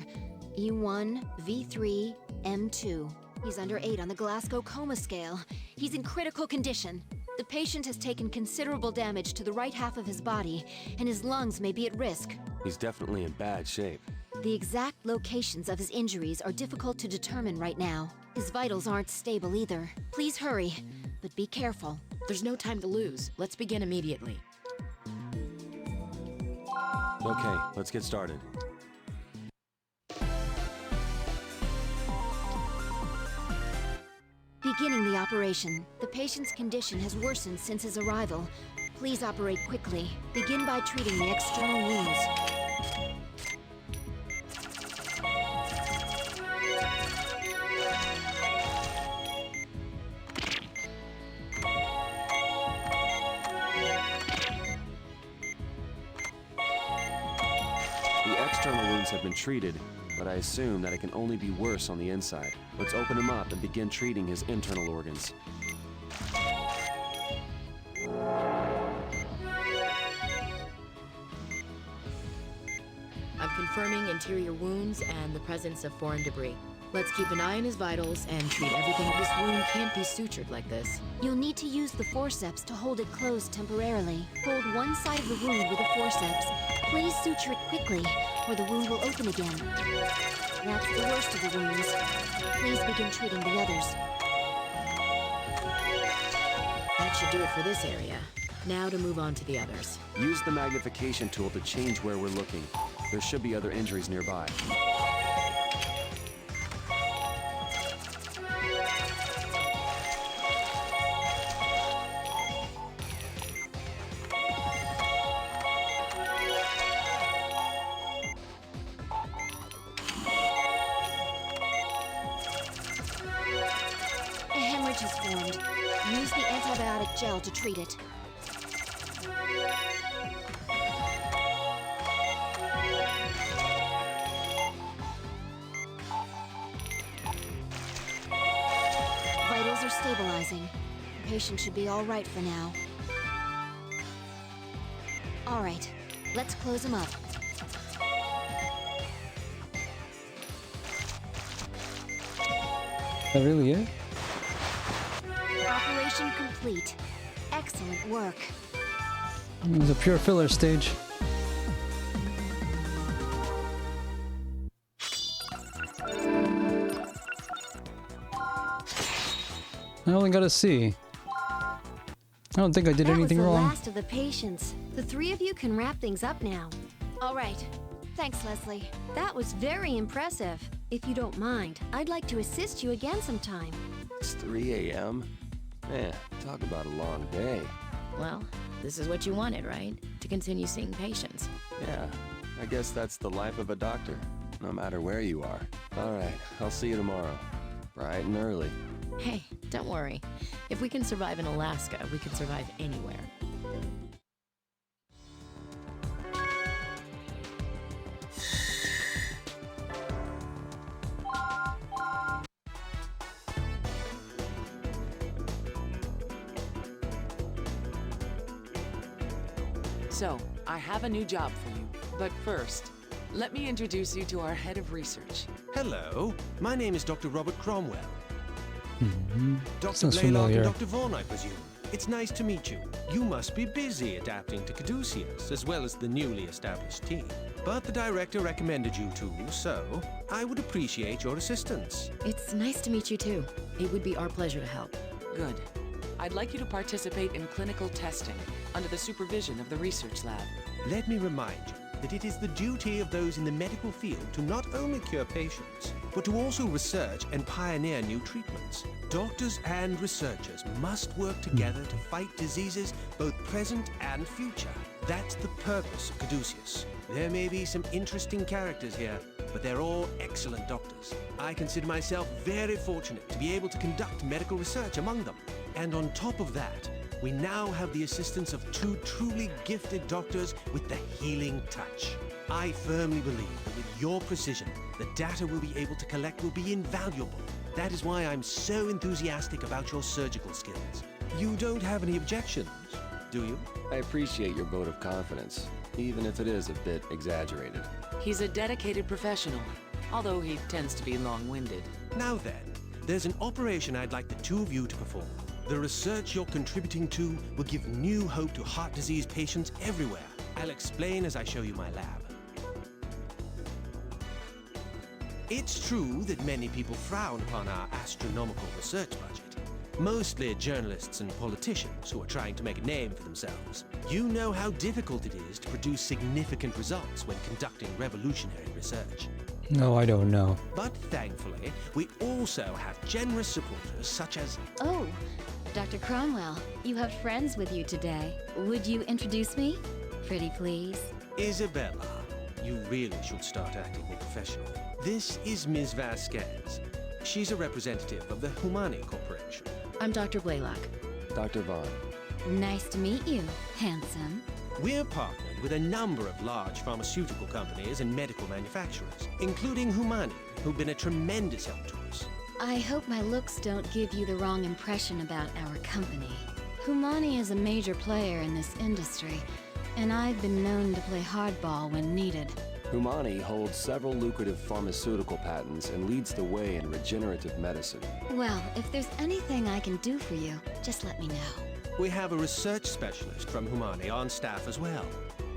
E1, V3, M2. He's under 8 on the Glasgow Coma Scale. He's in critical condition. The patient has taken considerable damage to the right half of his body, and his lungs may be at risk. He's definitely in bad shape. The exact locations of his injuries are difficult to determine right now. His vitals aren't stable either. Please hurry, but be careful. There's no time to lose. Let's begin immediately. Okay, let's get started. Beginning the operation. The patient's condition has worsened since his arrival. Please operate quickly. Begin by treating the external wounds. The external wounds have been treated, but I assume that it can only be worse on the inside. Let's open him up and begin treating his internal organs. I'm confirming interior wounds and the presence of foreign debris. Let's keep an eye on his vitals and treat everything. This wound can't be sutured like this. You'll need to use the forceps to hold it closed temporarily. Hold one side of the wound with the forceps. Please suture it quickly, or the wound will open again. That's the worst of the wounds. Please begin treating the others. That should do it for this area. Now to move on to the others. Use the magnification tool to change where we're looking. There should be other injuries nearby. A hemorrhage has formed. Use the antibiotic gel to treat it. Vitals are stabilizing. The patient should be all right for now. All right, let's close him up. That really it? Operation complete. Excellent work. It was a pure filler stage. I only got a C. I don't think I did anything That was the wrong. last of the patients. The three of you can wrap things up now. All right. Thanks, Leslie. That was very impressive. If you don't mind, I'd like to assist you again sometime. It's 3 a.m. Man, talk about a long day. Well, this is what you wanted, right? To continue seeing patients. Yeah, I guess that's the life of a doctor, no matter where you are. All right, I'll see you tomorrow, bright and early. Hey, don't worry. If we can survive in Alaska, we can survive anywhere. So, I have a new job for you. But first, let me introduce you to our head of research. Hello, my name is Dr. Robert Cromwell. Dr. Sounds Blaylock familiar. and Dr. Vaughn, I presume. It's nice to meet you. You must be busy adapting to Caduceus, as well as the newly established team. But the director recommended you two, so I would appreciate your assistance. It's nice to meet you too. It would be our pleasure to help. Good. I'd like you to participate in clinical testing under the supervision of the research lab. Let me remind you, that it is the duty of those in the medical field to not only cure patients, but to also research and pioneer new treatments. Doctors and researchers must work together to fight diseases both present and future. That's the purpose of Caduceus. There may be some interesting characters here, but they're all excellent doctors. I consider myself very fortunate to be able to conduct medical research among them. And on top of that, we now have the assistance of 2 truly gifted doctors with the healing touch. I firmly believe that with your precision, the data we'll be able to collect will be invaluable. That is why I'm so enthusiastic about your surgical skills. You don't have any objections, do you? I appreciate your vote of confidence, even if it is a bit exaggerated. He's a dedicated professional, although he tends to be long-winded. Now then, there's an operation I'd like the 2 of you to perform. The research you're contributing to will give new hope to heart disease patients everywhere. I'll explain as I show you my lab. It's true that many people frown upon our astronomical research budget. Mostly journalists and politicians who are trying to make a name for themselves. You know how difficult it is to produce significant results when conducting revolutionary research. No, I don't know. But thankfully, we also have generous supporters such as... Oh, Dr. Cromwell, you have friends with you today. Would you introduce me? Pretty please. Isabella, you really should start acting more professional. This is Ms. Vasquez. She's a representative of the Humani Corporation. I'm Dr. Blaylock. Dr. Vaughn. Nice to meet you, handsome. We're partnered with a number of large pharmaceutical companies and medical manufacturers, including Humani, who've been a tremendous help to us. I hope my looks don't give you the wrong impression about our company. Humani is a major player in this industry, and I've been known to play hardball when needed. Humani holds several lucrative pharmaceutical patents and leads the way in regenerative medicine. Well, if there's anything I can do for you, just let me know. We have a research specialist from Humani on staff as well.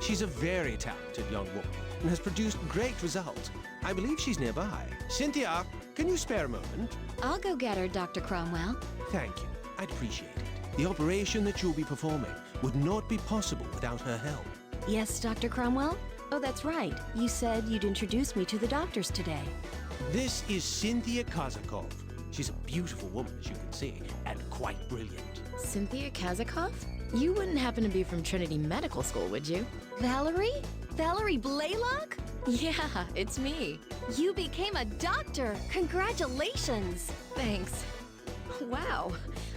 She's a very talented young woman and has produced great results. I believe she's nearby. Cynthia, can you spare a moment? I'll go get her, Dr. Cromwell. Thank you. I'd appreciate it. The operation that you'll be performing would not be possible without her help. Yes, Dr. Cromwell? Oh, that's right. You said you'd introduce me to the doctors today. This is Cynthia Kazakov. She's a beautiful woman, as you can see, and quite brilliant. Cynthia Kazakov? You wouldn't happen to be from Trinity Medical School, would you? Valerie? Valerie Blaylock? Yeah, it's me. You became a doctor! Congratulations! Thanks. Wow,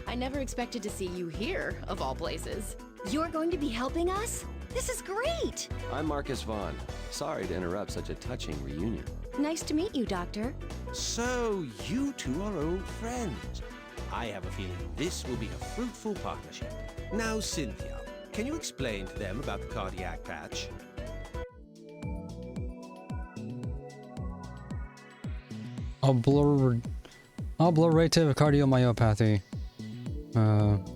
I never expected to see you here, of all places. You're going to be helping us? This is great! I'm Marcus Vaughn. Sorry to interrupt such a touching reunion. Nice to meet you, Doctor. So, you 2 are old friends. I have a feeling this will be a fruitful partnership. Now, Cynthia, can you explain to them about the cardiac patch? Obliterative cardiomyopathy.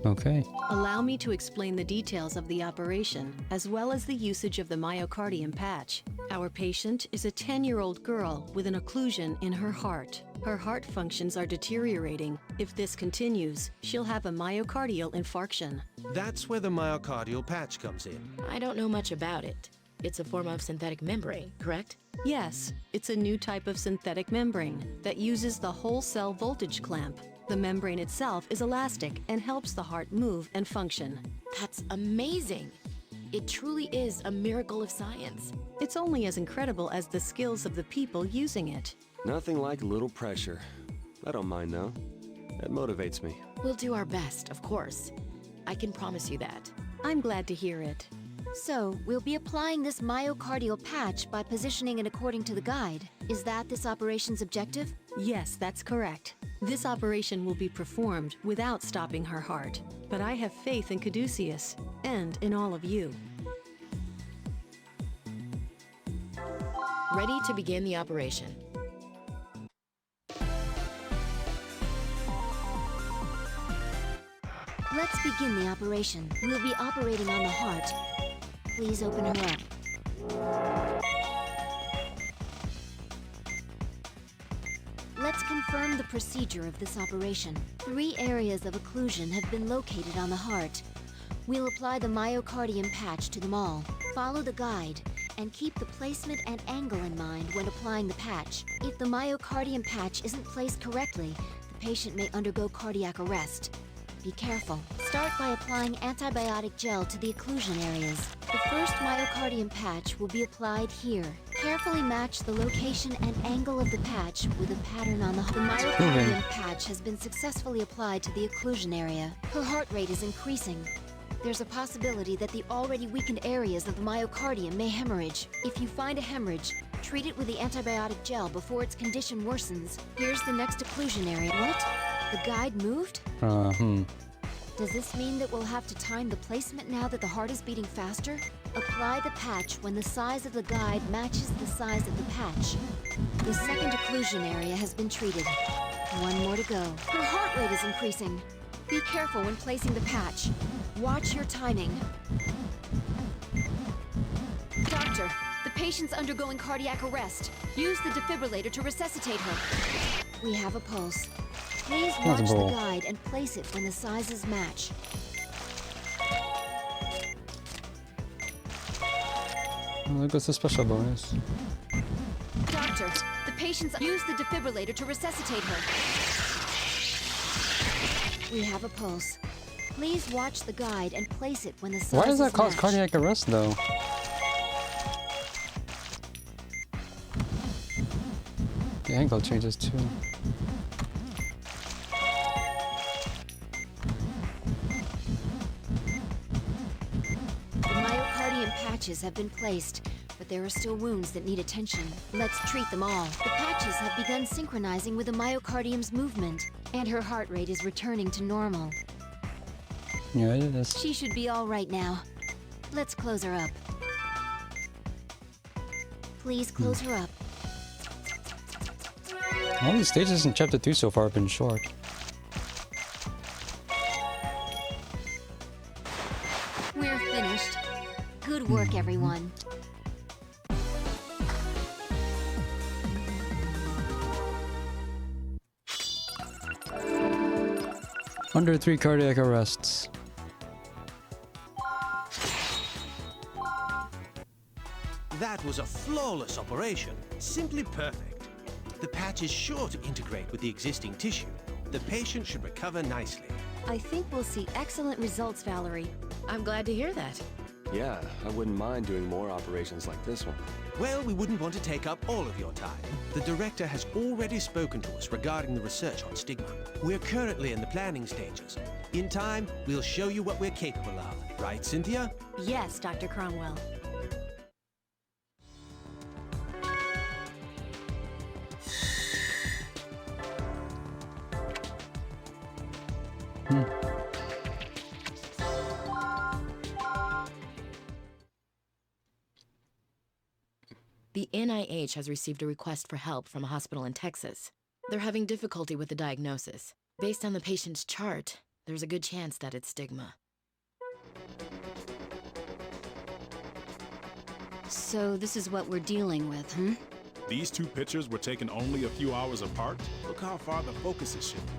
Okay. Allow me to explain the details of the operation, as well as the usage of the myocardium patch. Our patient is a 10-year-old girl with an occlusion in her heart. Her heart functions are deteriorating. If this continues, she'll have a myocardial infarction. That's where the myocardial patch comes in. I don't know much about it. It's a form of synthetic membrane, correct? Yes, it's a new type of synthetic membrane that uses the whole cell voltage clamp. The membrane itself is elastic and helps the heart move and function. That's amazing! It truly is a miracle of science. It's only as incredible as the skills of the people using it. Nothing like a little pressure. I don't mind though. That motivates me. We'll do our best, of course. I can promise you that. I'm glad to hear it. So, we'll be applying this myocardial patch by positioning it according to the guide. Is that this operation's objective? Yes, that's correct. This operation will be performed without stopping her heart. But I have faith in Caduceus, and in all of you. Ready to begin the operation. Let's begin the operation. We'll be operating on the heart. Please open her up. Let's confirm the procedure of this operation. 3 areas of occlusion have been located on the heart. We'll apply the myocardium patch to them all. Follow the guide and keep the placement and angle in mind when applying the patch. If the myocardium patch isn't placed correctly, the patient may undergo cardiac arrest. Be careful. Start by applying antibiotic gel to the occlusion areas. The first myocardium patch will be applied here. Carefully match the location and angle of the patch with a pattern on the myocardium patch has been successfully applied to the occlusion area. Her heart rate is increasing. There's a possibility that the already weakened areas of the myocardium may hemorrhage. If you find a hemorrhage, treat it with the antibiotic gel before its condition worsens. Here's the next occlusion area. What? The guide moved? Does this mean that we'll have to time the placement now that the heart is beating faster? Apply the patch when the size of the guide matches the size of the patch. The second occlusion area has been treated. One more to go. Her heart rate is increasing. Be careful when placing the patch. Watch your timing. Doctor, the patient's undergoing cardiac arrest. Use the defibrillator to resuscitate her. We have a pulse. Please watch the guide and place it when the sizes match. There goes the special bonus. Doctor, the patient's... Use the defibrillator to resuscitate her. We have a pulse. Please watch the guide and place it when the sizes match. Why does that cause cardiac arrest, though? The angle changes, too. Patches have been placed, but there are still wounds that need attention. Let's treat them all. The patches have begun synchronizing with the myocardium's movement, and her heart rate is returning to normal. Yeah, it is. She should be all right now. Let's close her up. Please close her up. All these stages in Chapter 2 so far have been short. We're finished. Good work, everyone. Under 3 cardiac arrests. That was a flawless operation. Simply perfect. The patch is sure to integrate with the existing tissue. The patient should recover nicely. I think we'll see excellent results, Valerie. I'm glad to hear that. Yeah, I wouldn't mind doing more operations like this one. Well, we wouldn't want to take up all of your time. The director has already spoken to us regarding the research on stigma. We're currently in the planning stages. In time, we'll show you what we're capable of. Right, Cynthia? Yes, Dr. Cromwell. The NIH has received a request for help from a hospital in Texas. They're having difficulty with the diagnosis. Based on the patient's chart, there's a good chance that it's stigma. So this is what we're dealing with, These two pictures were taken only a few hours apart. Look how far the focus is shifted.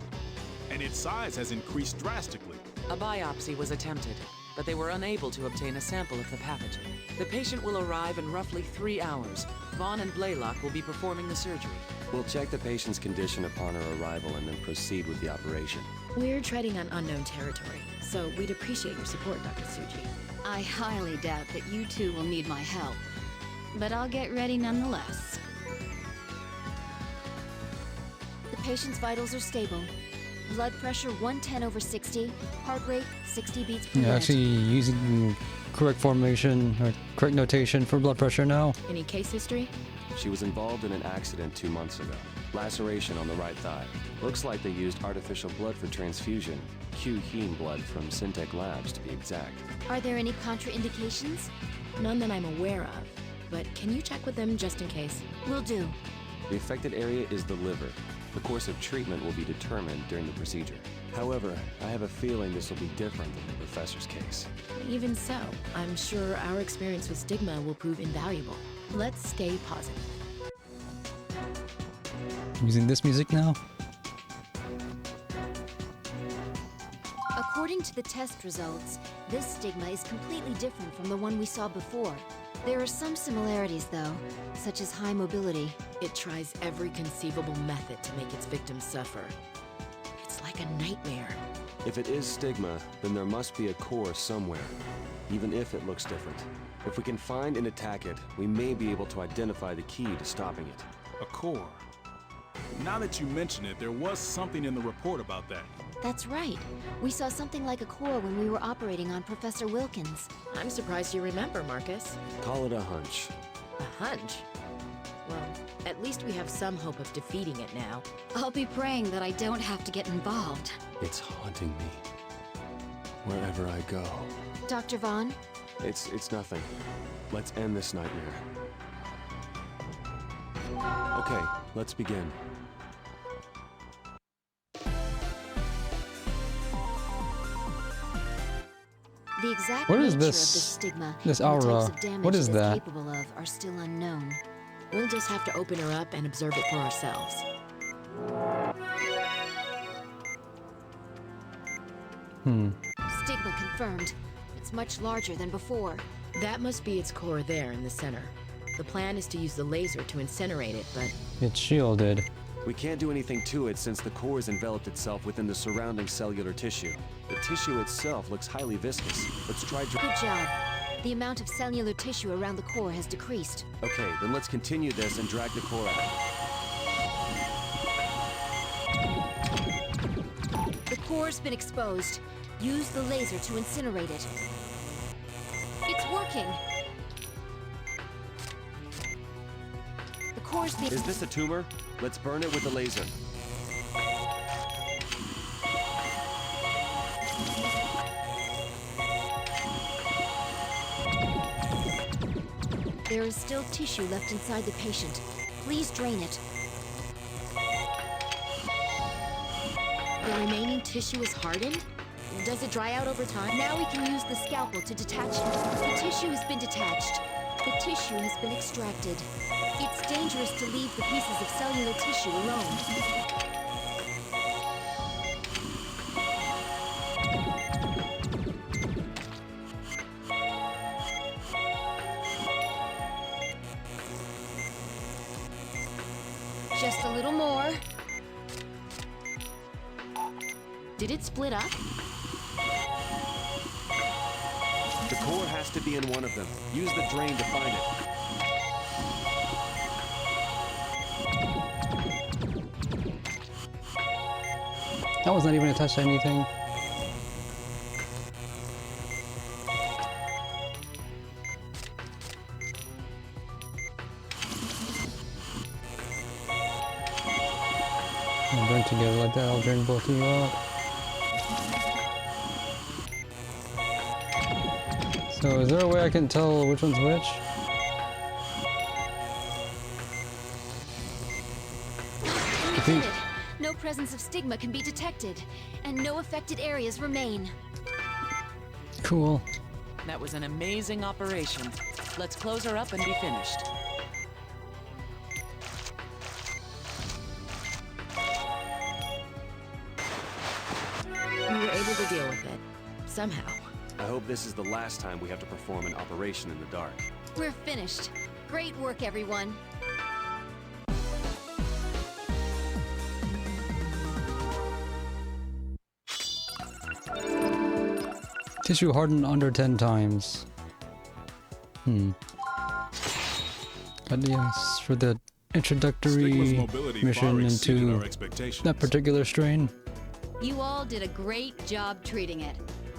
And its size has increased drastically. A biopsy was attempted, but they were unable to obtain a sample of the pathogen. The patient will arrive in roughly 3 hours. Vaughn and Blaylock will be performing the surgery. We'll check the patient's condition upon her arrival and then proceed with the operation. We're treading on unknown territory, so we'd appreciate your support, Dr. Tsuji. I highly doubt that you two will need my help, but I'll get ready nonetheless. The patient's vitals are stable. Blood pressure 110/60, heart rate 60 beats per minute. Actually using correct formation or correct notation for blood pressure now. Any case history? She was involved in an accident 2 months ago. Laceration on the right thigh. Looks like they used artificial blood for transfusion. Q-heme blood from Syntec Labs, to be exact. Are there any contraindications? None that I'm aware of, but can you check with them just in case? Will do. The affected area is the liver. The course of treatment will be determined during the procedure. However, I have a feeling this will be different than the professor's case. Even so, I'm sure our experience with stigma will prove invaluable. Let's stay positive. Using this music now? According to the test results, this stigma is completely different from the one we saw before. There are some similarities, though, such as high mobility. It tries every conceivable method to make its victims suffer. It's like a nightmare. If it is Stigma, then there must be a core somewhere, even if it looks different. If we can find and attack it, we may be able to identify the key to stopping it. A core. Now that you mention it, there was something in the report about that. That's right. We saw something like a core when we were operating on Professor Wilkins. I'm surprised you remember, Marcus. Call it a hunch. A hunch? Well, at least we have some hope of defeating it now. I'll be praying that I don't have to get involved. It's haunting me. Wherever I go. Dr. Vaughn? It's nothing. Let's end this nightmare. Okay, let's begin. The exact What is nature this- of the stigma this and the aura? types of damage What is it that? capable of are still unknown. We'll just have to open her up and observe it for ourselves. Stigma confirmed. It's much larger than before. That must be its core there in the center. The plan is to use the laser to incinerate it, but It's shielded. We can't do anything to it since the core has enveloped itself within the surrounding cellular tissue. The tissue itself looks highly viscous. Let's try Good job. The amount of cellular tissue around the core has decreased. Okay, then let's continue this and drag the core out. The core's been exposed. Use the laser to incinerate it. It's working. The core's being... Is this a tumor? Let's burn it with the laser. There is still tissue left inside the patient. Please drain it. the remaining tissue is hardened? Does it dry out over time? Now we can use the scalpel to detach it. The tissue has been detached. The tissue has been extracted. It's dangerous to leave the pieces of cellular tissue alone. Just a little more. Did it split up? The core has to be in one of them. Use the drain to find it. That was not even attached to anything. Burn together like that, I'll drain both of you out. So is there a way I can tell which one's which? We did it! No presence of stigma can be detected, and no affected areas remain. Cool. That was an amazing operation. Let's close her up and be finished. We were able to deal with it. Somehow. I hope this is the last time we have to perform an operation in the dark. We're finished. Great work, everyone. Tissue hardened under 10 times. Yes, for the introductory mission into that particular strain. You all did a great job treating it.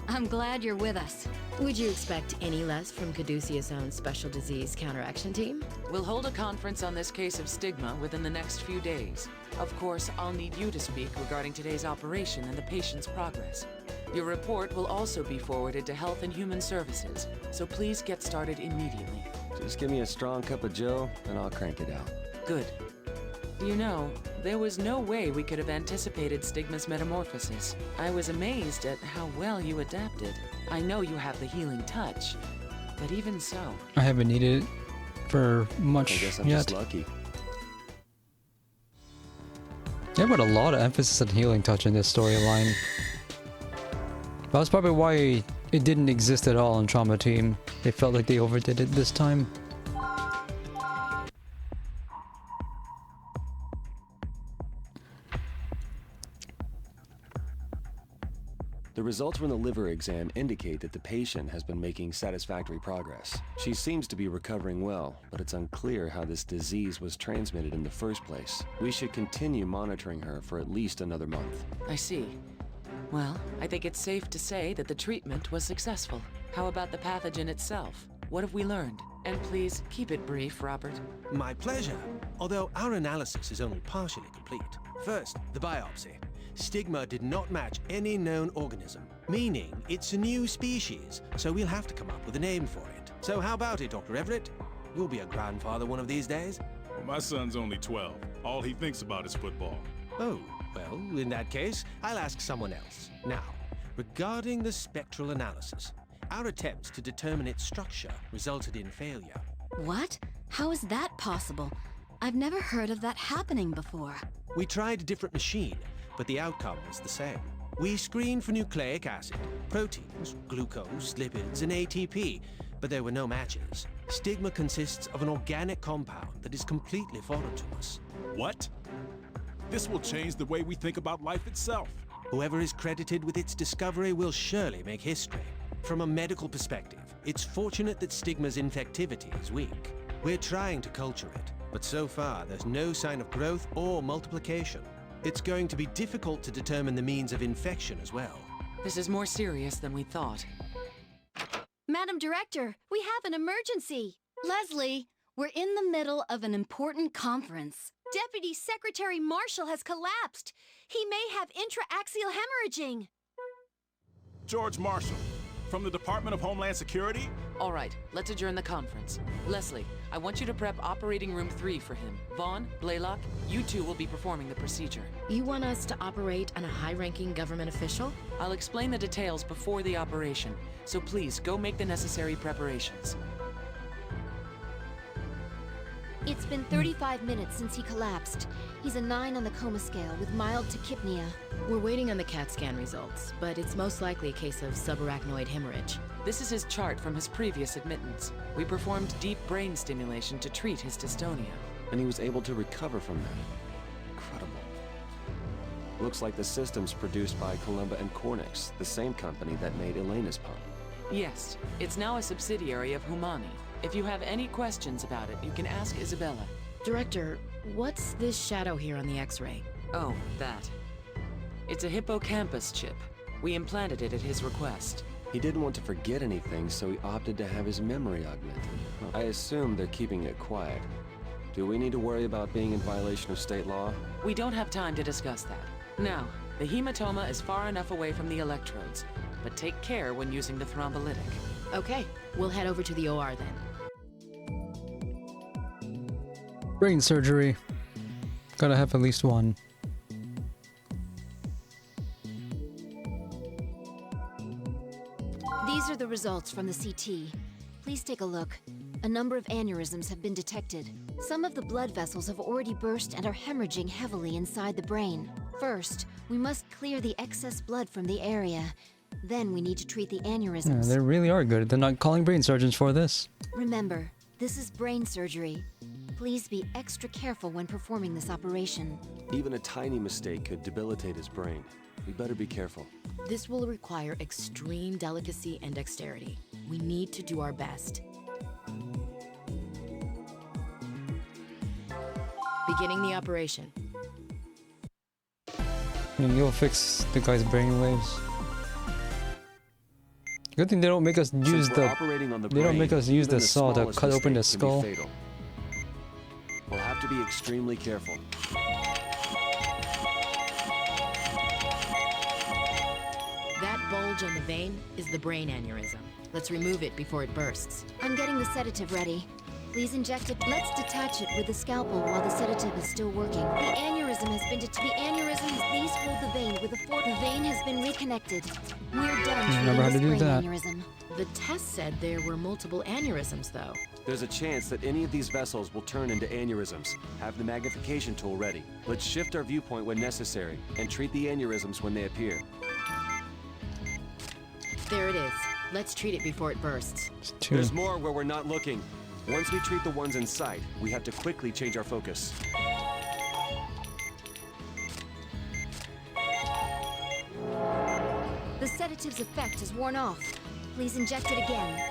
I'm glad you're with us. Would you expect any less from Caduceus' own special disease counteraction team? We'll hold a conference on this case of stigma within the next few days. Of course, I'll need you to speak regarding today's operation and the patient's progress. Your report will also be forwarded to Health and Human Services, so please get started immediately. Just give me a strong cup of Joe, and I'll crank it out. Good. You know, there was no way we could have anticipated Stigma's metamorphosis. I was amazed at how well you adapted. I know you have the healing touch, but even so... I haven't needed it for much I guess I'm yet. just lucky. They put a lot of emphasis on healing touch in this storyline. That's probably why It didn't exist at all in Trauma Team. They felt like they overdid it this time. The results from the liver exam indicate that the patient has been making satisfactory progress. She seems to be recovering well, but it's unclear how this disease was transmitted in the first place. We should continue monitoring her for at least another month. I see. Well, I think it's safe to say that the treatment was successful. How about the pathogen itself? What have we learned? And please, keep it brief, Robert. My pleasure. Although our analysis is only partially complete. First, the biopsy. Stigma did not match any known organism, meaning it's a new species, so we'll have to come up with a name for it. So how about it, Dr. Everett? You'll be a grandfather one of these days. Well, my son's only 12. All he thinks about is football. Oh, well, in that case, I'll ask someone else. Now, regarding the spectral analysis, our attempts to determine its structure resulted in failure. What? How is that possible? I've never heard of that happening before. We tried a different machine, but the outcome was the same. We screened for nucleic acid, proteins, glucose, lipids, and ATP, but there were no matches. Stigma consists of an organic compound that is completely foreign to us. What? This will change the way we think about life itself. Whoever is credited with its discovery will surely make history. From a medical perspective, it's fortunate that Stigma's infectivity is weak. We're trying to culture it, but so far there's no sign of growth or multiplication. It's going to be difficult to determine the means of infection as well. This is more serious than we thought. Madam Director, we have an emergency. Leslie, we're in the middle of an important conference. Deputy Secretary Marshall has collapsed. He may have intraaxial hemorrhaging. George Marshall, from the Department of Homeland Security? All right, let's adjourn the conference. Leslie, I want you to prep operating room 3 for him. Vaughn, Blaylock, you two will be performing the procedure. You want us to operate on a high-ranking government official? I'll explain the details before the operation, so please go make the necessary preparations. It's been 35 minutes since he collapsed. He's a 9 on the coma scale with mild tachypnea. We're waiting on the CAT scan results, but it's most likely a case of subarachnoid hemorrhage. This is his chart from his previous admittance. We performed deep brain stimulation to treat his dystonia. And he was able to recover from that. Incredible. Looks like the system's produced by Columba and Cornix, the same company that made Elena's pump. Yes, it's now a subsidiary of Humani. If you have any questions about it, you can ask Isabella. Director, what's this shadow here on the X-ray? Oh, that. It's a hippocampus chip. We implanted it at his request. He didn't want to forget anything, so he opted to have his memory augmented. I assume they're keeping it quiet. Do we need to worry about being in violation of state law? We don't have time to discuss that. Now, the hematoma is far enough away from the electrodes, but take care when using the thrombolytic. Okay, we'll head over to the OR then. Brain surgery. Gotta have at least one. These are the results from the CT. Please take a look. A number of aneurysms have been detected. Some of the blood vessels have already burst and are hemorrhaging heavily inside the brain. First, we must clear the excess blood from the area. Then we need to treat the aneurysms. Yeah, they really are good. They're not calling brain surgeons for this. Remember, this is brain surgery. Please be extra careful when performing this operation. Even a tiny mistake could debilitate his brain. We better be careful. This will require extreme delicacy and dexterity. We need to do our best. Beginning the operation. And you'll fix the guy's brainwaves. Good thing they don't make us use the. They don't make us use the saw to cut open the skull. We'll have to be extremely careful. That bulge on the vein is the brain aneurysm. Let's remove it before it bursts. I'm getting the sedative ready. Please inject it. Let's detach it with the scalpel while the sedative is still working. The aneurysm has been Please hold the vein with a fork. The vein has been reconnected. We're done treating this brain aneurysm. The test said there were multiple aneurysms, though. There's a chance that any of these vessels will turn into aneurysms. Have the magnification tool ready. Let's shift our viewpoint when necessary and treat the aneurysms when they appear. There it is. Let's treat it before it bursts. There's more where we're not looking. Once we treat the ones in sight, we have to quickly change our focus. The sedative's effect is worn off. Please inject it again.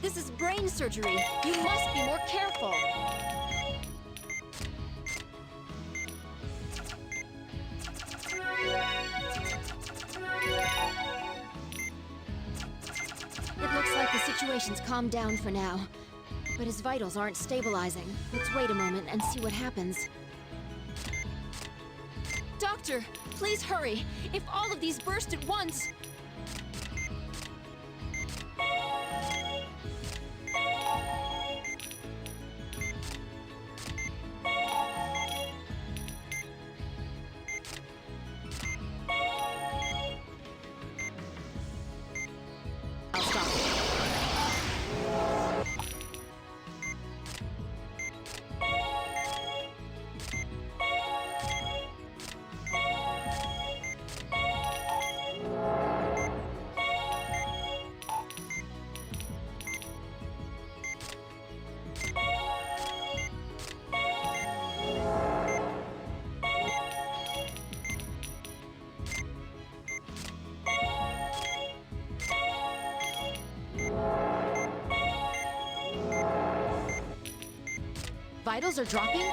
This is brain surgery. You must be more careful. It looks like the situation's calmed down for now, but his vitals aren't stabilizing. Let's wait a moment and see what happens. Doctor, please hurry. If all of these burst at once... Vitals are dropping?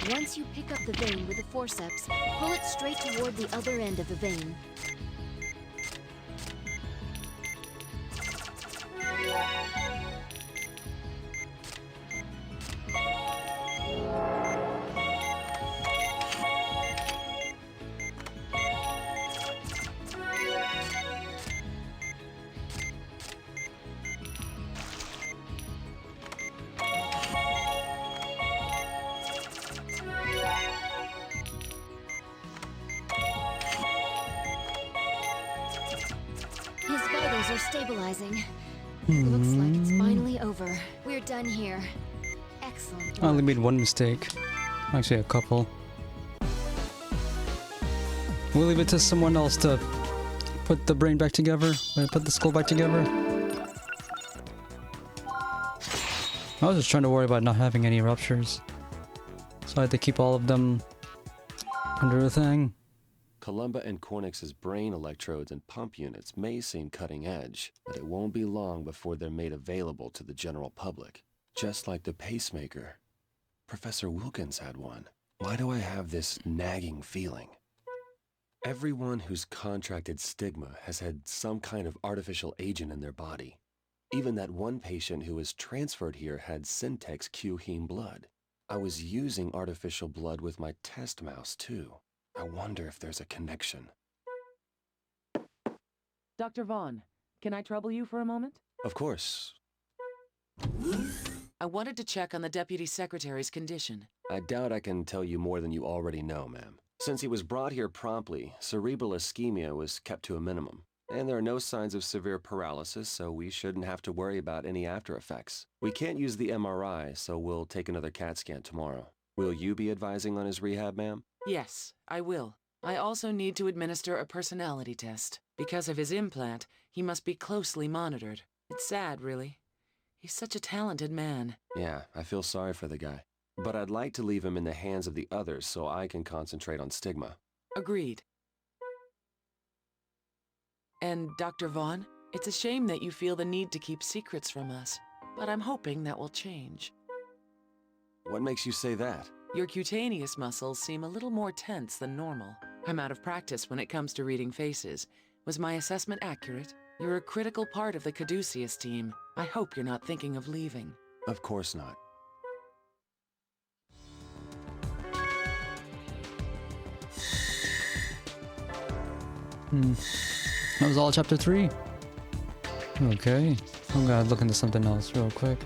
Once you pick up the vein with the forceps, pull it straight toward the other end of the vein. His vitals are stabilizing. Looks like it's finally over. We're done here. Excellent. I only made one mistake. Actually, a couple. We'll leave it to someone else to put the brain back together. Put the skull back together. I was just trying to worry about not having any ruptures. So I had to keep all of them under a thing. Columba and Cornix's brain electrodes and pump units may seem cutting edge, but it won't be long before they're made available to the general public. Just like the pacemaker. Professor Wilkins had one. Why do I have this nagging feeling? Everyone who's contracted stigma has had some kind of artificial agent in their body. Even that one patient who was transferred here had Syntex Q-heme blood. I was using artificial blood with my test mouse, too. I wonder if there's a connection. Dr. Vaughn, can I trouble you for a moment? Of course. I wanted to check on the Deputy Secretary's condition. I doubt I can tell you more than you already know, ma'am. Since he was brought here promptly, cerebral ischemia was kept to a minimum. And there are no signs of severe paralysis, so we shouldn't have to worry about any after effects. We can't use the MRI, so we'll take another CAT scan tomorrow. Will you be advising on his rehab, ma'am? Yes, I will. I also need to administer a personality test. Because of his implant, he must be closely monitored. It's sad, really. He's such a talented man. Yeah, I feel sorry for the guy. But I'd like to leave him in the hands of the others so I can concentrate on Stigma. Agreed. And Dr. Vaughn, it's a shame that you feel the need to keep secrets from us, but I'm hoping that will change. What makes you say that? Your cutaneous muscles seem a little more tense than normal. I'm out of practice when it comes to reading faces. Was my assessment accurate? You're a critical part of the Caduceus team. I hope you're not thinking of leaving. Of course not. That was all chapter 3. Okay. I'm gonna look into something else real quick.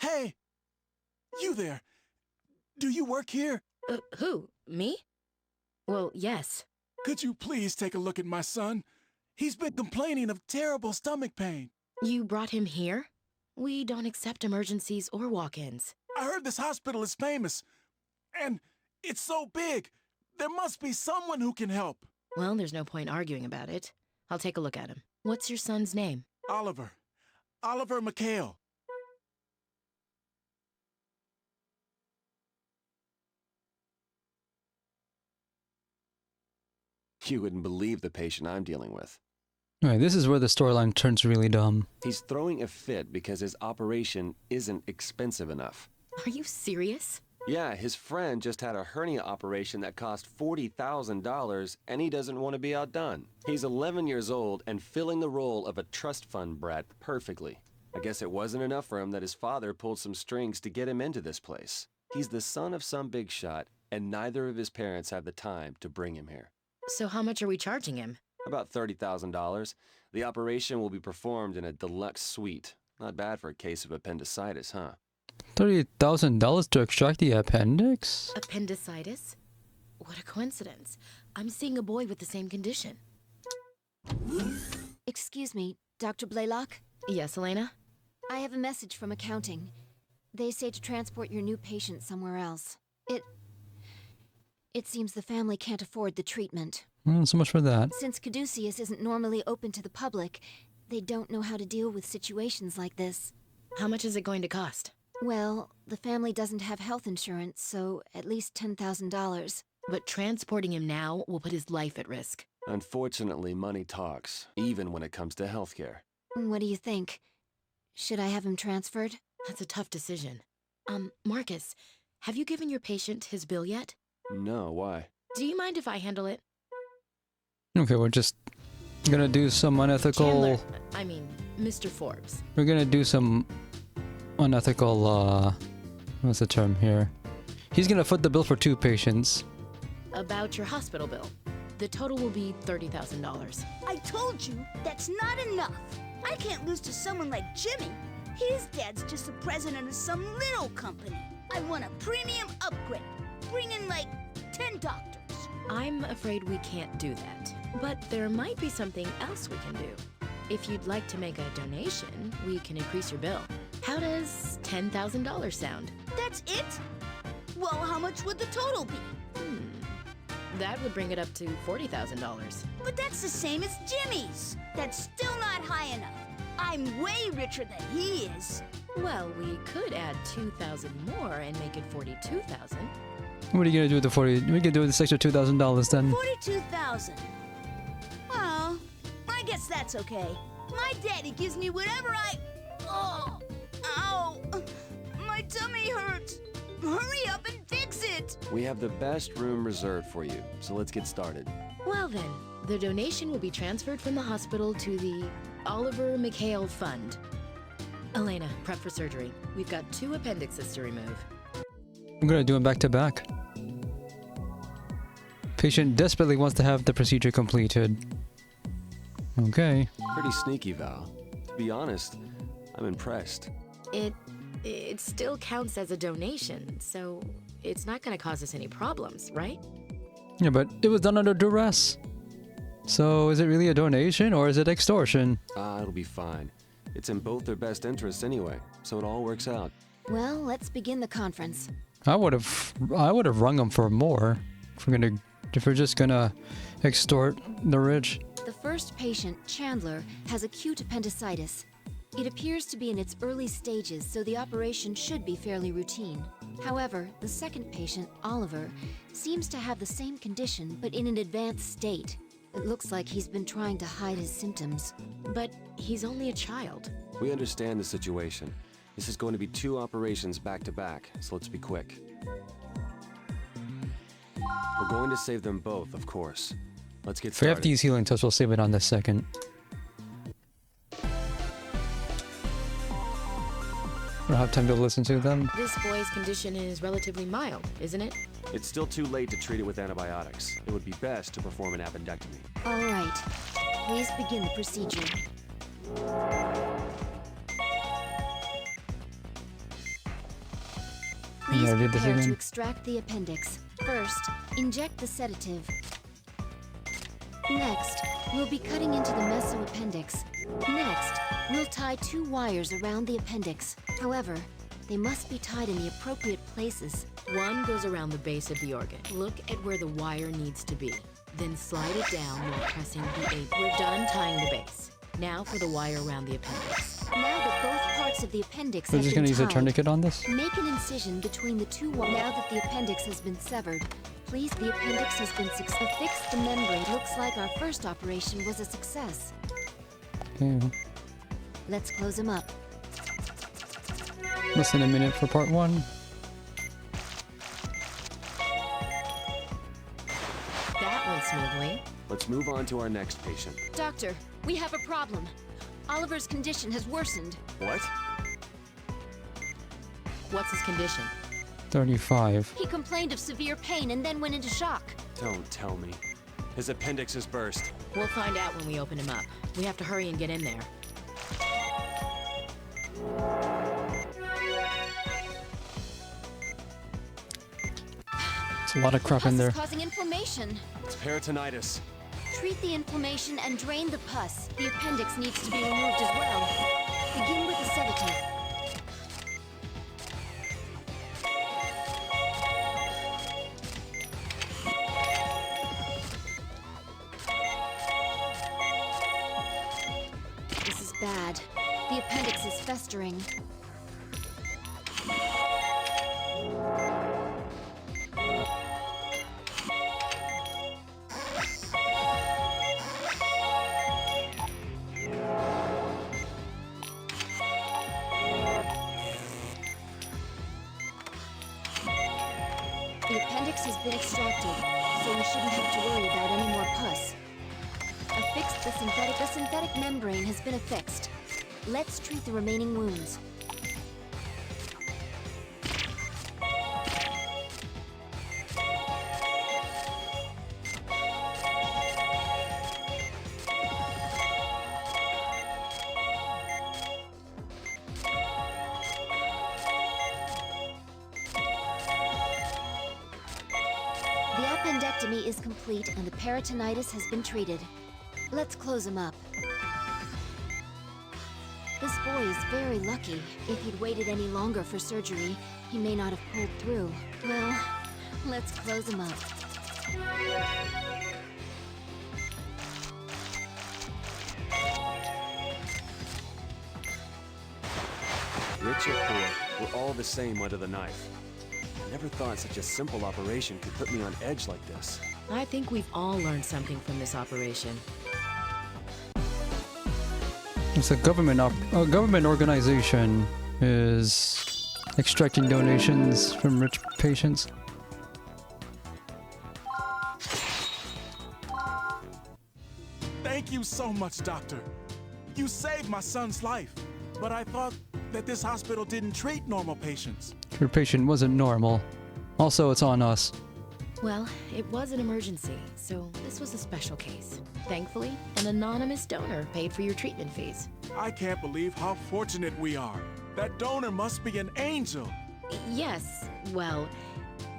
Hey! You there! Do you work here? Who? Me? Well, yes. Could you please take a look at my son? He's been complaining of terrible stomach pain. You brought him here? We don't accept emergencies or walk-ins. I heard this hospital is famous. And it's so big. There must be someone who can help. Well, there's no point arguing about it. I'll take a look at him. What's your son's name? Oliver. Oliver McHale. You wouldn't believe the patient I'm dealing with. Alright, this is where the storyline turns really dumb. He's throwing a fit because his operation isn't expensive enough. Are you serious? Yeah, his friend just had a hernia operation that cost $40,000, and he doesn't want to be outdone. He's 11 years old and filling the role of a trust fund brat perfectly. I guess it wasn't enough for him that his father pulled some strings to get him into this place. He's the son of some big shot, and neither of his parents have the time to bring him here. So how much are we charging him? About $30,000. The operation will be performed in a deluxe suite. Not bad for a case of appendicitis, huh? $30,000 to extract the appendix? Appendicitis? What a coincidence. I'm seeing a boy with the same condition. Excuse me, Dr. Blaylock? Yes, Elena? I have a message from accounting. They say to transport your new patient somewhere else. It seems the family can't afford the treatment. So much for that. Since Caduceus isn't normally open to the public, they don't know how to deal with situations like this. How much is it going to cost? Well, the family doesn't have health insurance, so at least $10,000. But transporting him now will put his life at risk. Unfortunately, money talks, even when it comes to healthcare. What do you think? Should I have him transferred? That's a tough decision. Marcus, have you given your patient his bill yet? No, why? Do you mind if I handle it? Okay, we're just gonna do some unethical... Mr. Forbes. We're gonna do some unethical, what's the term here? He's gonna foot the bill for 2 patients. About your hospital bill. The total will be $30,000. I told you, that's not enough. I can't lose to someone like Jimmy. His dad's just the president of some little company. I want a premium upgrade. Bring in like 10 doctors. I'm afraid we can't do that. But there might be something else we can do. If you'd like to make a donation, we can increase your bill. How does $10,000 sound? That's it? Well, how much would the total be? That would bring it up to $40,000. But that's the same as Jimmy's. That's still not high enough. I'm way richer than he is. Well, we could add 2,000 more and make it 42,000. What are you gonna do with the 40? We can do with this extra $2,000 then. 42,000. Well, I guess that's okay. My daddy gives me whatever I... Oh, ow, my tummy hurts. Hurry up and fix it. We have the best room reserved for you, so let's get started. Well then, the donation will be transferred from the hospital to the Oliver McHale Fund. Elena, prep for surgery. We've got 2 appendixes to remove. I'm gonna do them back to back. Patient desperately wants to have the procedure completed. Okay. Pretty sneaky, Val. To be honest, I'm impressed. It still counts as a donation, so it's not gonna cause us any problems, right? Yeah, but it was done under duress. So is it really a donation or is it extortion? It'll be fine. It's in both their best interests anyway, so it all works out. Well, let's begin the conference. I would have rung them for more. If we're just gonna extort the rich. The first patient, Chandler, has acute appendicitis. It appears to be in its early stages, so the operation should be fairly routine. However, the second patient, Oliver, seems to have the same condition, but in an advanced state. It looks like he's been trying to hide his symptoms. But he's only a child. We understand the situation. This is going to be 2 operations back to back, so let's be quick. We're going to save them both, of course. Let's get If we have started. to use healing touch, we'll save it on this second. We'll have time to listen to them. This boy's condition is relatively mild, isn't it? It's still too late to treat it with antibiotics. It would be best to perform an appendectomy. All right. Please begin the procedure. Please Yeah, I did this prepare to again. extract the appendix. First, inject the sedative. Next, we'll be cutting into the mesoappendix. Next, we'll tie 2 wires around the appendix. However, they must be tied in the appropriate places. One goes around the base of the organ. Look at where the wire needs to be. Then slide it down while pressing the 8. We're done tying the base. Now for the wire around the appendix. Now that both parts of the appendix We're have just been gonna use a tied, tourniquet on this? make an incision between the 2 wires. Now that the appendix has been severed, please. The appendix has been fixed. The membrane. Looks like our first operation was a success. Okay. Let's close him up. Less than a minute for part 1. That went smoothly. Let's move on to our next patient. Doctor, we have a problem. Oliver's condition has worsened. What? What's his condition? 35. He complained of severe pain and then went into shock. Don't tell me. His appendix is burst. We'll find out when we open him up. We have to hurry and get in there. It's a lot of crap in there. Pus is causing inflammation. It's peritonitis. Treat the inflammation and drain the pus. The appendix needs to be removed as well. Begin with a sedative. This is bad. The appendix is festering. The appendix has been extracted, so we shouldn't have to worry about any more pus. Affixed the synthetic membrane has been affixed. Let's treat the remaining wounds. The appendectomy is complete and the peritonitis has been treated. Let's close him up. This boy is very lucky. If he'd waited any longer for surgery, he may not have pulled through. Well, let's close him up. Rich or poor, we're all the same under the knife. I never thought such a simple operation could put me on edge like this. I think we've all learned something from this operation. It's a government organization is extracting donations from rich patients. Thank you so much, Doctor. You saved my son's life. But I thought that this hospital didn't treat normal patients. Your patient wasn't normal. Also, it's on us. Well, it was an emergency, so this was a special case. Thankfully, an anonymous donor paid for your treatment fees. I can't believe how fortunate we are. That donor must be an angel. Yes, well,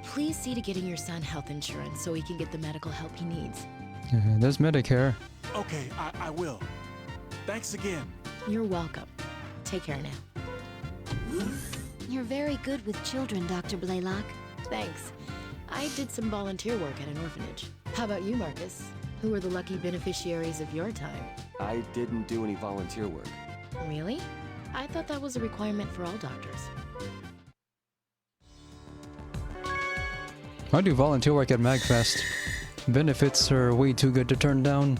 please see to getting your son health insurance so he can get the medical help he needs. There's Medicare. Okay, I will. Thanks again. You're welcome. Take care now. You're very good with children, Dr. Blaylock. Thanks. I did some volunteer work at an orphanage. How about you, Marcus? Who are the lucky beneficiaries of your time? I didn't do any volunteer work. Really? I thought that was a requirement for all doctors. I do volunteer work at MagFest. Benefits are way too good to turn down.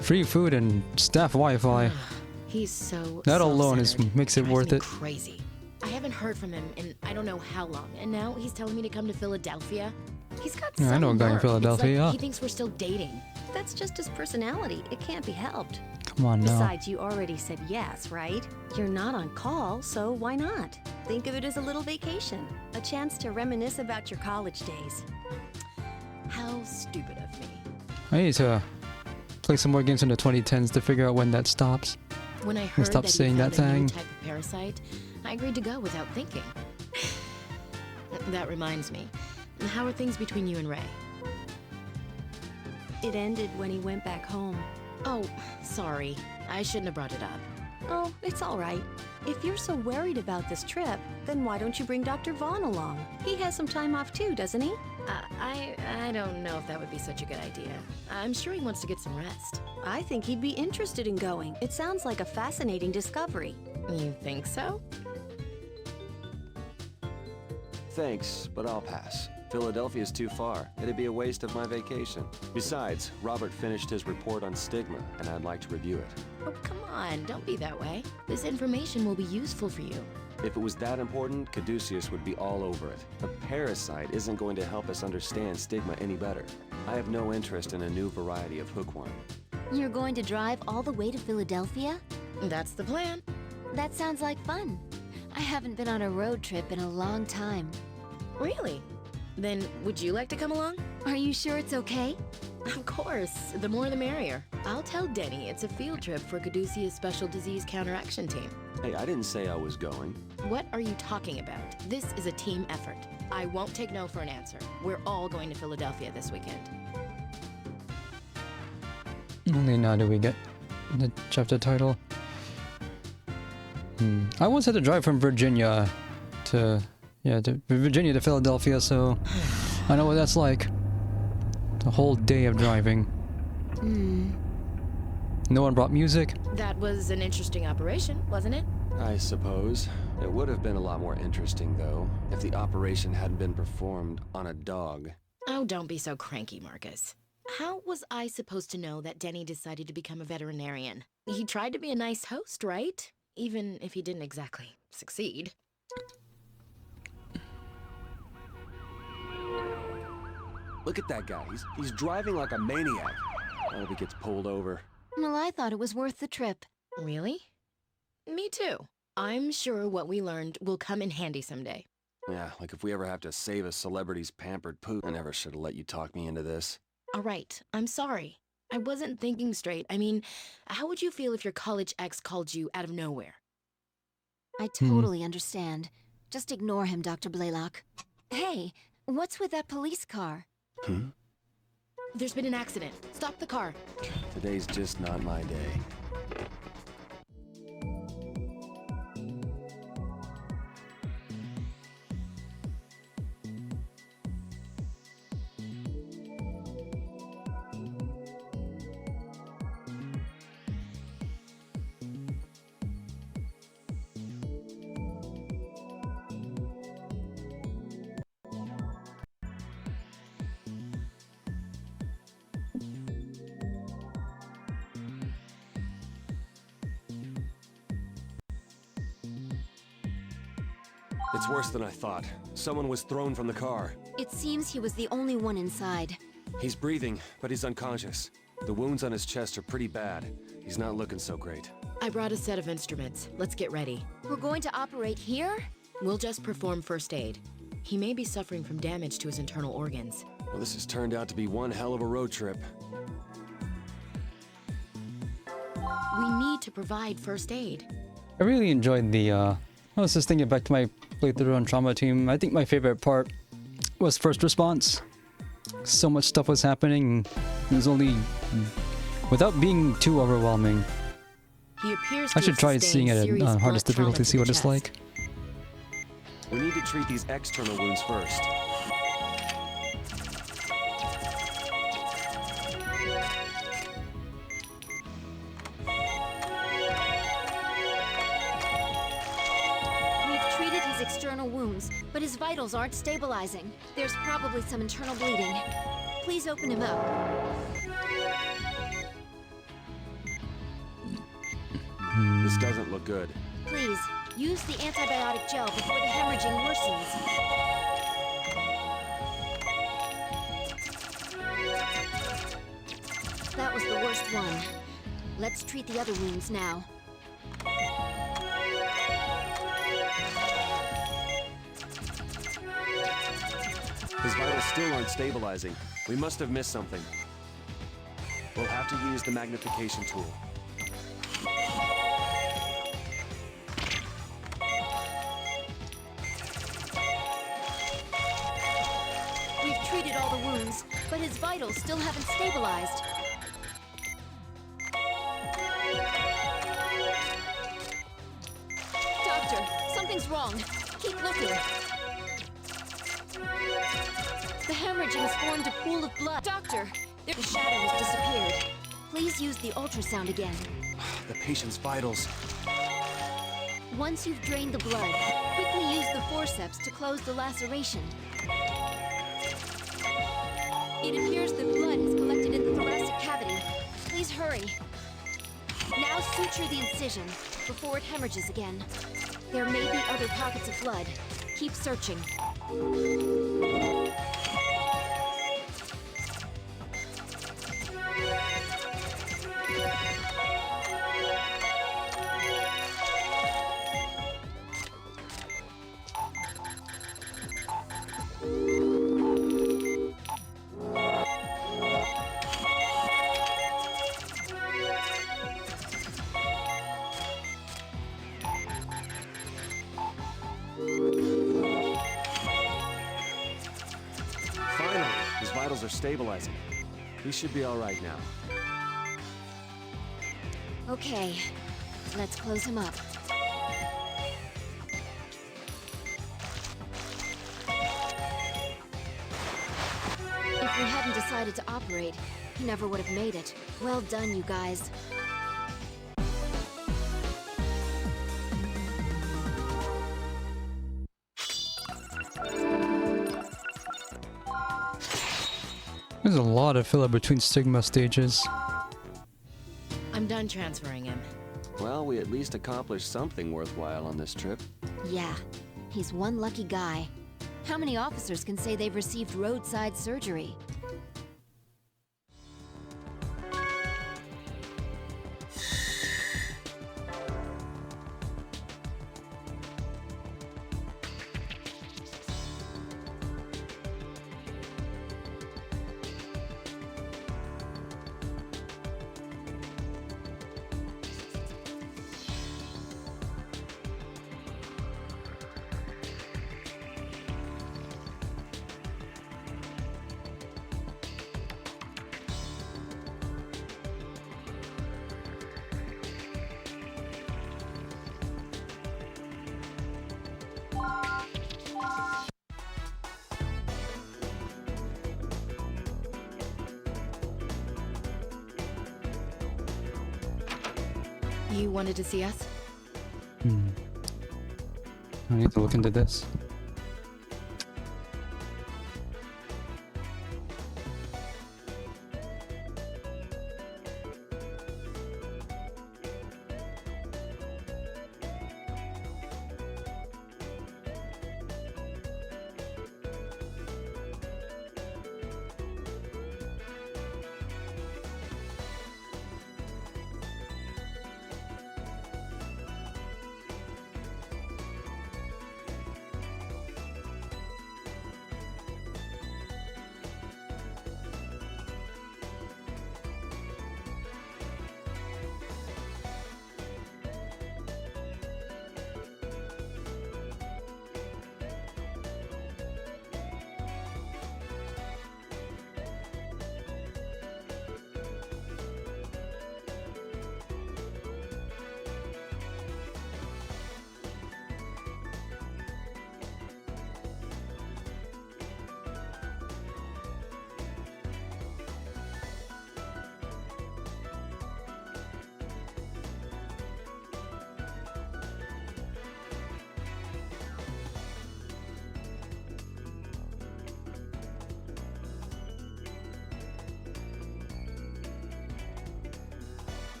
Free food and staff Wi-Fi. He's so that alone self-centered. makes it Drives worth me it. Crazy. I haven't heard from him in I don't know how long, and now he's telling me to come to Philadelphia. He's got Yeah, I some know a guy in nerve. Philadelphia, It's like yeah. he thinks we're still dating. That's just his personality. It can't be helped. Come on now. Besides, you already said yes, right? You're not on call, so why not? Think of it as a little vacation. A chance to reminisce about your college days. How stupid of me. I need to play some more games in the 2010s to figure out when that stops. When I And heard stop that saying he that found a thing. new type of parasite, I agreed to go without thinking. That reminds me. How are things between you and Ray? It ended when he went back home. Oh, sorry. I shouldn't have brought it up. Oh, it's all right. If you're so worried about this trip, then why don't you bring Dr. Vaughn along? He has some time off too, doesn't he? I don't know if that would be such a good idea. I'm sure he wants to get some rest. I think he'd be interested in going. It sounds like a fascinating discovery. You think so? thanks, but I'll pass. Philadelphia's too far. It'd be a waste of my vacation. Besides, Robert finished his report on stigma, and I'd like to review it. Oh, come on, don't be that way. This information will be useful for you. If it was that important, Caduceus would be all over it. A parasite isn't going to help us understand stigma any better. I have no interest in a new variety of hookworm. You're going to drive all the way to Philadelphia? That's the plan. That sounds like fun. I haven't been on a road trip in a long time. Really? Then would you like to come along? Are you sure it's okay? Of course, the more the merrier. I'll tell Denny it's a field trip for Caduceus Special Disease Counteraction Team. Hey, I didn't say I was going. What are you talking about? This is a team effort. I won't take no for an answer. We're all going to Philadelphia this weekend. Only now do we get the chapter title. I once had to drive from Virginia to Philadelphia, so I know what that's like. A whole day of driving. No one brought music. That was an interesting operation, wasn't it? I suppose. It would have been a lot more interesting, though, if the operation hadn't been performed on a dog. Oh, don't be so cranky, Marcus. How was I supposed to know that Denny decided to become a veterinarian? He tried to be a nice host, right? Even if he didn't exactly succeed. Look at that guy. He's driving like a maniac. I hope he gets pulled over. Well, I thought it was worth the trip. Really? Me too. I'm sure what we learned will come in handy someday. Yeah, like if we ever have to save a celebrity's pampered poop. I never should have let you talk me into this. All right, I'm sorry. I wasn't thinking straight. I mean, how would you feel if your college ex called you out of nowhere? I totally understand. Just ignore him, Dr. Blaylock. Hey, what's with that police car? There's been an accident. Stop the car. Today's just not my day. It's worse than I thought. Someone was thrown from the car. It seems he was the only one inside. He's breathing, but he's unconscious. The wounds on his chest are pretty bad. He's not looking so great. I brought a set of instruments. Let's get ready. We're going to operate here? We'll just perform first aid. He may be suffering from damage to his internal organs. Well, this has turned out to be one hell of a road trip. We need to provide first aid. I really enjoyed the, I was just thinking back to my playthrough on Trauma Team. I think my favorite part was first response. So much stuff was happening. It was only, without being too overwhelming. He appears I should try seeing it at hardest difficulty to see what it's like. We need to treat these external wounds first. We've treated his external wounds, but his vitals aren't stabilizing. There's probably some internal bleeding. Please open him up. This doesn't look good. Please, use the antibiotic gel before the hemorrhaging worsens. That was the worst one. Let's treat the other wounds now. His vitals still aren't stabilizing. We must have missed something. We'll have to use the magnification tool. We've treated all the wounds, but his vitals still haven't stabilized. Doctor, something's wrong. Keep looking. The hemorrhaging's formed a pool of blood. Doctor, the shadow has disappeared. Please use the ultrasound again. The patient's vitals. Once you've drained the blood, quickly use the forceps to close the laceration. It appears that blood has collected in the thoracic cavity. Please hurry. Now suture the incision before it hemorrhages again. There may be other pockets of blood. Keep searching. Finally, his vitals are stabilizing. He should be all right now. Okay, let's close him up. If we hadn't decided to operate, he never would have made it. Well done, you guys. There's a lot of filler between Stigma stages. I'm done transferring him. Well, we at least accomplished something worthwhile on this trip. Yeah, he's one lucky guy. How many officers can say they've received roadside surgery? You wanted to see us? I need to look into this.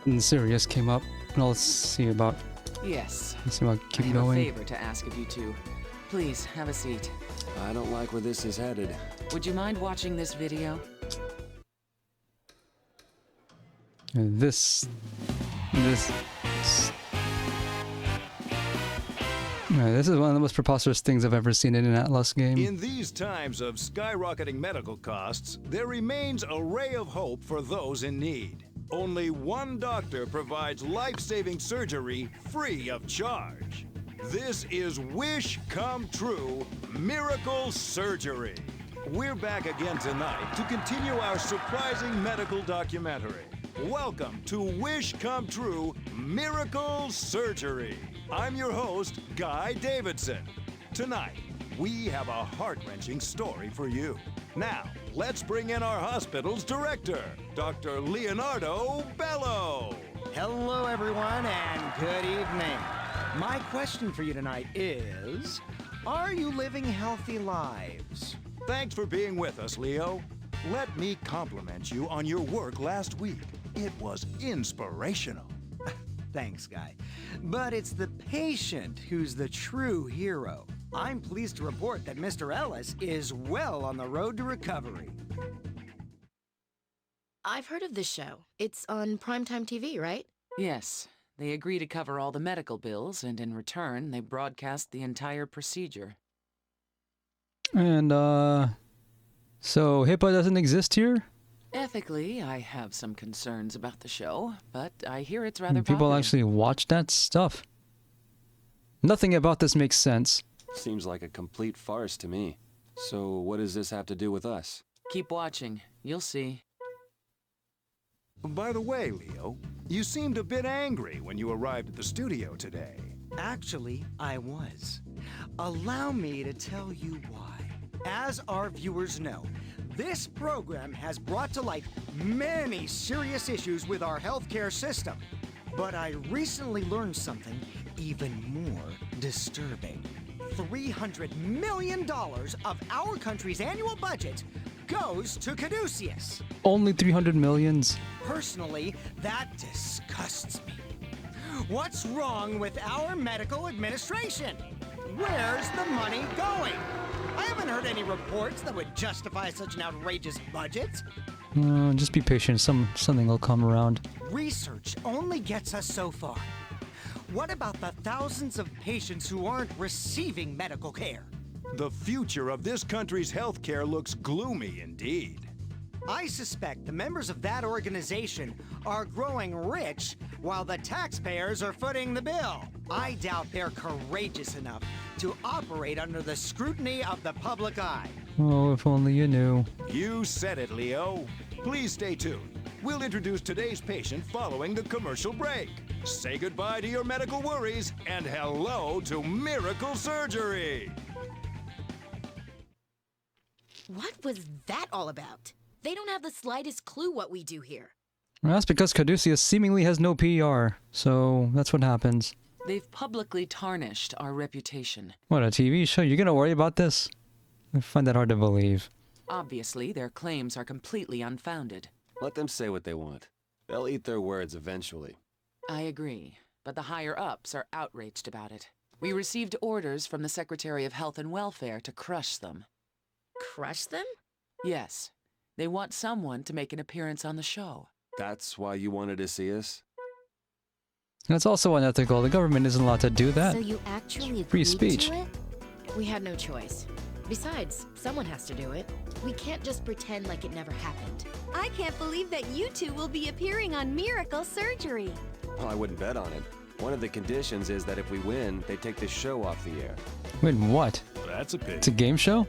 And Sirius came up, and let's see about. Yes. Let's see about keep I have going. a favor to ask of you two. Please, have a seat. I don't like where this is headed. Would you mind watching this video? This is one of the most preposterous things I've ever seen in an Atlas game. In these times of skyrocketing medical costs, there remains a ray of hope for those in need. Only one doctor provides life-saving surgery free of charge. This is Wish Come True Miracle Surgery. We're back again tonight to continue our surprising medical documentary. Welcome to Wish Come True Miracle Surgery. I'm your host, Guy Davidson. Tonight, we have a heart-wrenching story for you. Now, let's bring in our hospital's director, Dr. Leonardo Bello. Hello, everyone, and good evening. My question for you tonight is, are you living healthy lives? Thanks for being with us, Leo. Let me compliment you on your work last week. It was inspirational. Thanks, Guy. But it's the patient who's the true hero. I'm pleased to report that Mr. Ellis is well on the road to recovery. I've heard of this show. It's on primetime TV, right? Yes. They agree to cover all the medical bills, and in return, they broadcast the entire procedure. And, so HIPAA doesn't exist here? Ethically, I have some concerns about the show, but I hear it's rather People popular. actually watch that stuff. Nothing about this makes sense. Seems like a complete farce to me. So what does this have to do with us? Keep watching. You'll see. By the way, Leo, you seemed a bit angry when you arrived at the studio today. Actually, I was. Allow me to tell you why. As our viewers know, this program has brought to light many serious issues with our healthcare system. But I recently learned something even more disturbing. $300 million of our country's annual budget goes to Caduceus. Only 300 millions? Personally, that disgusts me. What's wrong with our medical administration? Where's the money going? I haven't heard any reports that would justify such an outrageous budget. Just be patient. Something will come around. Research only gets us so far. What about the thousands of patients who aren't receiving medical care? The future of this country's healthcare looks gloomy indeed. I suspect the members of that organization are growing rich while the taxpayers are footing the bill. I doubt they're courageous enough to operate under the scrutiny of the public eye. Oh, if only you knew. You said it, Leo. Please stay tuned. We'll introduce today's patient following the commercial break. Say goodbye to your medical worries and hello to Miracle Surgery. What was that all about? They don't have the slightest clue what we do here. Well, that's because Caduceus seemingly has no PR, so that's what happens. They've publicly tarnished our reputation. What, a TV show? You're gonna worry about this? I find that hard to believe. Obviously, their claims are completely unfounded. Let them say what they want. They'll eat their words eventually. I agree, but the higher-ups are outraged about it. We received orders from the Secretary of Health and Welfare to crush them. Crush them? Yes. They want someone to make an appearance on the show. That's why you wanted to see us? That's also unethical. The government isn't allowed to do that. So you actually Free agreed speech. to it? We had no choice. Besides, someone has to do it. We can't just pretend like it never happened. I can't believe that you two will be appearing on Miracle Surgery. Well, I wouldn't bet on it. One of the conditions is that if we win, they take the show off the air. Wait, what? That's a pity. It's a game show?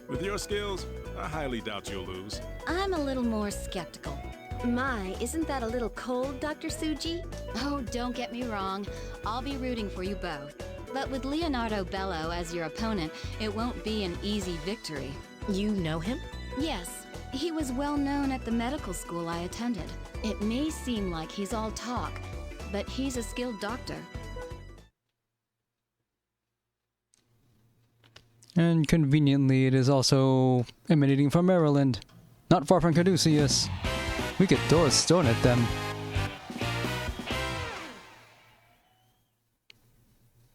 With your skills, I highly doubt you'll lose. I'm a little more skeptical. My, isn't that a little cold, Dr. Tsuji? Oh, don't get me wrong. I'll be rooting for you both. But with Leonardo Bello as your opponent, it won't be an easy victory. You know him? Yes. He was well known at the medical school I attended. It may seem like he's all talk, but he's a skilled doctor. And conveniently, it is also emanating from Maryland. Not far from Caduceus. We could throw a stone at them.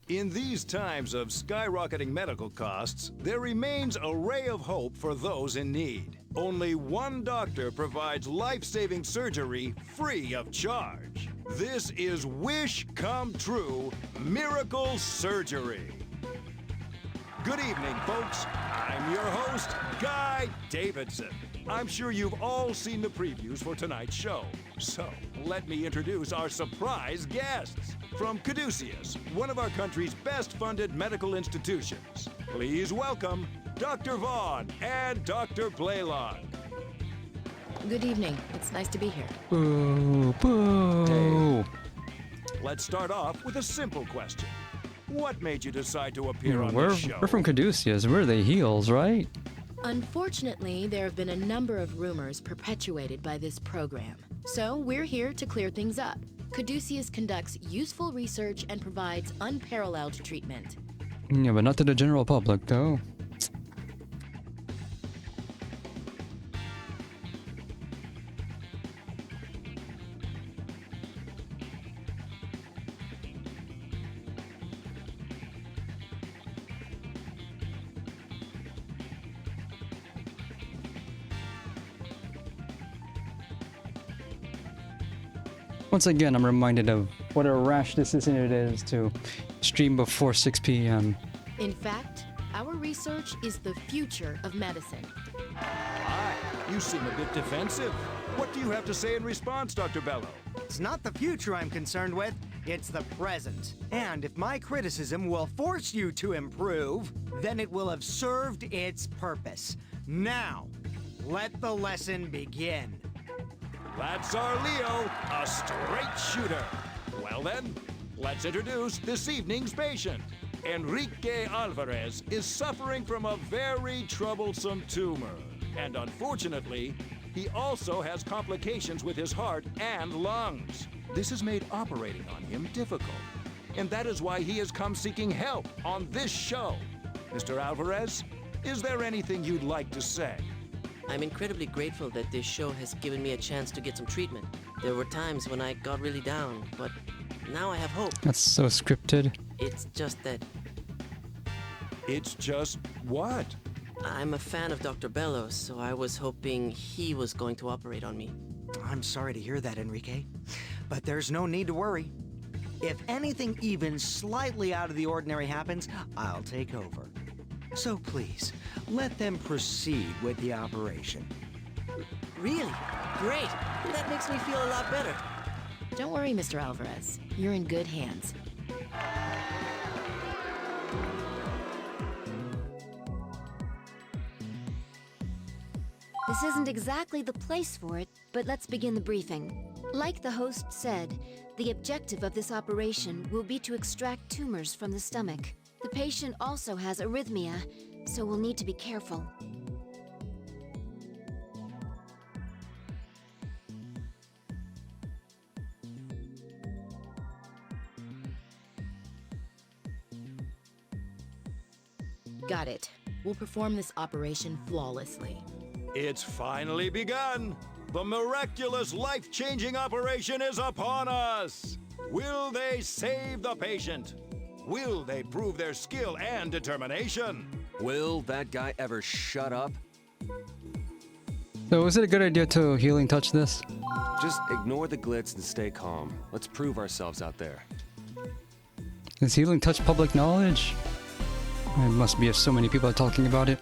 In these these times of skyrocketing medical costs, there remains a ray of hope for those in need. Only one doctor provides life-saving surgery free of charge. This is Wish Come True Miracle Surgery. Good evening, folks. I'm your host, Guy Davidson. I'm sure you've all seen the previews for tonight's show. So, let me introduce our surprise guests. From Caduceus, one of our country's best-funded medical institutions, please welcome Dr. Vaughn and Dr. Blaylock. Good evening. It's nice to be here. Boo, boo. Hey. Let's start off with a simple question. What made you decide to appear on we're this show? from Caduceus. We're the heels, right? Unfortunately, there have been a number of rumors perpetuated by this program. So we're here to clear things up. Caduceus conducts useful research and provides unparalleled treatment. Yeah, but not to the general public, though. Once again, I'm reminded of what a rash decision it is to stream before 6 p.m. In fact, our research is the future of medicine. Hi, you seem a bit defensive. What do you have to say in response, Dr. Bello? It's not the future I'm concerned with, it's the present. And if my criticism will force you to improve, then it will have served its purpose. Now, let the lesson begin. That's our Leo, a straight shooter. Well then, let's introduce this evening's patient. Enrique Alvarez is suffering from a very troublesome tumor. And unfortunately, he also has complications with his heart and lungs. This has made operating on him difficult. And that is why he has come seeking help on this show. Mr. Alvarez, is there anything you'd like to say? I'm incredibly grateful that this show has given me a chance to get some treatment. There were times when I got really down, but now I have hope. That's so scripted. It's just that... It's just what? I'm a fan of Dr. Bello, so I was hoping he was going to operate on me. I'm sorry to hear that, Enrique, but there's no need to worry. If anything even slightly out of the ordinary happens, I'll take over. So please, let them proceed with the operation. Really? Great! That makes me feel a lot better. Don't worry, Mr. Alvarez. You're in good hands. This isn't exactly the place for it, but let's begin the briefing. Like the host said, the objective of this operation will be to extract tumors from the stomach. The patient also has arrhythmia, so we'll need to be careful. Got it. We'll perform this operation flawlessly. It's finally begun! The miraculous, life-changing operation is upon us! Will they save the patient? Will they prove their skill and determination? Will that guy ever shut up? So is it a good idea to healing touch this? Just ignore the glitz and stay calm. Let's prove ourselves out there. Is healing touch public knowledge? It must be if so many people are talking about it.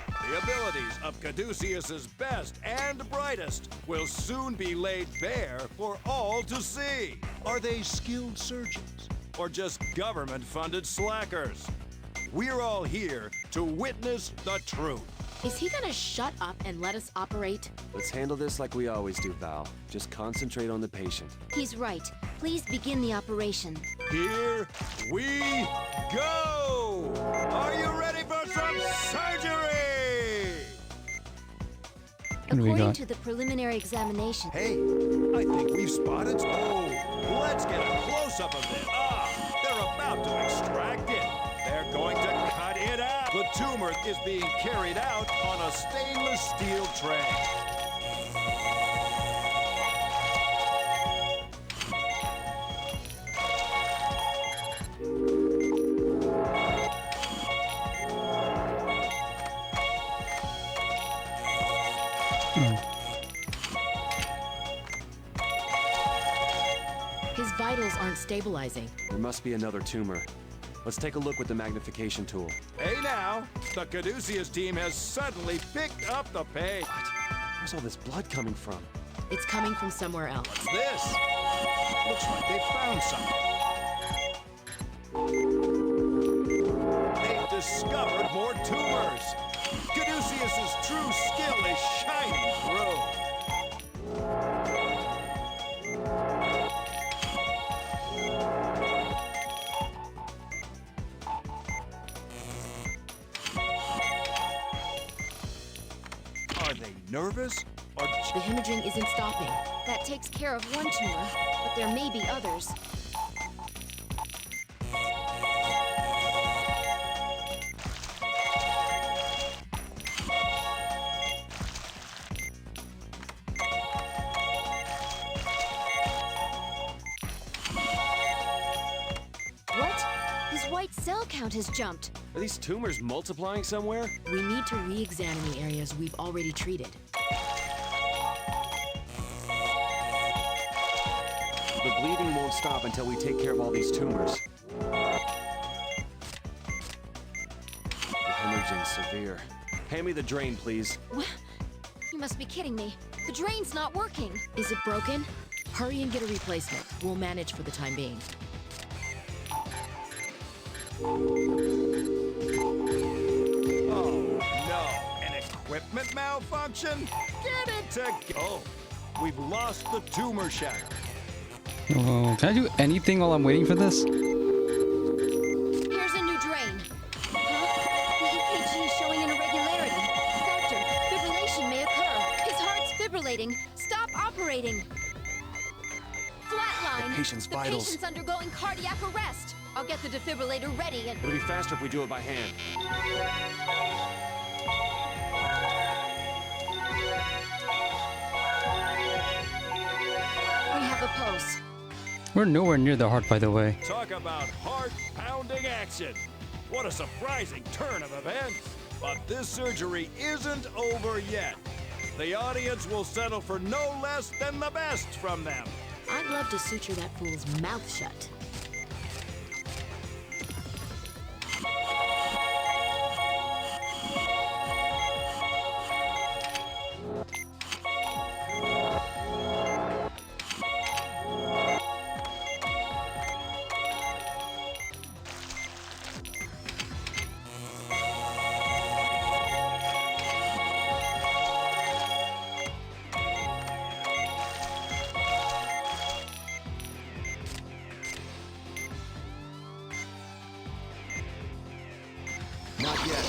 The abilities of Caduceus's best and brightest will soon be laid bare for all to see. Are they skilled surgeons or just government-funded slackers? We're all here to witness the truth. Is he gonna shut up and let us operate? Let's handle this like we always do, Val. Just concentrate on the patient. He's right. Please begin the operation. Here we go! Are you ready for some surgery? What do we According got? to the preliminary examination... Hey, I think we've spotted... Oh, let's get a close-up of this. Ah, they're about to extract it. They're going to cut it out. The tumor is being carried out on a stainless steel tray. His vitals aren't stabilizing. There must be another tumor. Let's take a look with the magnification tool. Hey now, the Caduceus team has suddenly picked up the pace. Where's all this blood coming from? It's coming from somewhere else. What's this? Looks like they found something. They've discovered more tumors. Caduceus's true skill is shining through. Are they nervous? Or The hemorrhaging isn't stopping. That takes care of one tumor, but there may be others. What? His white cell count has jumped. Are these tumors multiplying somewhere? We need to re-examine the areas we've already treated. The bleeding won't stop until we take care of all these tumors. The hemorrhaging's severe. Hand me the drain, please. What? You must be kidding me. The drain's not working. Is it broken? Hurry and get a replacement. We'll manage for the time being. oh no, an equipment malfunction? Get it together. Oh, we've lost the tumor shatter. Oh, can I do anything while I'm waiting for this? Here's a new drain. Huh? The EKG is showing an irregularity. Doctor, fibrillation may occur. His heart's fibrillating. Stop operating. Flatline. The patient's The vitals. patient's undergoing cardiac arrest. I'll get the defibrillator ready and... It'll be faster if we do it by hand. We have a pulse. We're nowhere near the heart, by the way. Talk about heart-pounding action. What a surprising turn of events. But this surgery isn't over yet. The audience will settle for no less than the best from them. I'd love to suture that fool's mouth shut. Not yet.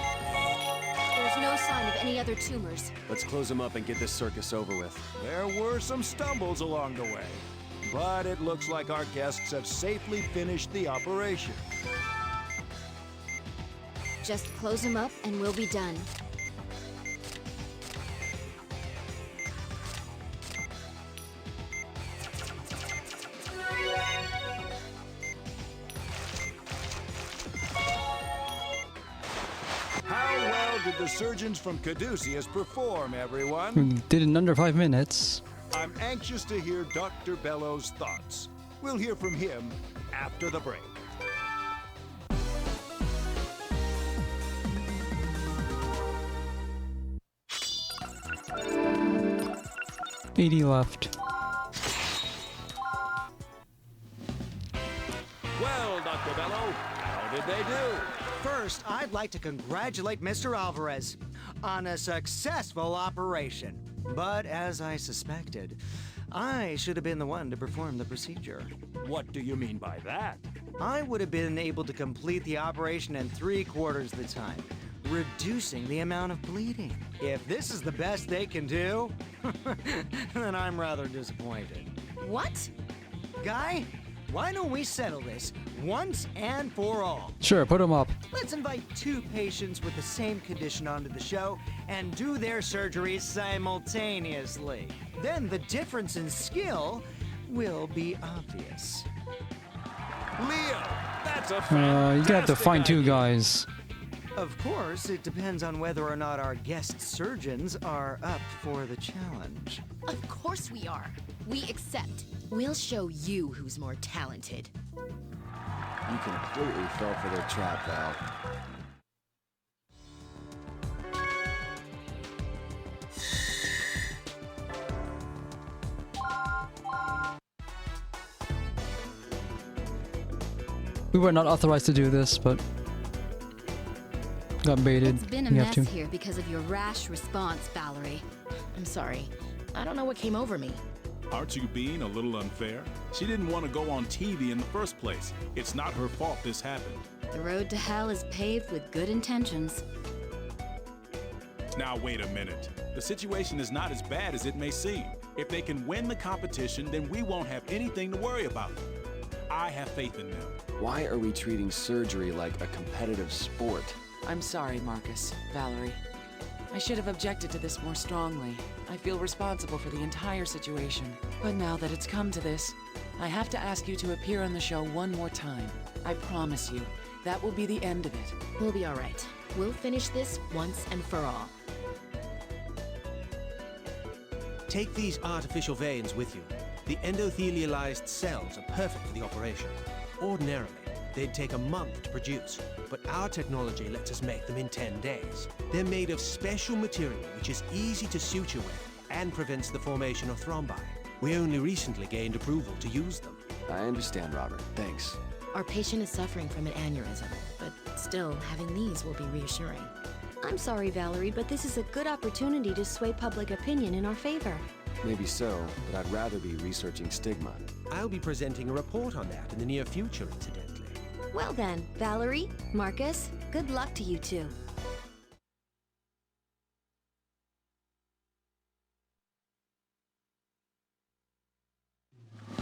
There's no sign of any other tumors. Let's close them up and get this circus over with. There were some stumbles along the way, but it looks like our guests have safely finished the operation. Just close him up and we'll be done. How well did the surgeons from Caduceus perform, everyone? We did it in under 5 minutes. I'm anxious to hear Dr. Bellow's thoughts. We'll hear from him after the break. $80 left. Well, Dr. Bellow, how did they do? First, I'd like to congratulate Mr. Alvarez on a successful operation. But as I suspected, I should have been the one to perform the procedure. What do you mean by that? I would have been able to complete the operation in 3/4 the time, reducing the amount of bleeding. If this is the best they can do, then I'm rather disappointed. What? Guy, why don't we settle this once and for all? Sure, put him up. Let's invite 2 patients with the same condition onto the show and do their surgeries simultaneously. Then the difference in skill will be obvious. Leo, that's a You're gonna have to find 2 guys. Of course, it depends on whether or not our guest surgeons are up for the challenge. Of course we are. We accept. We'll show you who's more talented. You completely fell for their trap, Val. We were not authorized to do this, but got baited. It's been a We have mess to. here because of your rash response, Valerie. I'm sorry. I don't know what came over me. Aren't you being a little unfair? She didn't want to go on TV in the first place. It's not her fault this happened. The road to hell is paved with good intentions. Now wait a minute. The situation is not as bad as it may seem. If they can win the competition, then we won't have anything to worry about. I have faith in them. Why are we treating surgery like a competitive sport? I'm sorry, Marcus, Valerie. I should have objected to this more strongly. I feel responsible for the entire situation. But now that it's come to this, I have to ask you to appear on the show one more time. I promise you, that will be the end of it. We'll be all right. We'll finish this once and for all. Take these artificial veins with you. The endothelialized cells are perfect for the operation. Ordinarily, they'd take a month to produce, but our technology lets us make them in 10 days. They're made of special material which is easy to suture with and prevents the formation of thrombi. We only recently gained approval to use them. I understand, Robert. Thanks. Our patient is suffering from an aneurysm, but still, having these will be reassuring. I'm sorry, Valerie, but this is a good opportunity to sway public opinion in our favor. Maybe so, but I'd rather be researching stigma. I'll be presenting a report on that in the near future, incidentally. Well then, Valerie, Marcus, good luck to you two.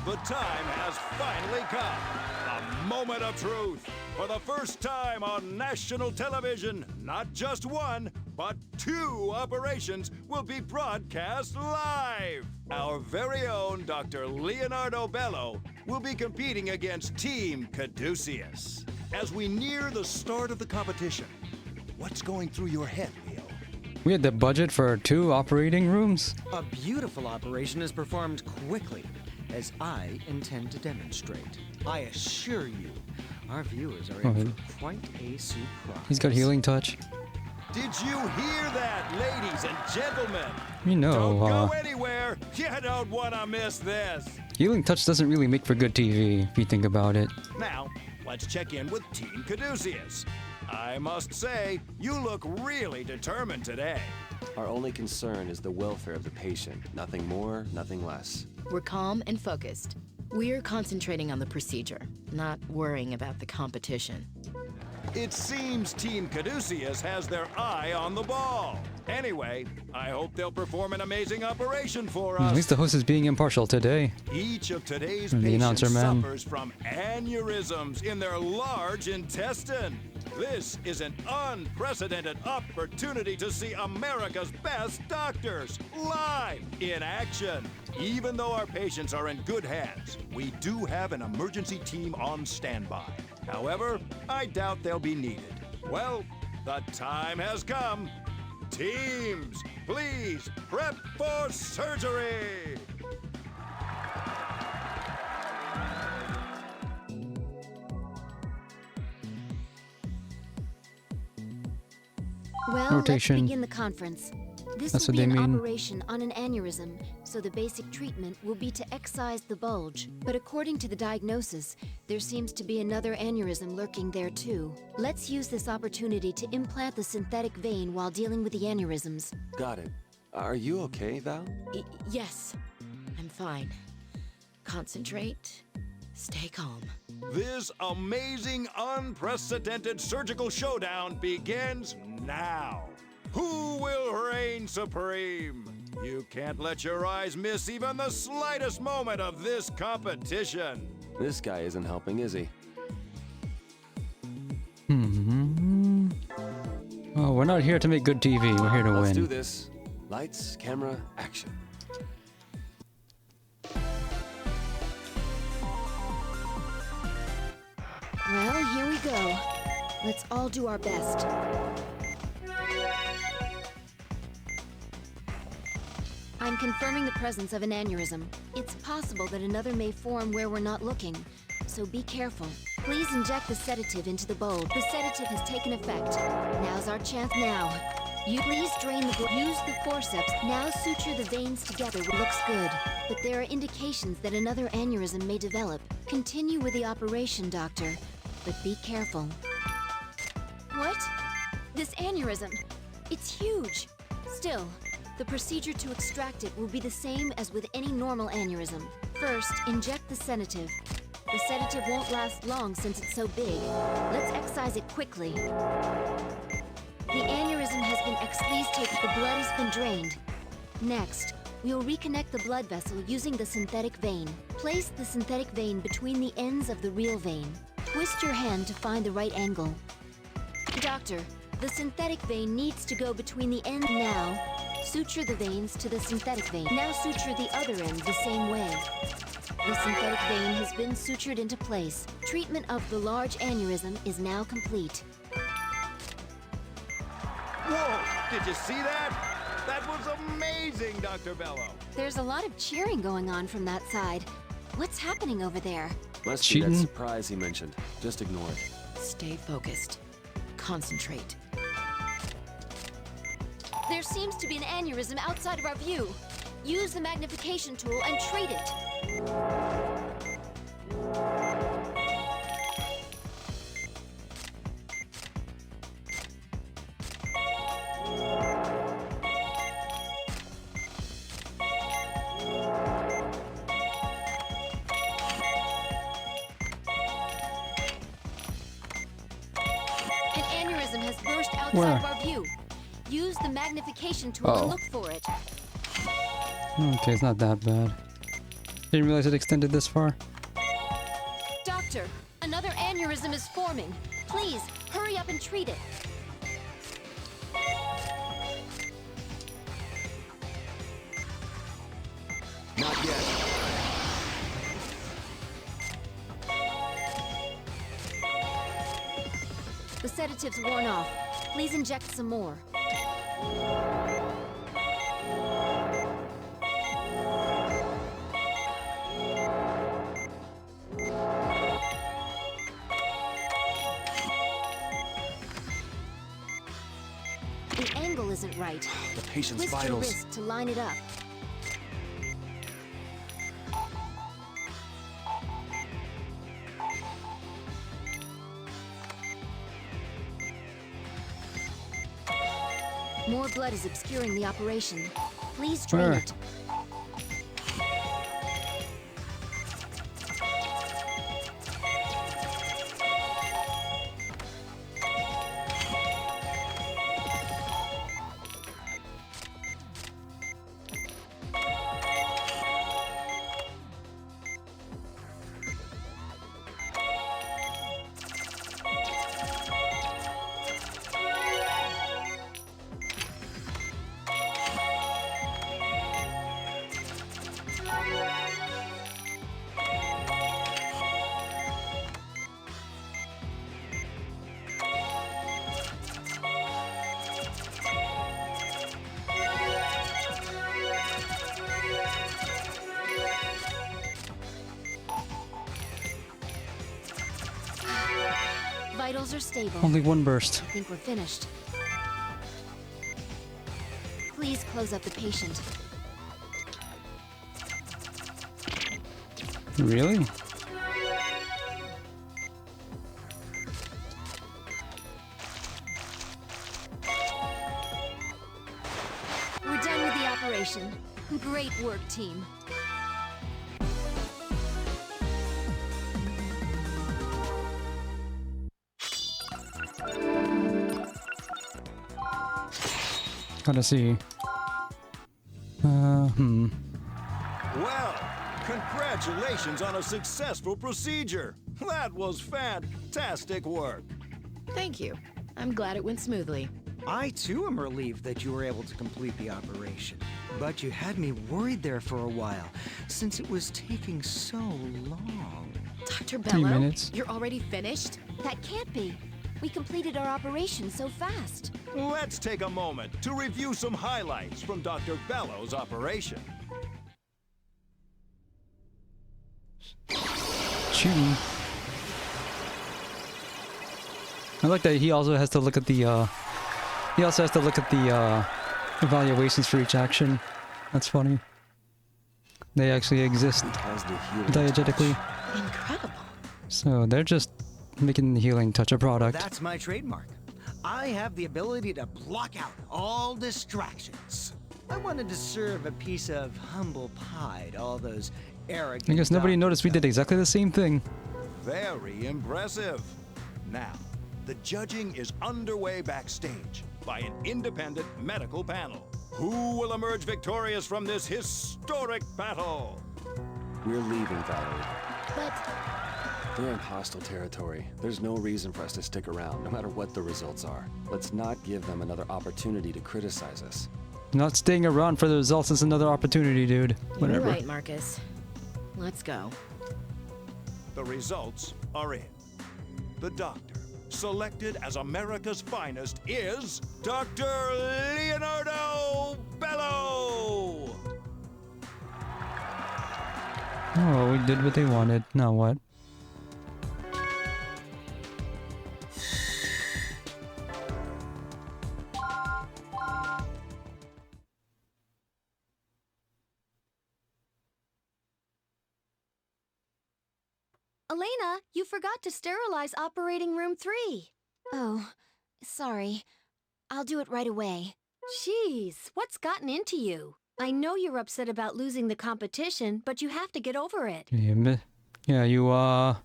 The time has finally come. A moment of truth. For the first time on national television, not just one, but 2 operations will be broadcast live. Our very own Dr. Leonardo Bello will be competing against Team Caduceus. As we near the start of the competition, what's going through your head, Leo? We had the budget for 2 operating rooms? A beautiful operation is performed quickly, as I intend to demonstrate. I assure you, our viewers are in for quite a surprise. He's got healing touch. Did you hear that, ladies and gentlemen? You know, Don't go anywhere. You don't want to miss this. healing touch doesn't really make for good TV, if you think about it. Now, let's check in with Team Caduceus. I must say, you look really determined today. Our only concern is the welfare of the patient. Nothing more, nothing less. We're calm and focused. We're concentrating on the procedure, not worrying about the competition. It seems Team Caduceus has their eye on the ball. Anyway, I hope they'll perform an amazing operation for us. At least the host is being impartial today. Each of today's And the patients announcer man. suffers from aneurysms in their large intestine. This is an unprecedented opportunity to see America's best doctors live in action. Even though our patients are in good hands, we do have an emergency team on standby. However, I doubt they'll be needed. Well, the time has come. Teams, please prep for surgery! Well, Rotation. let's begin the conference. This That's will what be they an mean. operation on an aneurysm, so the basic treatment will be to excise the bulge. But according to the diagnosis, there seems to be another aneurysm lurking there too. Let's use this opportunity to implant the synthetic vein while dealing with the aneurysms. Got it. Are you okay, Val? Yes, I'm fine. Concentrate. Stay calm. This amazing, unprecedented surgical showdown begins now. Who will reign supreme? You can't let your eyes miss even the slightest moment of this competition. This guy isn't helping, is he? Oh, we're not here to make good TV. We're here to win. Let's do this. Lights, camera, action. Well, here we go. Let's all do our best. I'm confirming the presence of an aneurysm. It's possible that another may form where we're not looking, so be careful. Please inject the sedative into the bulb. The sedative has taken effect. Now's our chance now. You please drain the blood. Use the forceps. Now suture the veins together. Looks good. But there are indications that another aneurysm may develop. Continue with the operation, doctor. But be careful. What? This aneurysm. It's huge. Still, the procedure to extract it will be the same as with any normal aneurysm. First, inject the sedative. The sedative won't last long since it's so big. Let's excise it quickly. The aneurysm has been exlisted, the blood has been drained. Next, we'll reconnect the blood vessel using the synthetic vein. Place the synthetic vein between the ends of the real vein. Twist your hand to find the right angle. Doctor, the synthetic vein needs to go between the ends now. Suture the veins to the synthetic vein. Now suture the other end the same way. The synthetic vein has been sutured into place. Treatment of the large aneurysm is now complete. Whoa! Did you see that? That was amazing, Dr. Bello. There's a lot of cheering going on from that side. What's happening over there? Must be that surprise he mentioned. Just ignore it. Stay focused. Concentrate. There seems to be an aneurysm outside of our view. Use the magnification tool and treat it. An aneurysm has burst outside of our view. Use the magnification tool to look for it. Okay, it's not that bad. Didn't realize it extended this far. Doctor, another aneurysm is forming. Please, hurry up and treat it. Not yet. The sedative's worn off. Please inject some more. The angle isn't right. The patient's Twist vitals. your wrist to line it up. More blood is obscuring the operation. Please drain it. Vitals are stable. Only one burst. I think we're finished. Please close up the patient. Really? We're done with the operation. Great work, team. Gotta see. Well, congratulations on a successful procedure. That was fantastic work. Thank you. I'm glad it went smoothly. I too am relieved that you were able to complete the operation. But you had me worried there for a while, since it was taking so long. Dr. 3 Bello, minutes. you're already finished? That can't be. We completed our operation so fast. Let's take a moment to review some highlights from Dr. Bello's operation. Shooting. I like that he also has to look at the evaluations for each action. That's funny. They actually exist diegetically. Incredible. So they're just making the healing touch a product. That's my trademark. I have the ability to block out all distractions. I wanted to serve a piece of humble pie to all those arrogant... I guess nobody noticed we did exactly the same thing. Very impressive. Now, the judging is underway backstage by an independent medical panel. Who will emerge victorious from this historic battle? We're leaving, Valerie. But... They're in hostile territory. There's no reason for us to stick around, no matter what the results are. Let's not give them another opportunity to criticize us. Not staying around for the results is another opportunity, dude. Whatever. You're right, Marcus. Let's go. The results are in. The doctor selected as America's finest is Dr. Leonardo Bello! Oh, we did what they wanted. Now what? Elena, you forgot to sterilize operating room 3. Oh, sorry. I'll do it right away. Jeez, what's gotten into you? I know you're upset about losing the competition, but you have to get over it. Yeah, you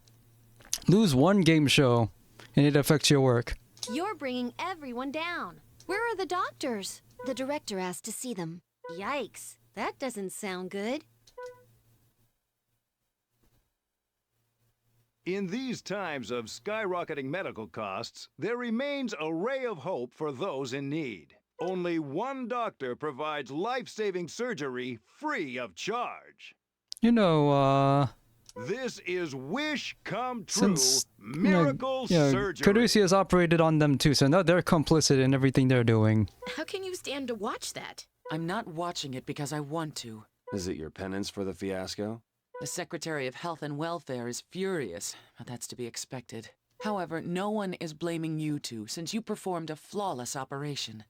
lose one game show and it affects your work. You're bringing everyone down. Where are the doctors? The director asked to see them. Yikes, that doesn't sound good. In these times of skyrocketing medical costs, there remains a ray of hope for those in need. Only one doctor provides life-saving surgery free of charge. You know, This is wish come true since miracle surgery. Caduceus operated on them too, so now they're complicit in everything they're doing. How can you stand to watch that? I'm not watching it because I want to. Is it your penance for the fiasco? The Secretary of Health and Welfare is furious, but that's to be expected. However, no one is blaming you two, since you performed a flawless operation.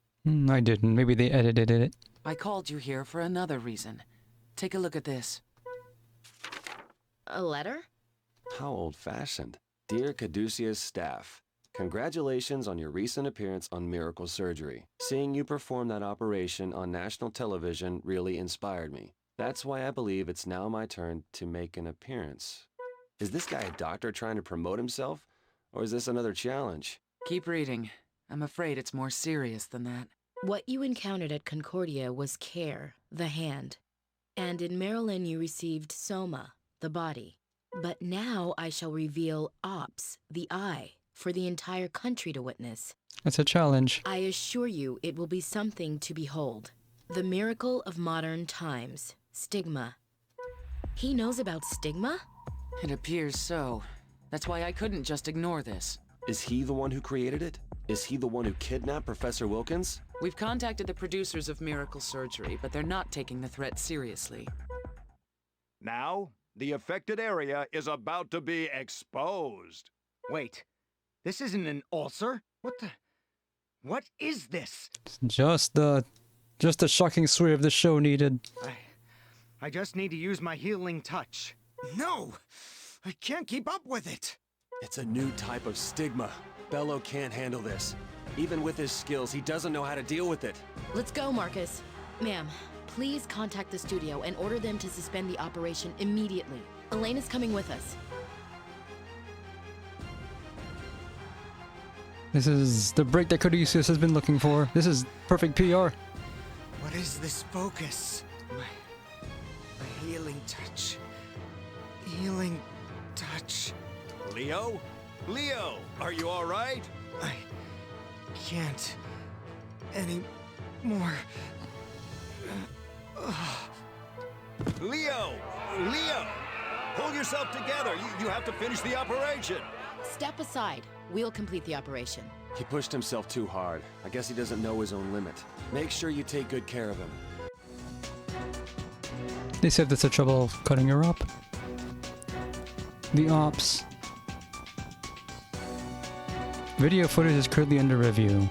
I didn't. Maybe they edited it. I called you here for another reason. Take a look at this. A letter? How old-fashioned. Dear Caduceus staff, congratulations on your recent appearance on Miracle Surgery. Seeing you perform that operation on national television really inspired me. That's why I believe it's now my turn to make an appearance. Is this guy a doctor trying to promote himself? Or is this another challenge? Keep reading. I'm afraid it's more serious than that. What you encountered at Concordia was care, the hand. And in Maryland you received soma, the body. But now I shall reveal ops, the eye, for the entire country to witness. That's a challenge. I assure you it will be something to behold. The miracle of modern times. Stigma. He knows about stigma? It appears so. That's why I couldn't just ignore this. Is he the one who created it? Is he the one who kidnapped Professor Wilkins? We've contacted the producers of Miracle Surgery, but they're not taking the threat seriously. Now, the affected area is about to be exposed. Wait, this isn't an ulcer? What is this? Just the shocking story of the show needed. I just need to use my healing touch. No! I can't keep up with it! It's a new type of stigma. Bello can't handle this. Even with his skills, he doesn't know how to deal with it. Let's go, Marcus. Ma'am, please contact the studio and order them to suspend the operation immediately. Elena's coming with us. This is the break that Caduceus has been looking for. This is perfect PR. What is this focus? My healing touch. Healing touch. Leo? Leo, are you all right? I can't anymore. Leo! Leo! Pull yourself together. You have to finish the operation. Step aside. We'll complete the operation. He pushed himself too hard. I guess he doesn't know his own limit. Make sure you take good care of him. They said that's the trouble of cutting her up. The ops. Video footage is currently under review.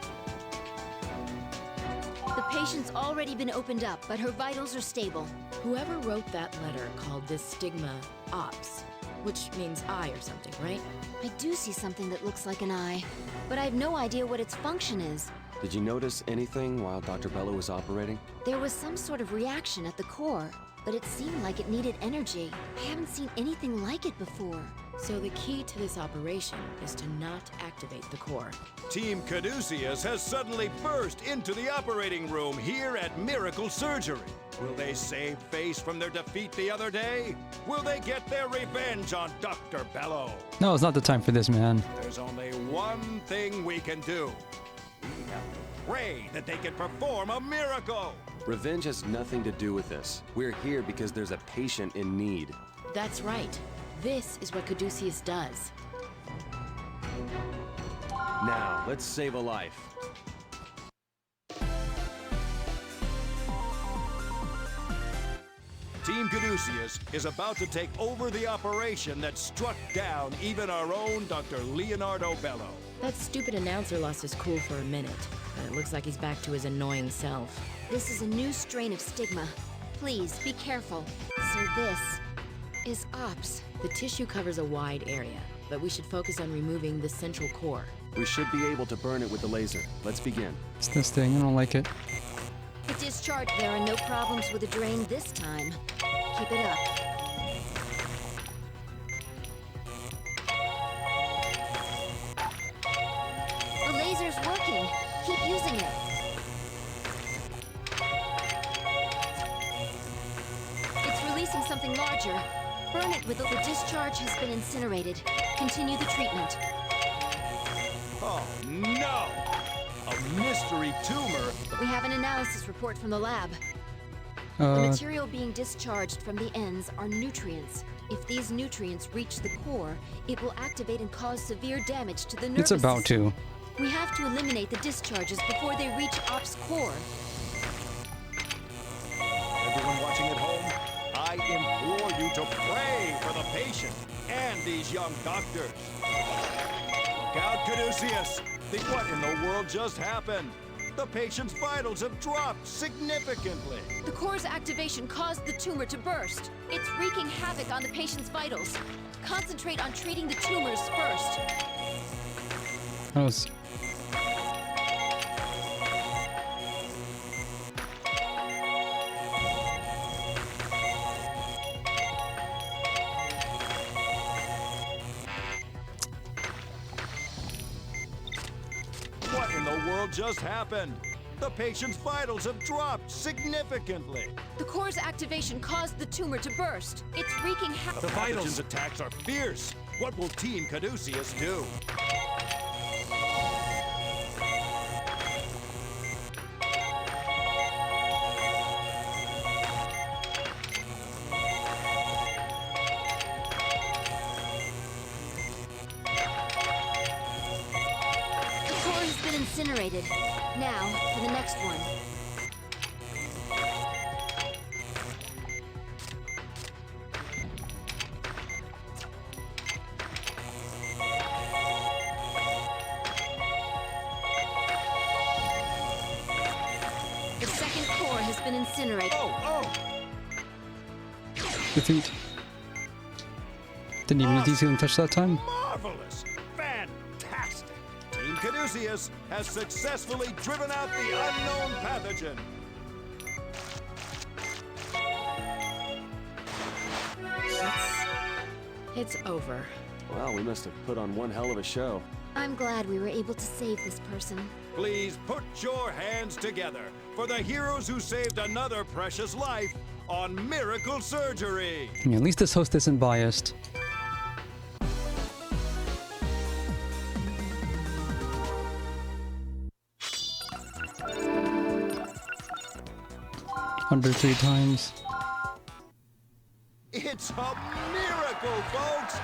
The patient's already been opened up, but her vitals are stable. Whoever wrote that letter called this stigma ops, which means eye or something, right? I do see something that looks like an eye, but I have no idea what its function is. Did you notice anything while Dr. Bello was operating? There was some sort of reaction at the core, but it seemed like it needed energy. I haven't seen anything like it before. So the key to this operation is to not activate the core. Team Caduceus has suddenly burst into the operating room here at Miracle Surgery. Will they save face from their defeat the other day? Will they get their revenge on Dr. Bello? No, it's not the time for this, man. There's only one thing we can do. We have to pray that they can perform a miracle. Revenge has nothing to do with this. We're here because there's a patient in need. That's right. This is what Caduceus does. Now, let's save a life. Team Caduceus is about to take over the operation that struck down even our own Dr. Leonardo Bello. That stupid announcer lost his cool for a minute, but it looks like he's back to his annoying self. This is a new strain of stigma. Please, be careful. So this is ops. The tissue covers a wide area, but we should focus on removing the central core. We should be able to burn it with the laser. Let's begin. It's this thing, I don't like it. The discharge, there are no problems with the drain this time. Keep it up. The laser's working. Keep using it. It's releasing something larger. Burn it with the discharge has been incinerated. Continue the treatment. Oh no! A mystery tumor! We have an analysis report from the lab. The material being discharged from the ends are nutrients. If these nutrients reach the core, it will activate and cause severe damage to the nervous It's about system. to. We have to eliminate the discharges before they reach Ops' core. Everyone watching at home, I implore you to pray for the patient and these young doctors. Look out, Caduceus! Think what in the world just happened? The patient's vitals have dropped significantly. The core's activation caused the tumor to burst. It's wreaking havoc on the patient's vitals. Concentrate on treating the tumors first. That was... What in the world just happened? The patient's vitals have dropped significantly. The core's activation caused the tumor to burst. It's wreaking havoc. The pathogen's attacks are fierce. What will Team Caduceus do? Incinerated. Now, for the next one. The second core has been incinerated. Defeat. Didn't even need these healing touch that time. Marvelous! Fantastic! Team Caduceus has successfully driven out the unknown pathogen. It's over. Well, we must have put on one hell of a show. I'm glad we were able to save this person. Please put your hands together for the heroes who saved another precious life on Miracle Surgery. Yeah, at least this host isn't biased. Under 3 times. It's a miracle, folks!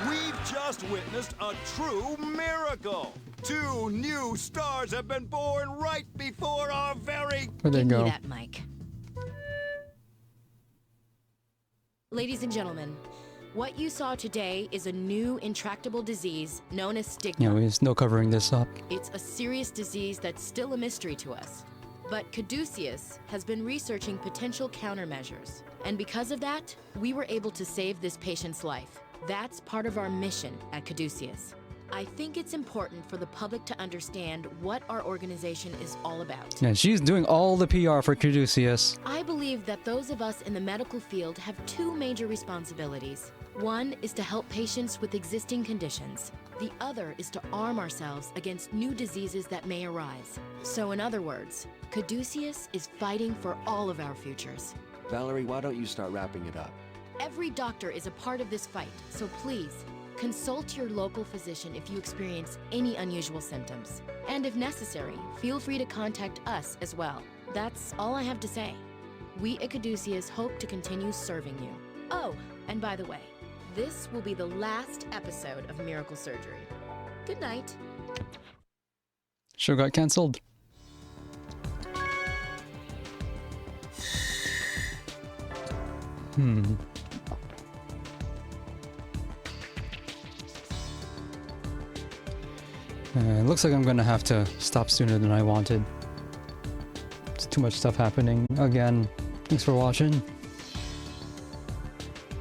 We've just witnessed a true miracle! 2 new stars have been born right before our very... Where'd they go? Give me that mic. Ladies and gentlemen, what you saw today is a new intractable disease known as stigma. Yeah, there's no covering this up. It's a serious disease that's still a mystery to us. But Caduceus has been researching potential countermeasures. And because of that, we were able to save this patient's life. That's part of our mission at Caduceus. I think it's important for the public to understand what our organization is all about. Yeah, she's doing all the PR for Caduceus. I believe that those of us in the medical field have 2 major responsibilities. One is to help patients with existing conditions. The other is to arm ourselves against new diseases that may arise. So in other words, Caduceus is fighting for all of our futures. Valerie, why don't you start wrapping it up? Every doctor is a part of this fight, so please, consult your local physician if you experience any unusual symptoms. And if necessary, feel free to contact us as well. That's all I have to say. We at Caduceus hope to continue serving you. Oh, and by the way, this will be the last episode of Miracle Surgery. Good night. Show got cancelled. It looks like I'm gonna have to stop sooner than I wanted. It's too much stuff happening again. Thanks for watching.